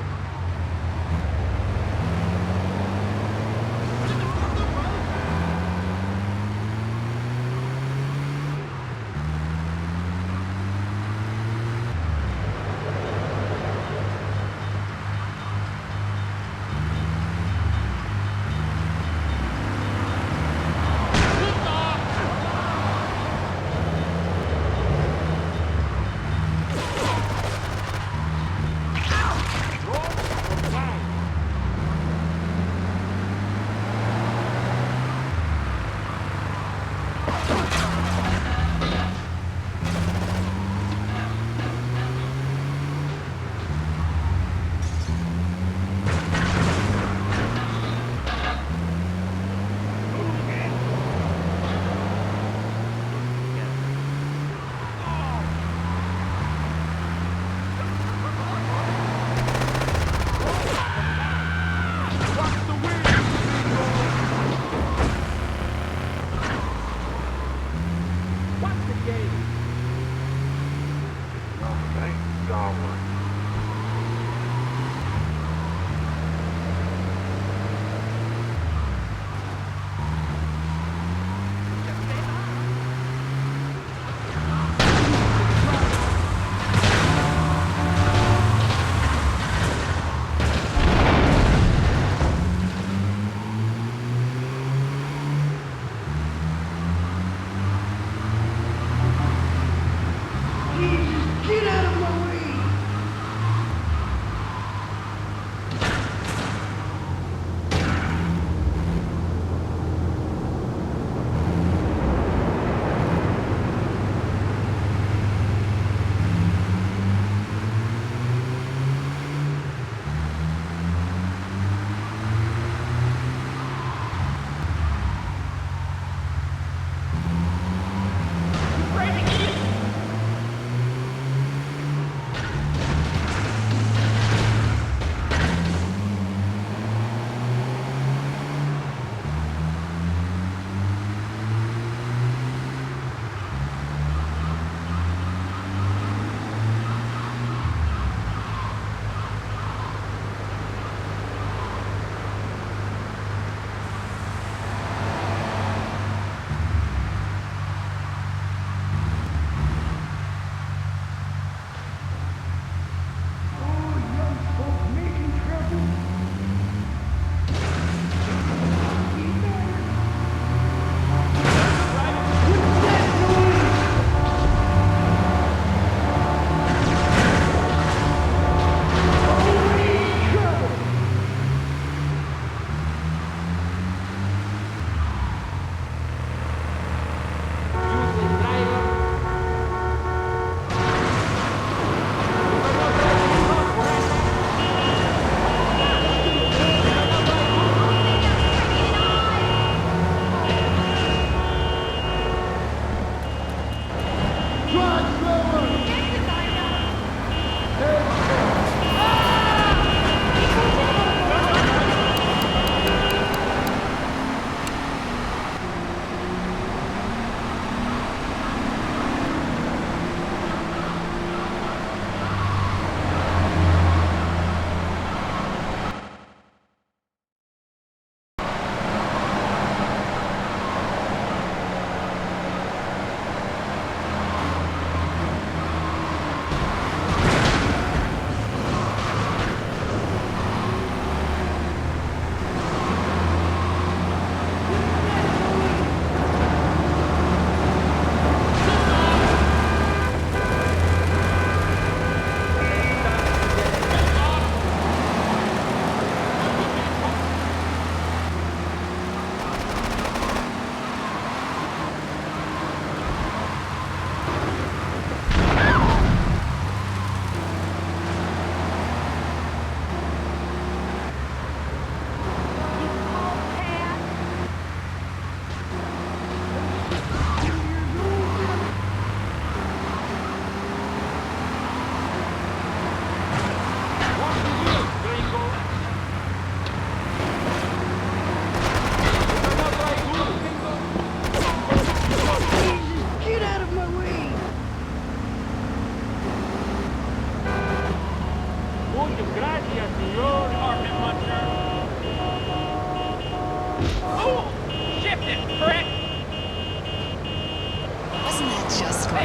just great.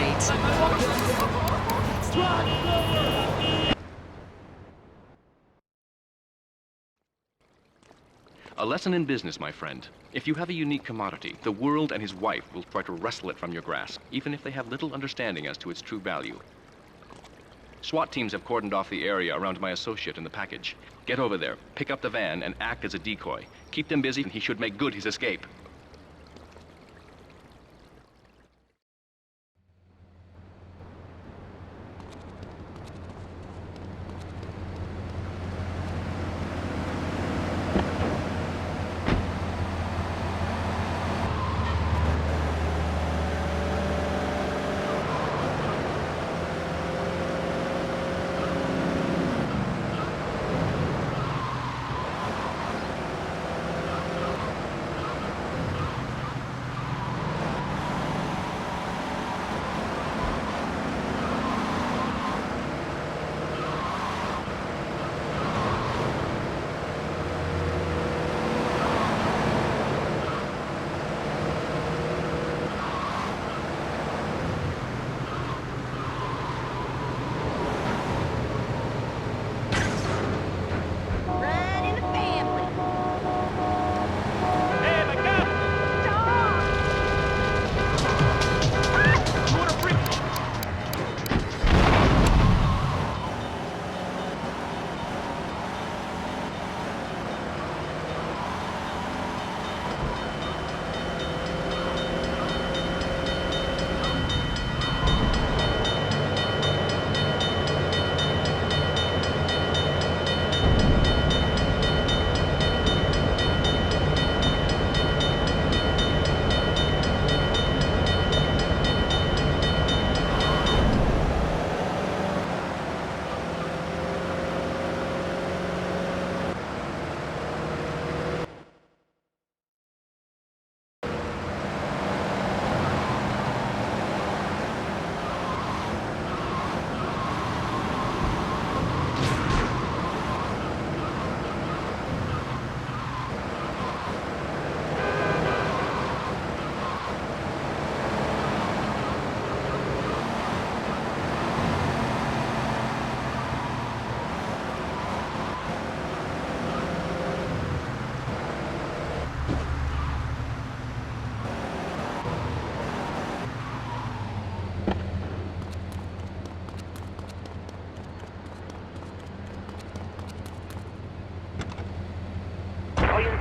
A lesson in business, my friend. If you have a unique commodity, the world and his wife will try to wrestle it from your grasp, even if they have little understanding as to its true value. SWAT teams have cordoned off the area around my associate in the package. Get over there, pick up the van, and act as a decoy. Keep them busy, and he should make good his escape.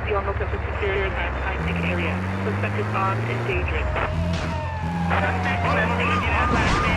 Be on lookout for superior and high-tech area. Suspect is armed and dangerous. Suspect left in the last man.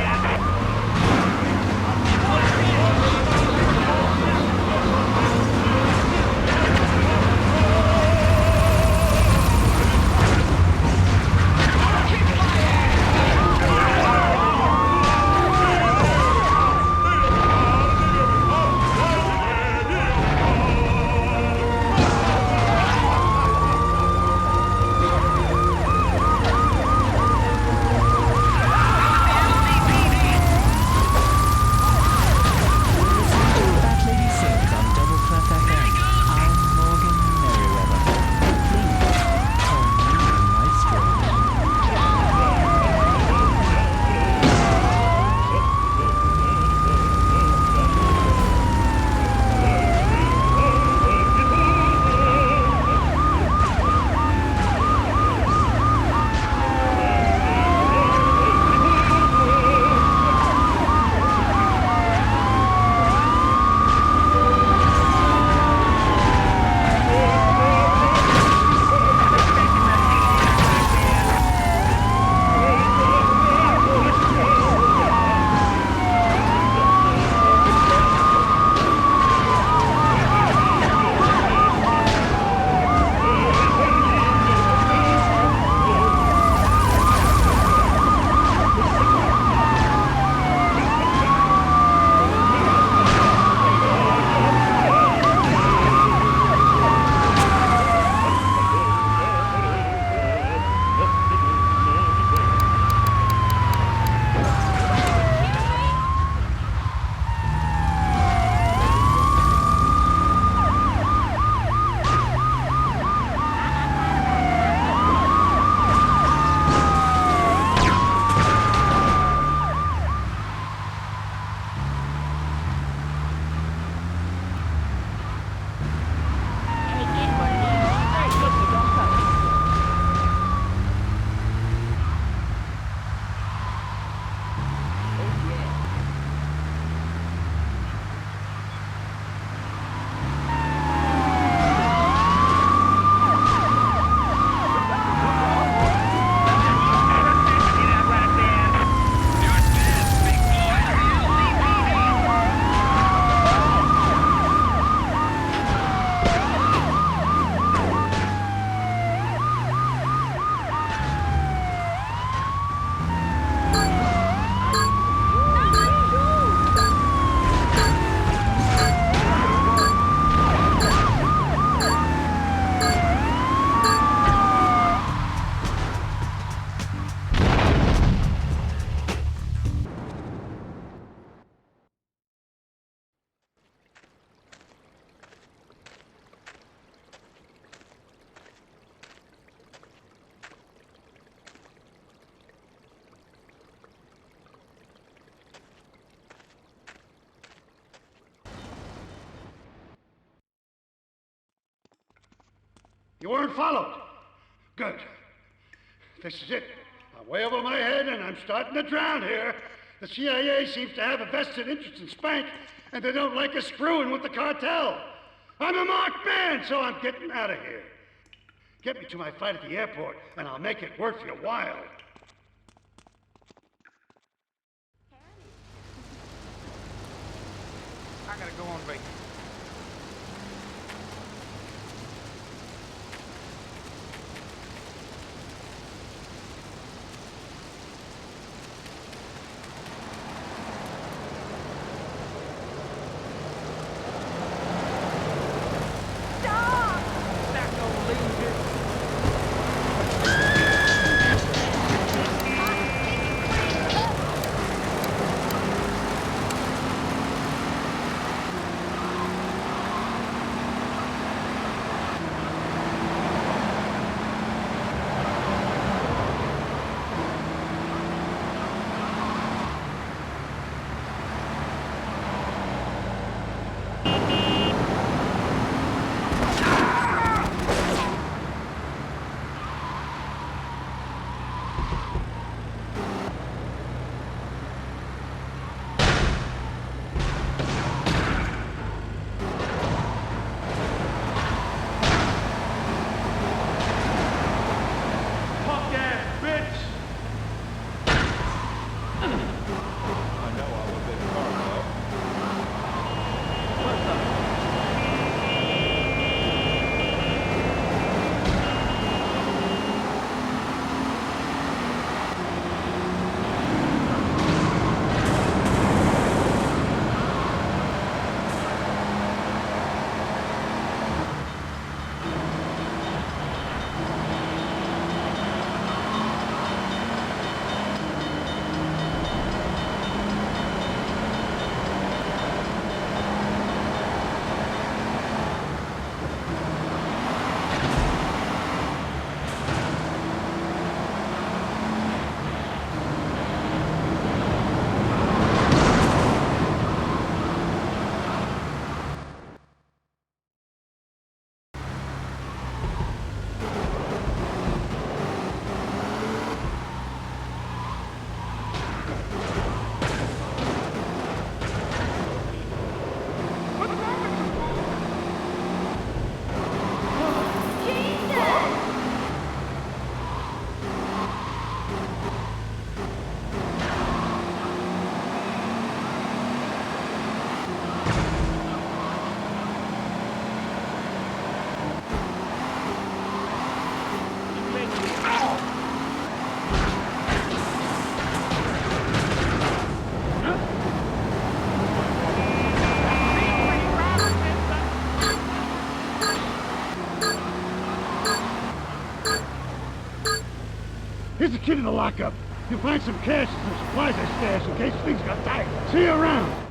You weren't followed. Good. This is it. I'm way over my head and I'm starting to drown here. The CIA seems to have a vested interest in Spank, and they don't like us screwing with the cartel. I'm a marked man, so I'm getting out of here. Get me to my flight at the airport, and I'll make it worth your while. I gotta go on vacation. Here's the kid in the lockup. You'll find some cash and some supplies I stashed in case things got tight. See you around.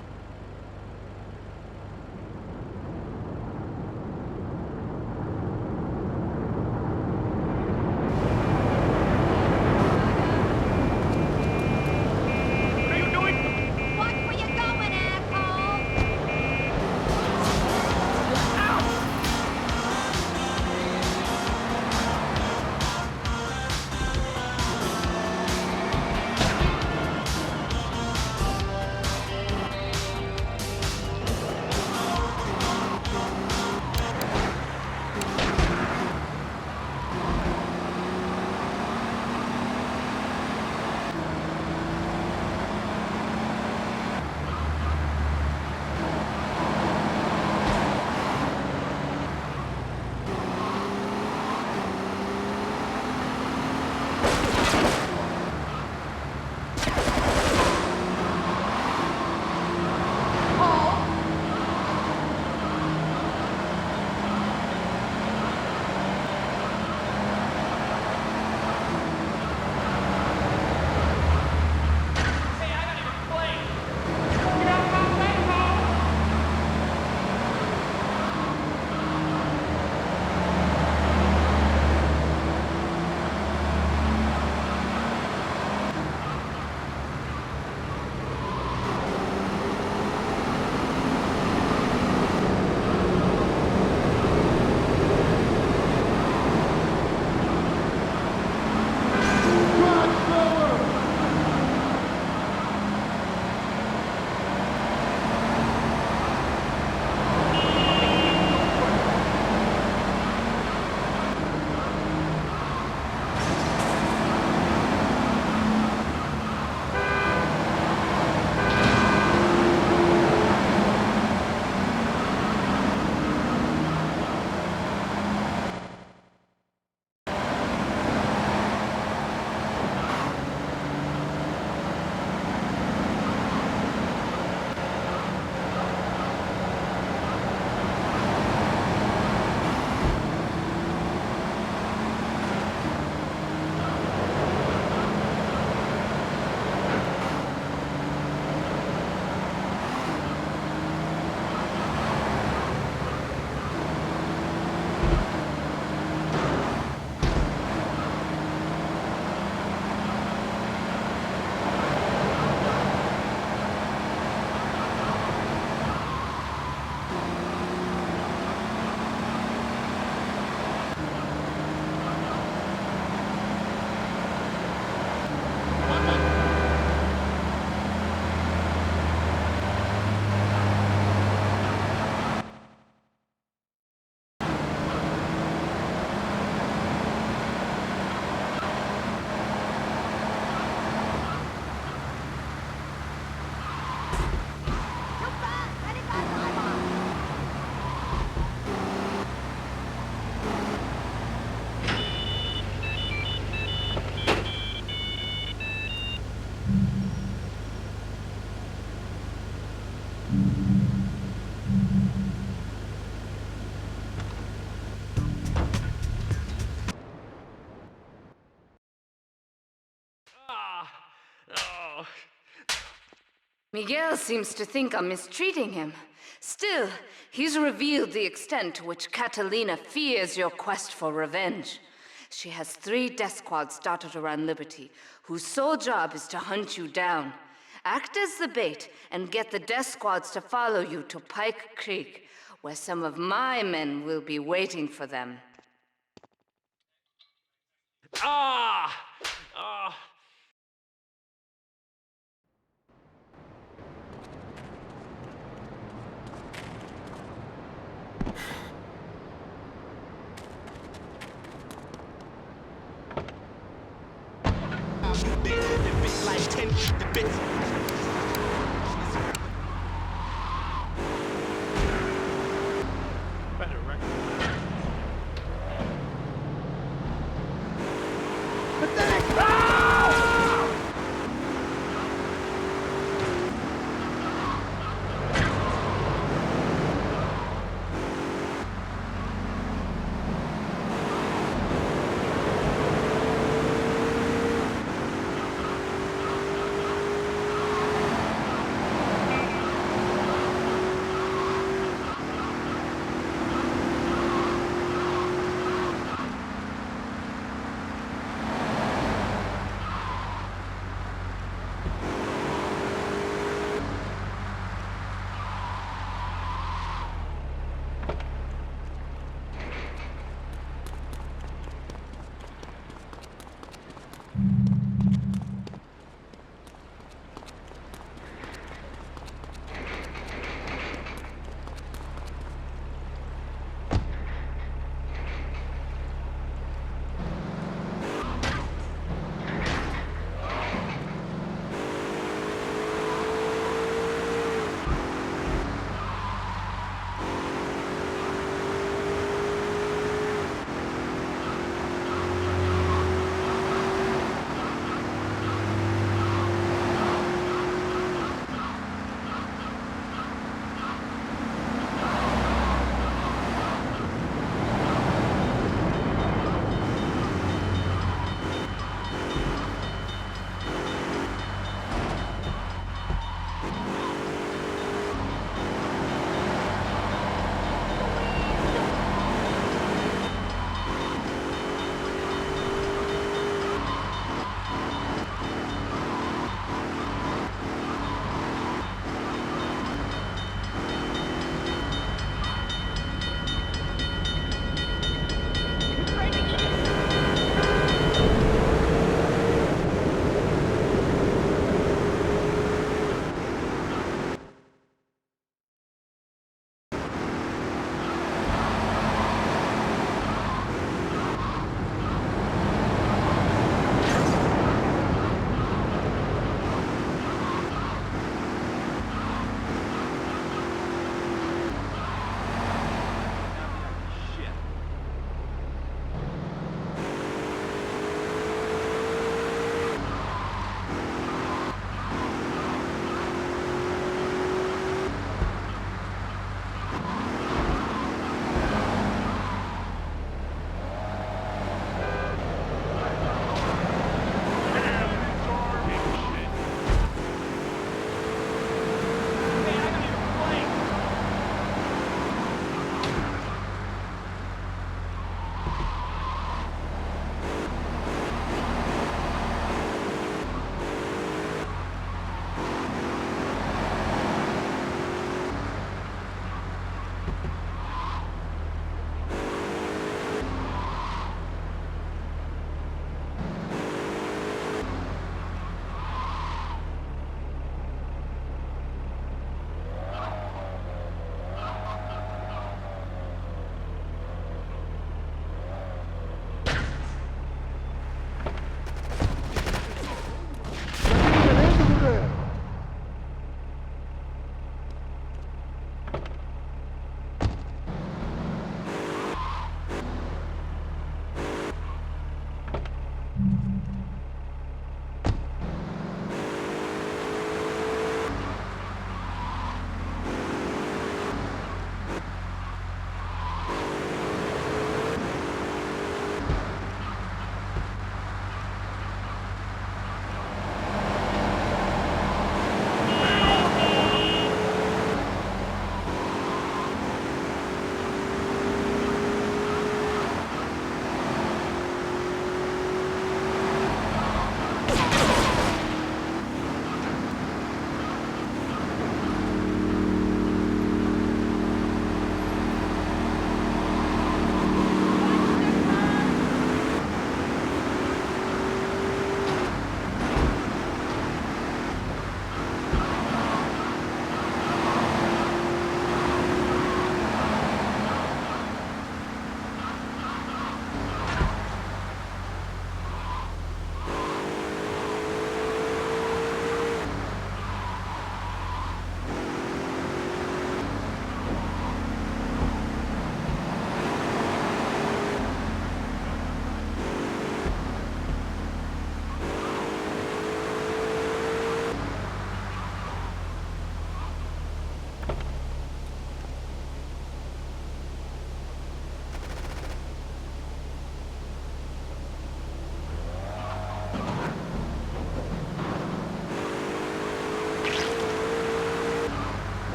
Oh. Miguel seems to think I'm mistreating him. Still, he's revealed the extent to which Catalina fears your quest for revenge. She has 3 death squads dotted around Liberty, whose sole job is to hunt you down. Act as the bait and get the death squads to follow you to Pike Creek, where some of my men will be waiting for them. Ah! Ah! Like 10 the bits. Better, right? Pathetic! Ah!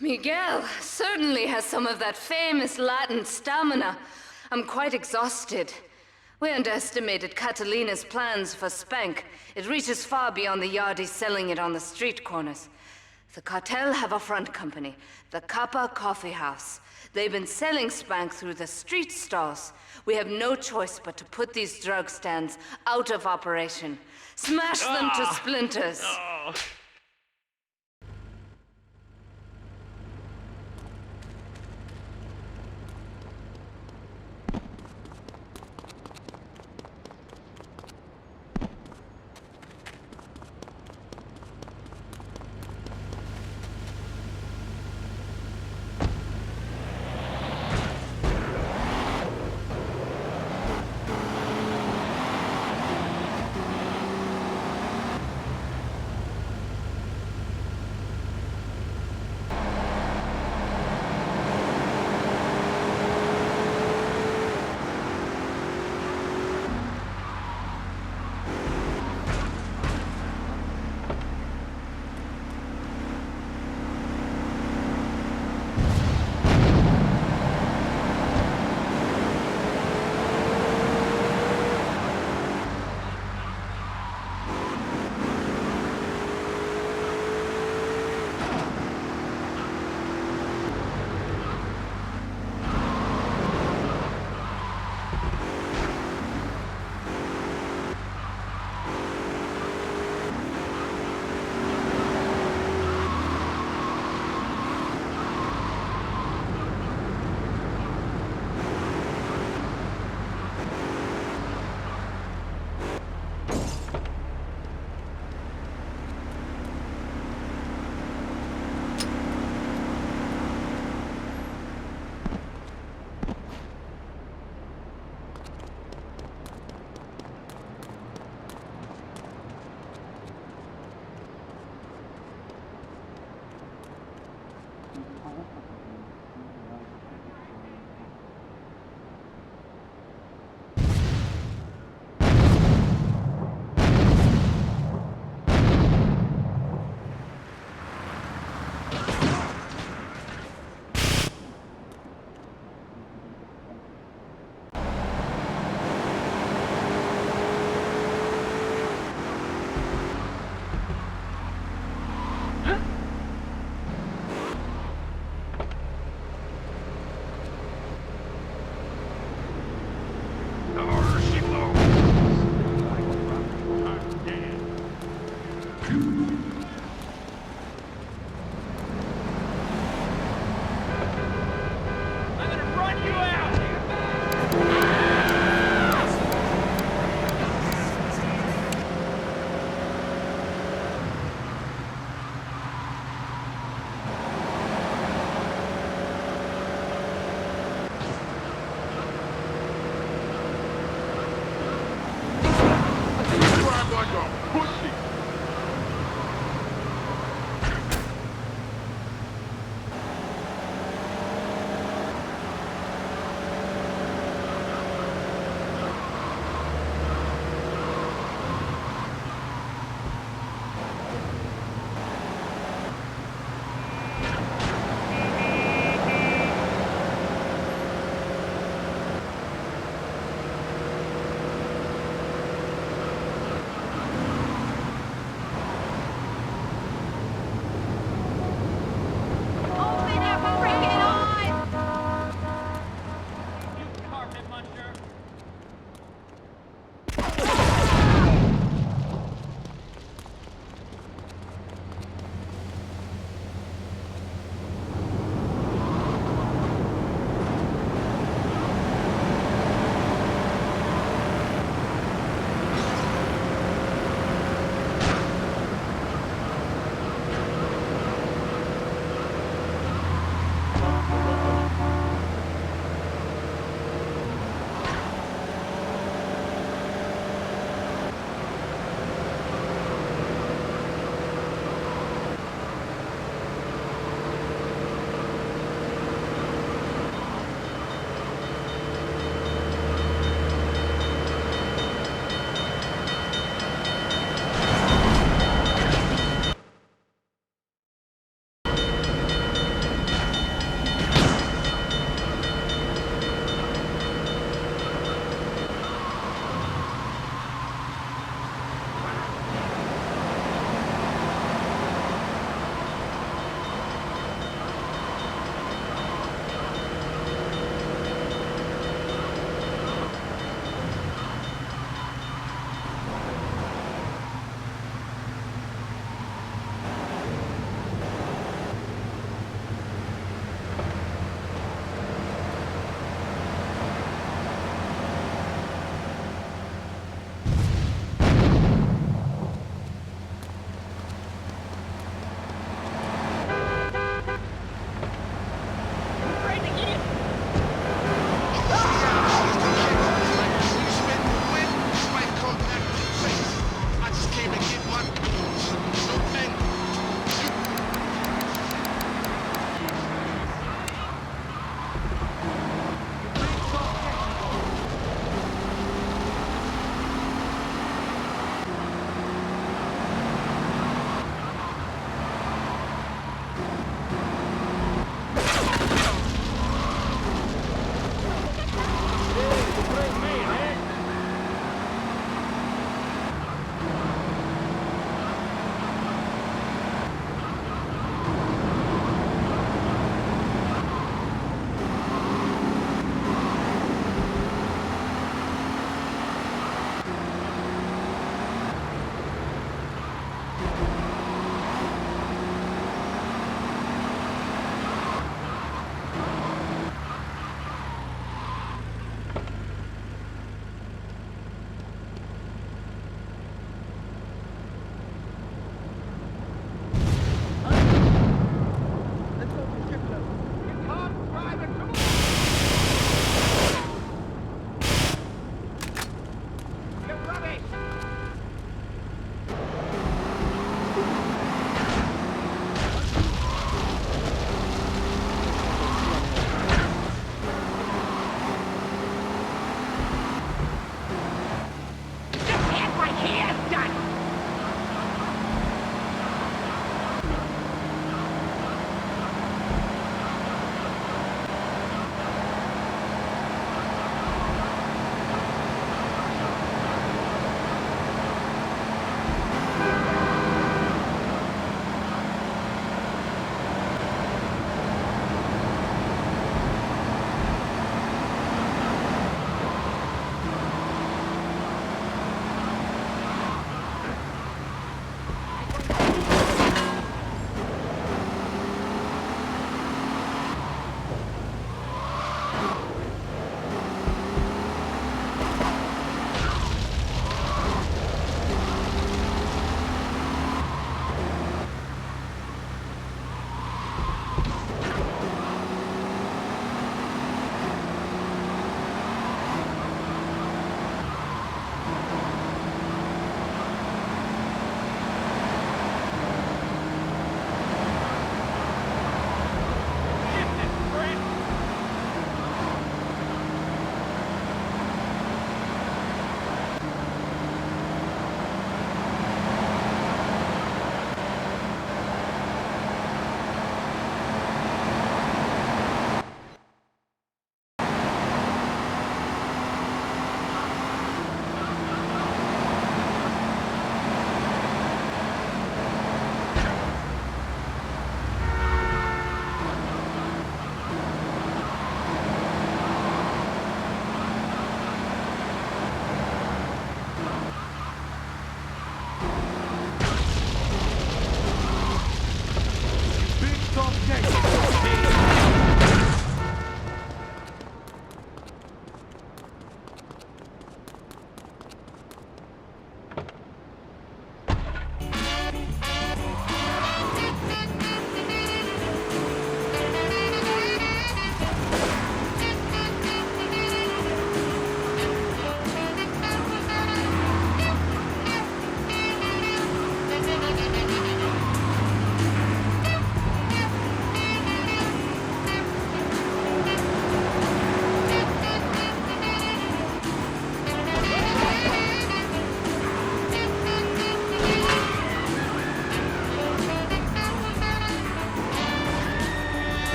Miguel certainly has some of that famous Latin stamina. I'm quite exhausted. We underestimated Catalina's plans for Spank. It reaches far beyond the yardies selling it on the street corners. The cartel have a front company, the Kappa Coffee House. They've been selling Spank through the street stalls. We have no choice but to put these drug stands out of operation. Smash them to splinters.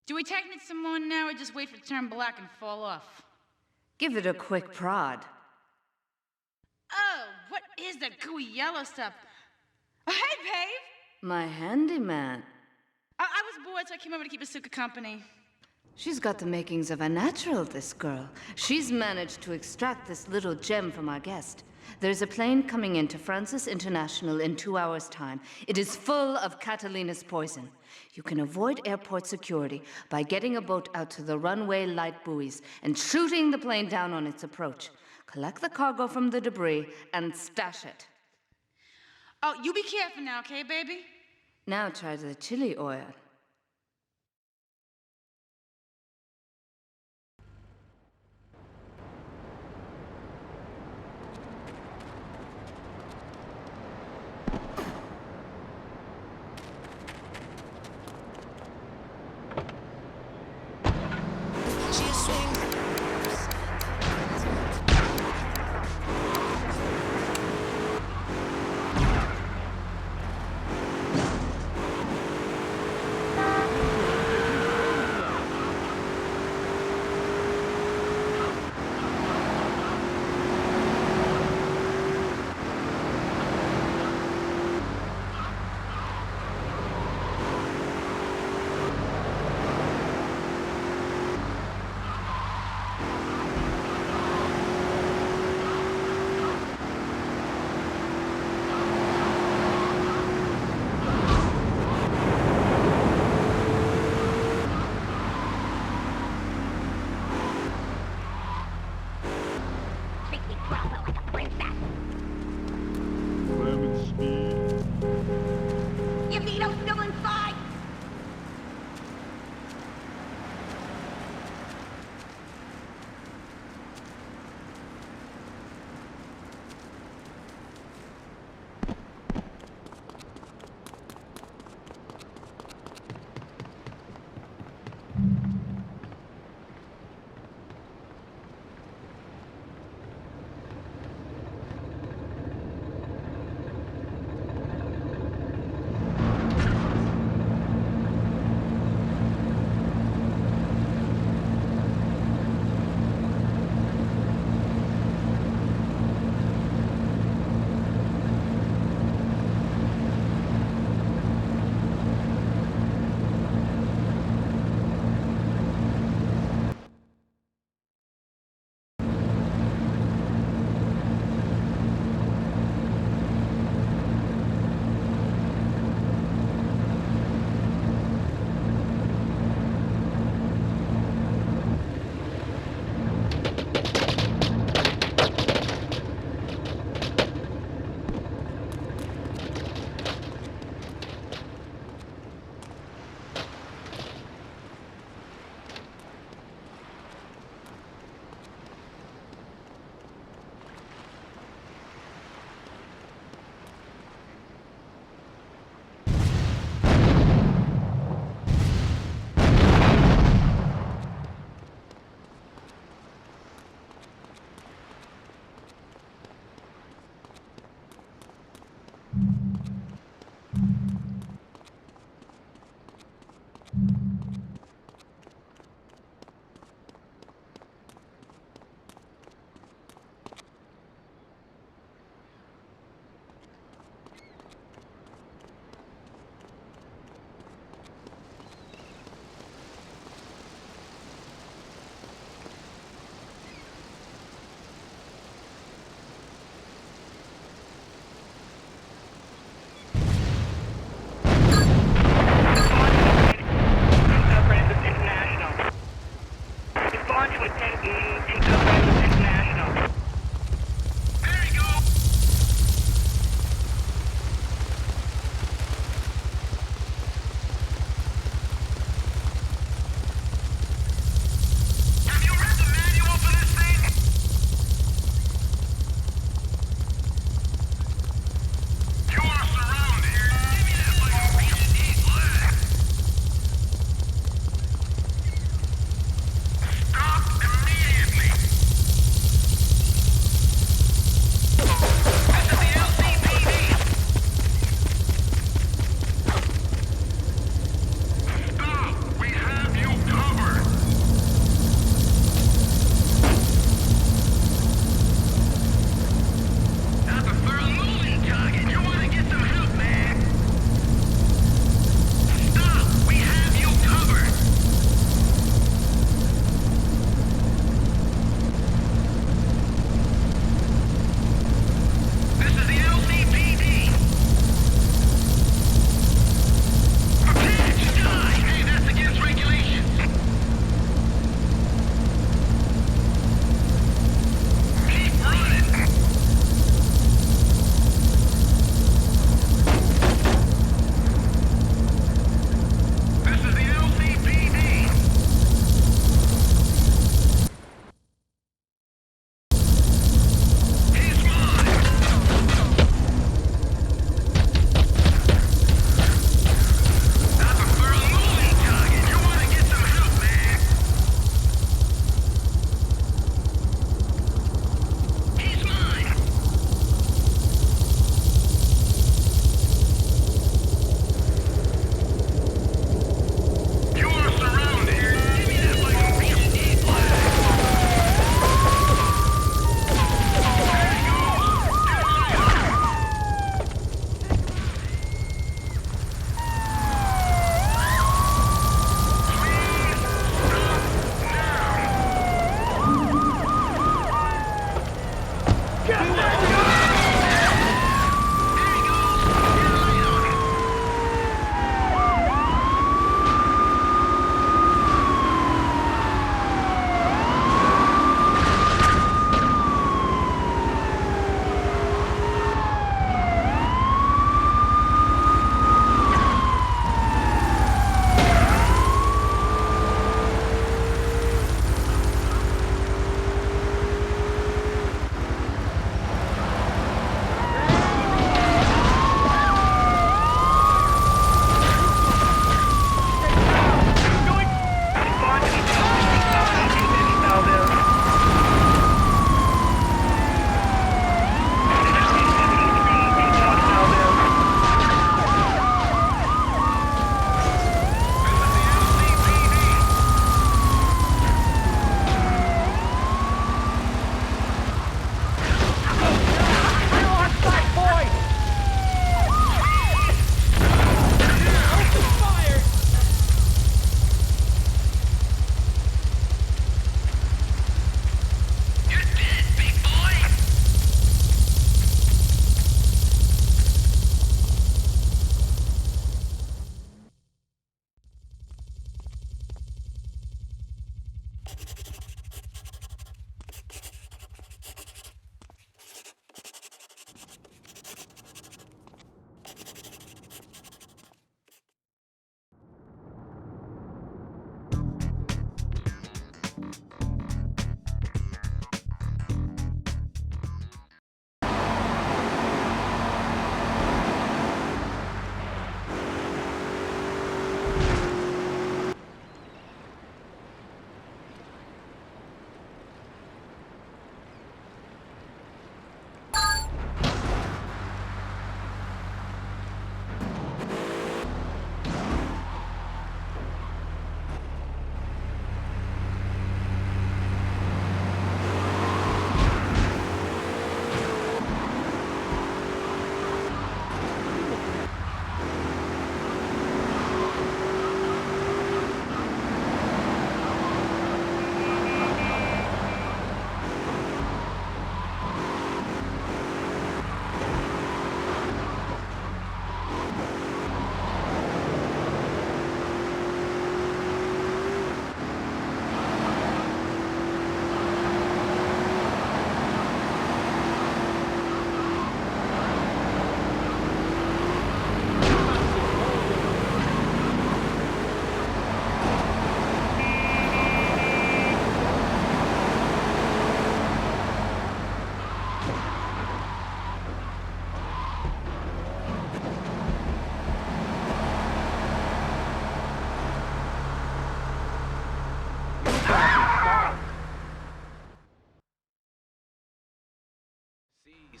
Do we tighten it some more now, or just wait for it to turn black and fall off? Give it a quick prod. Oh, what is that gooey yellow stuff? Oh, hey, babe! My handyman. I was bored, so I came over to keep Asuka company. She's got the makings of a natural, this girl. She's managed to extract this little gem from our guest. There's a plane coming into Francis International in 2 hours' time. It is full of Catalina's poison. You can avoid airport security by getting a boat out to the runway light buoys and shooting the plane down on its approach. Collect the cargo from the debris and stash it. Oh, you be careful now, okay, baby? Now try the chili oil.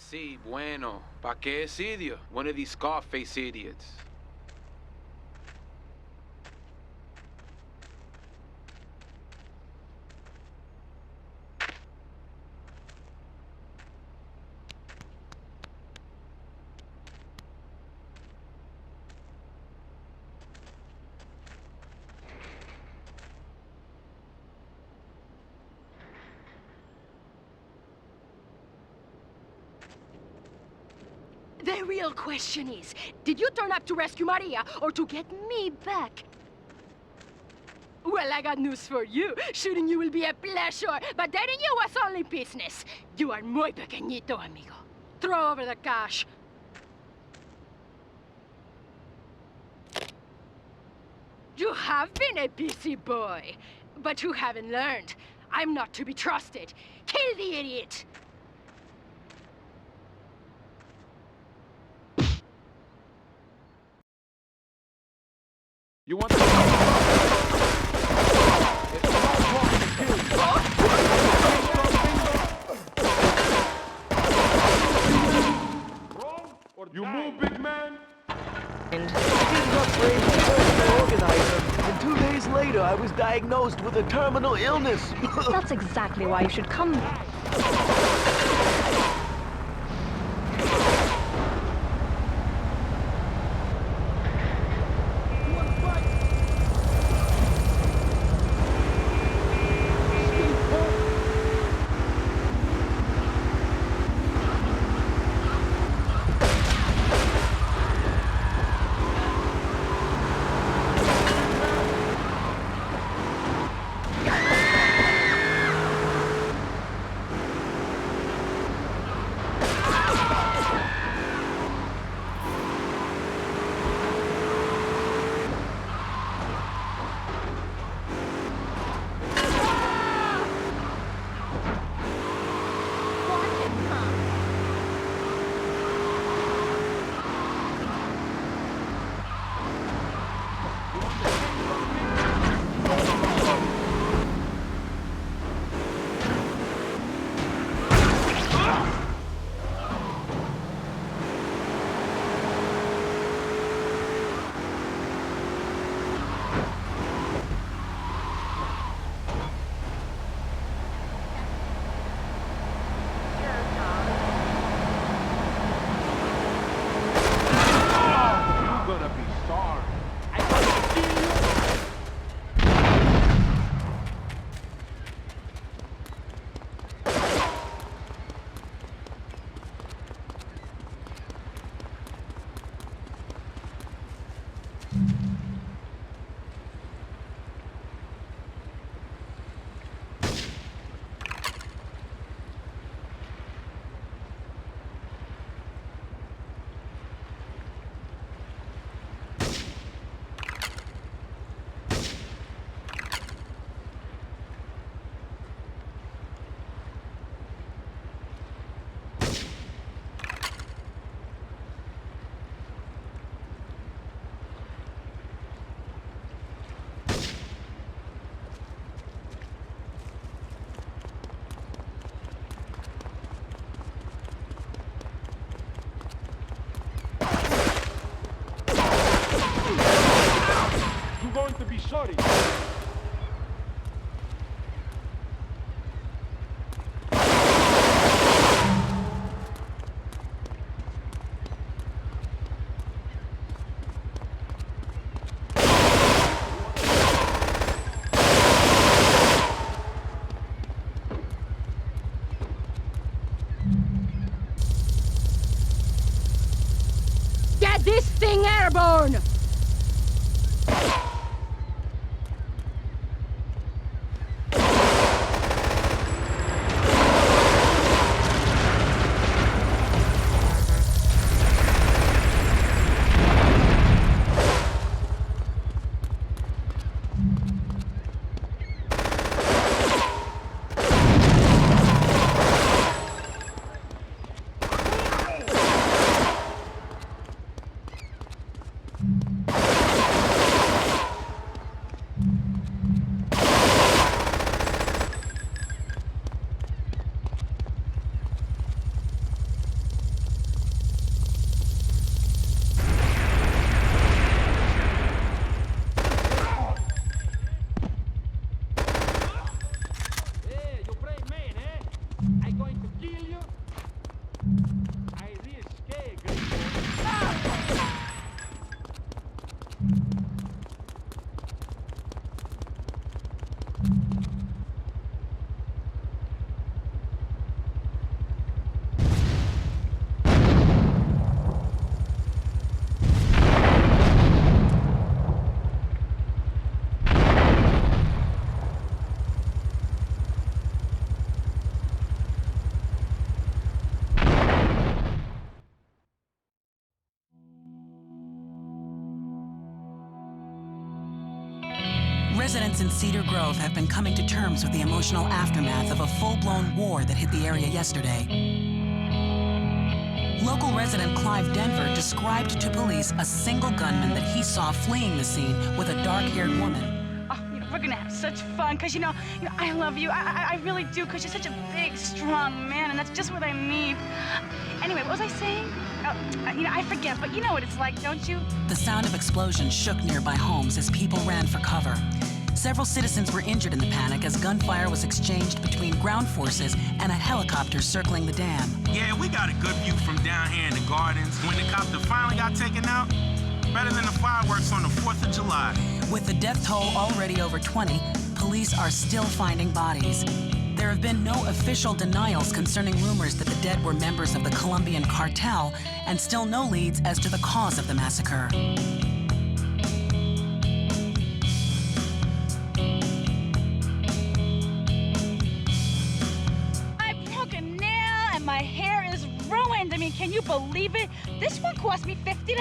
Sí, bueno. ¿Pa qué es idiot? One of these Scarface idiots. The real question is, did you turn up to rescue Maria or to get me back? Well, I got news for you. Shooting you will be a pleasure, but dating you was only business. You are muy pequeñito, amigo. Throw over the cash. You have been a busy boy, but you haven't learned. I'm not to be trusted. Kill the idiot! You want to... You move, big man! Things got crazy first I organized them, and 2 days later I was diagnosed with a terminal illness. That's exactly why you should come. sorry. Get this thing airborne! Residents in Cedar Grove have been coming to terms with the emotional aftermath of a full-blown war that hit the area yesterday. Local resident Clive Denver described to police a single gunman that he saw fleeing the scene with a dark-haired woman. Oh, we're gonna have such fun, because, you know, I love you. I really do, because you're such a big, strong man, and that's just what I need. Anyway, what was I saying? I forget, but you know what it's like, don't you? The sound of explosions shook nearby homes as people ran for cover. Several citizens were injured in the panic as gunfire was exchanged between ground forces and a helicopter circling the dam. Yeah, we got a good view from down here in the gardens. When the copter finally got taken out, better than the fireworks on the 4th of July. With the death toll already over 20, police are still finding bodies. There have been no official denials concerning rumors that the dead were members of the Colombian cartel, and still no leads as to the cause of the massacre. My hair is ruined. I mean, can you believe it? This one cost me $50.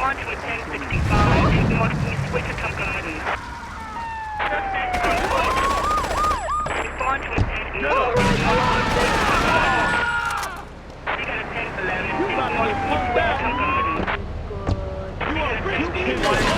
Respond to a 1065 to Northeast Wichita Gardens. Suspect on foot. Respond to a 10 Northeast Wichita Gardens. We got a 1011 to Northeast Wichita Gardens. We got a 10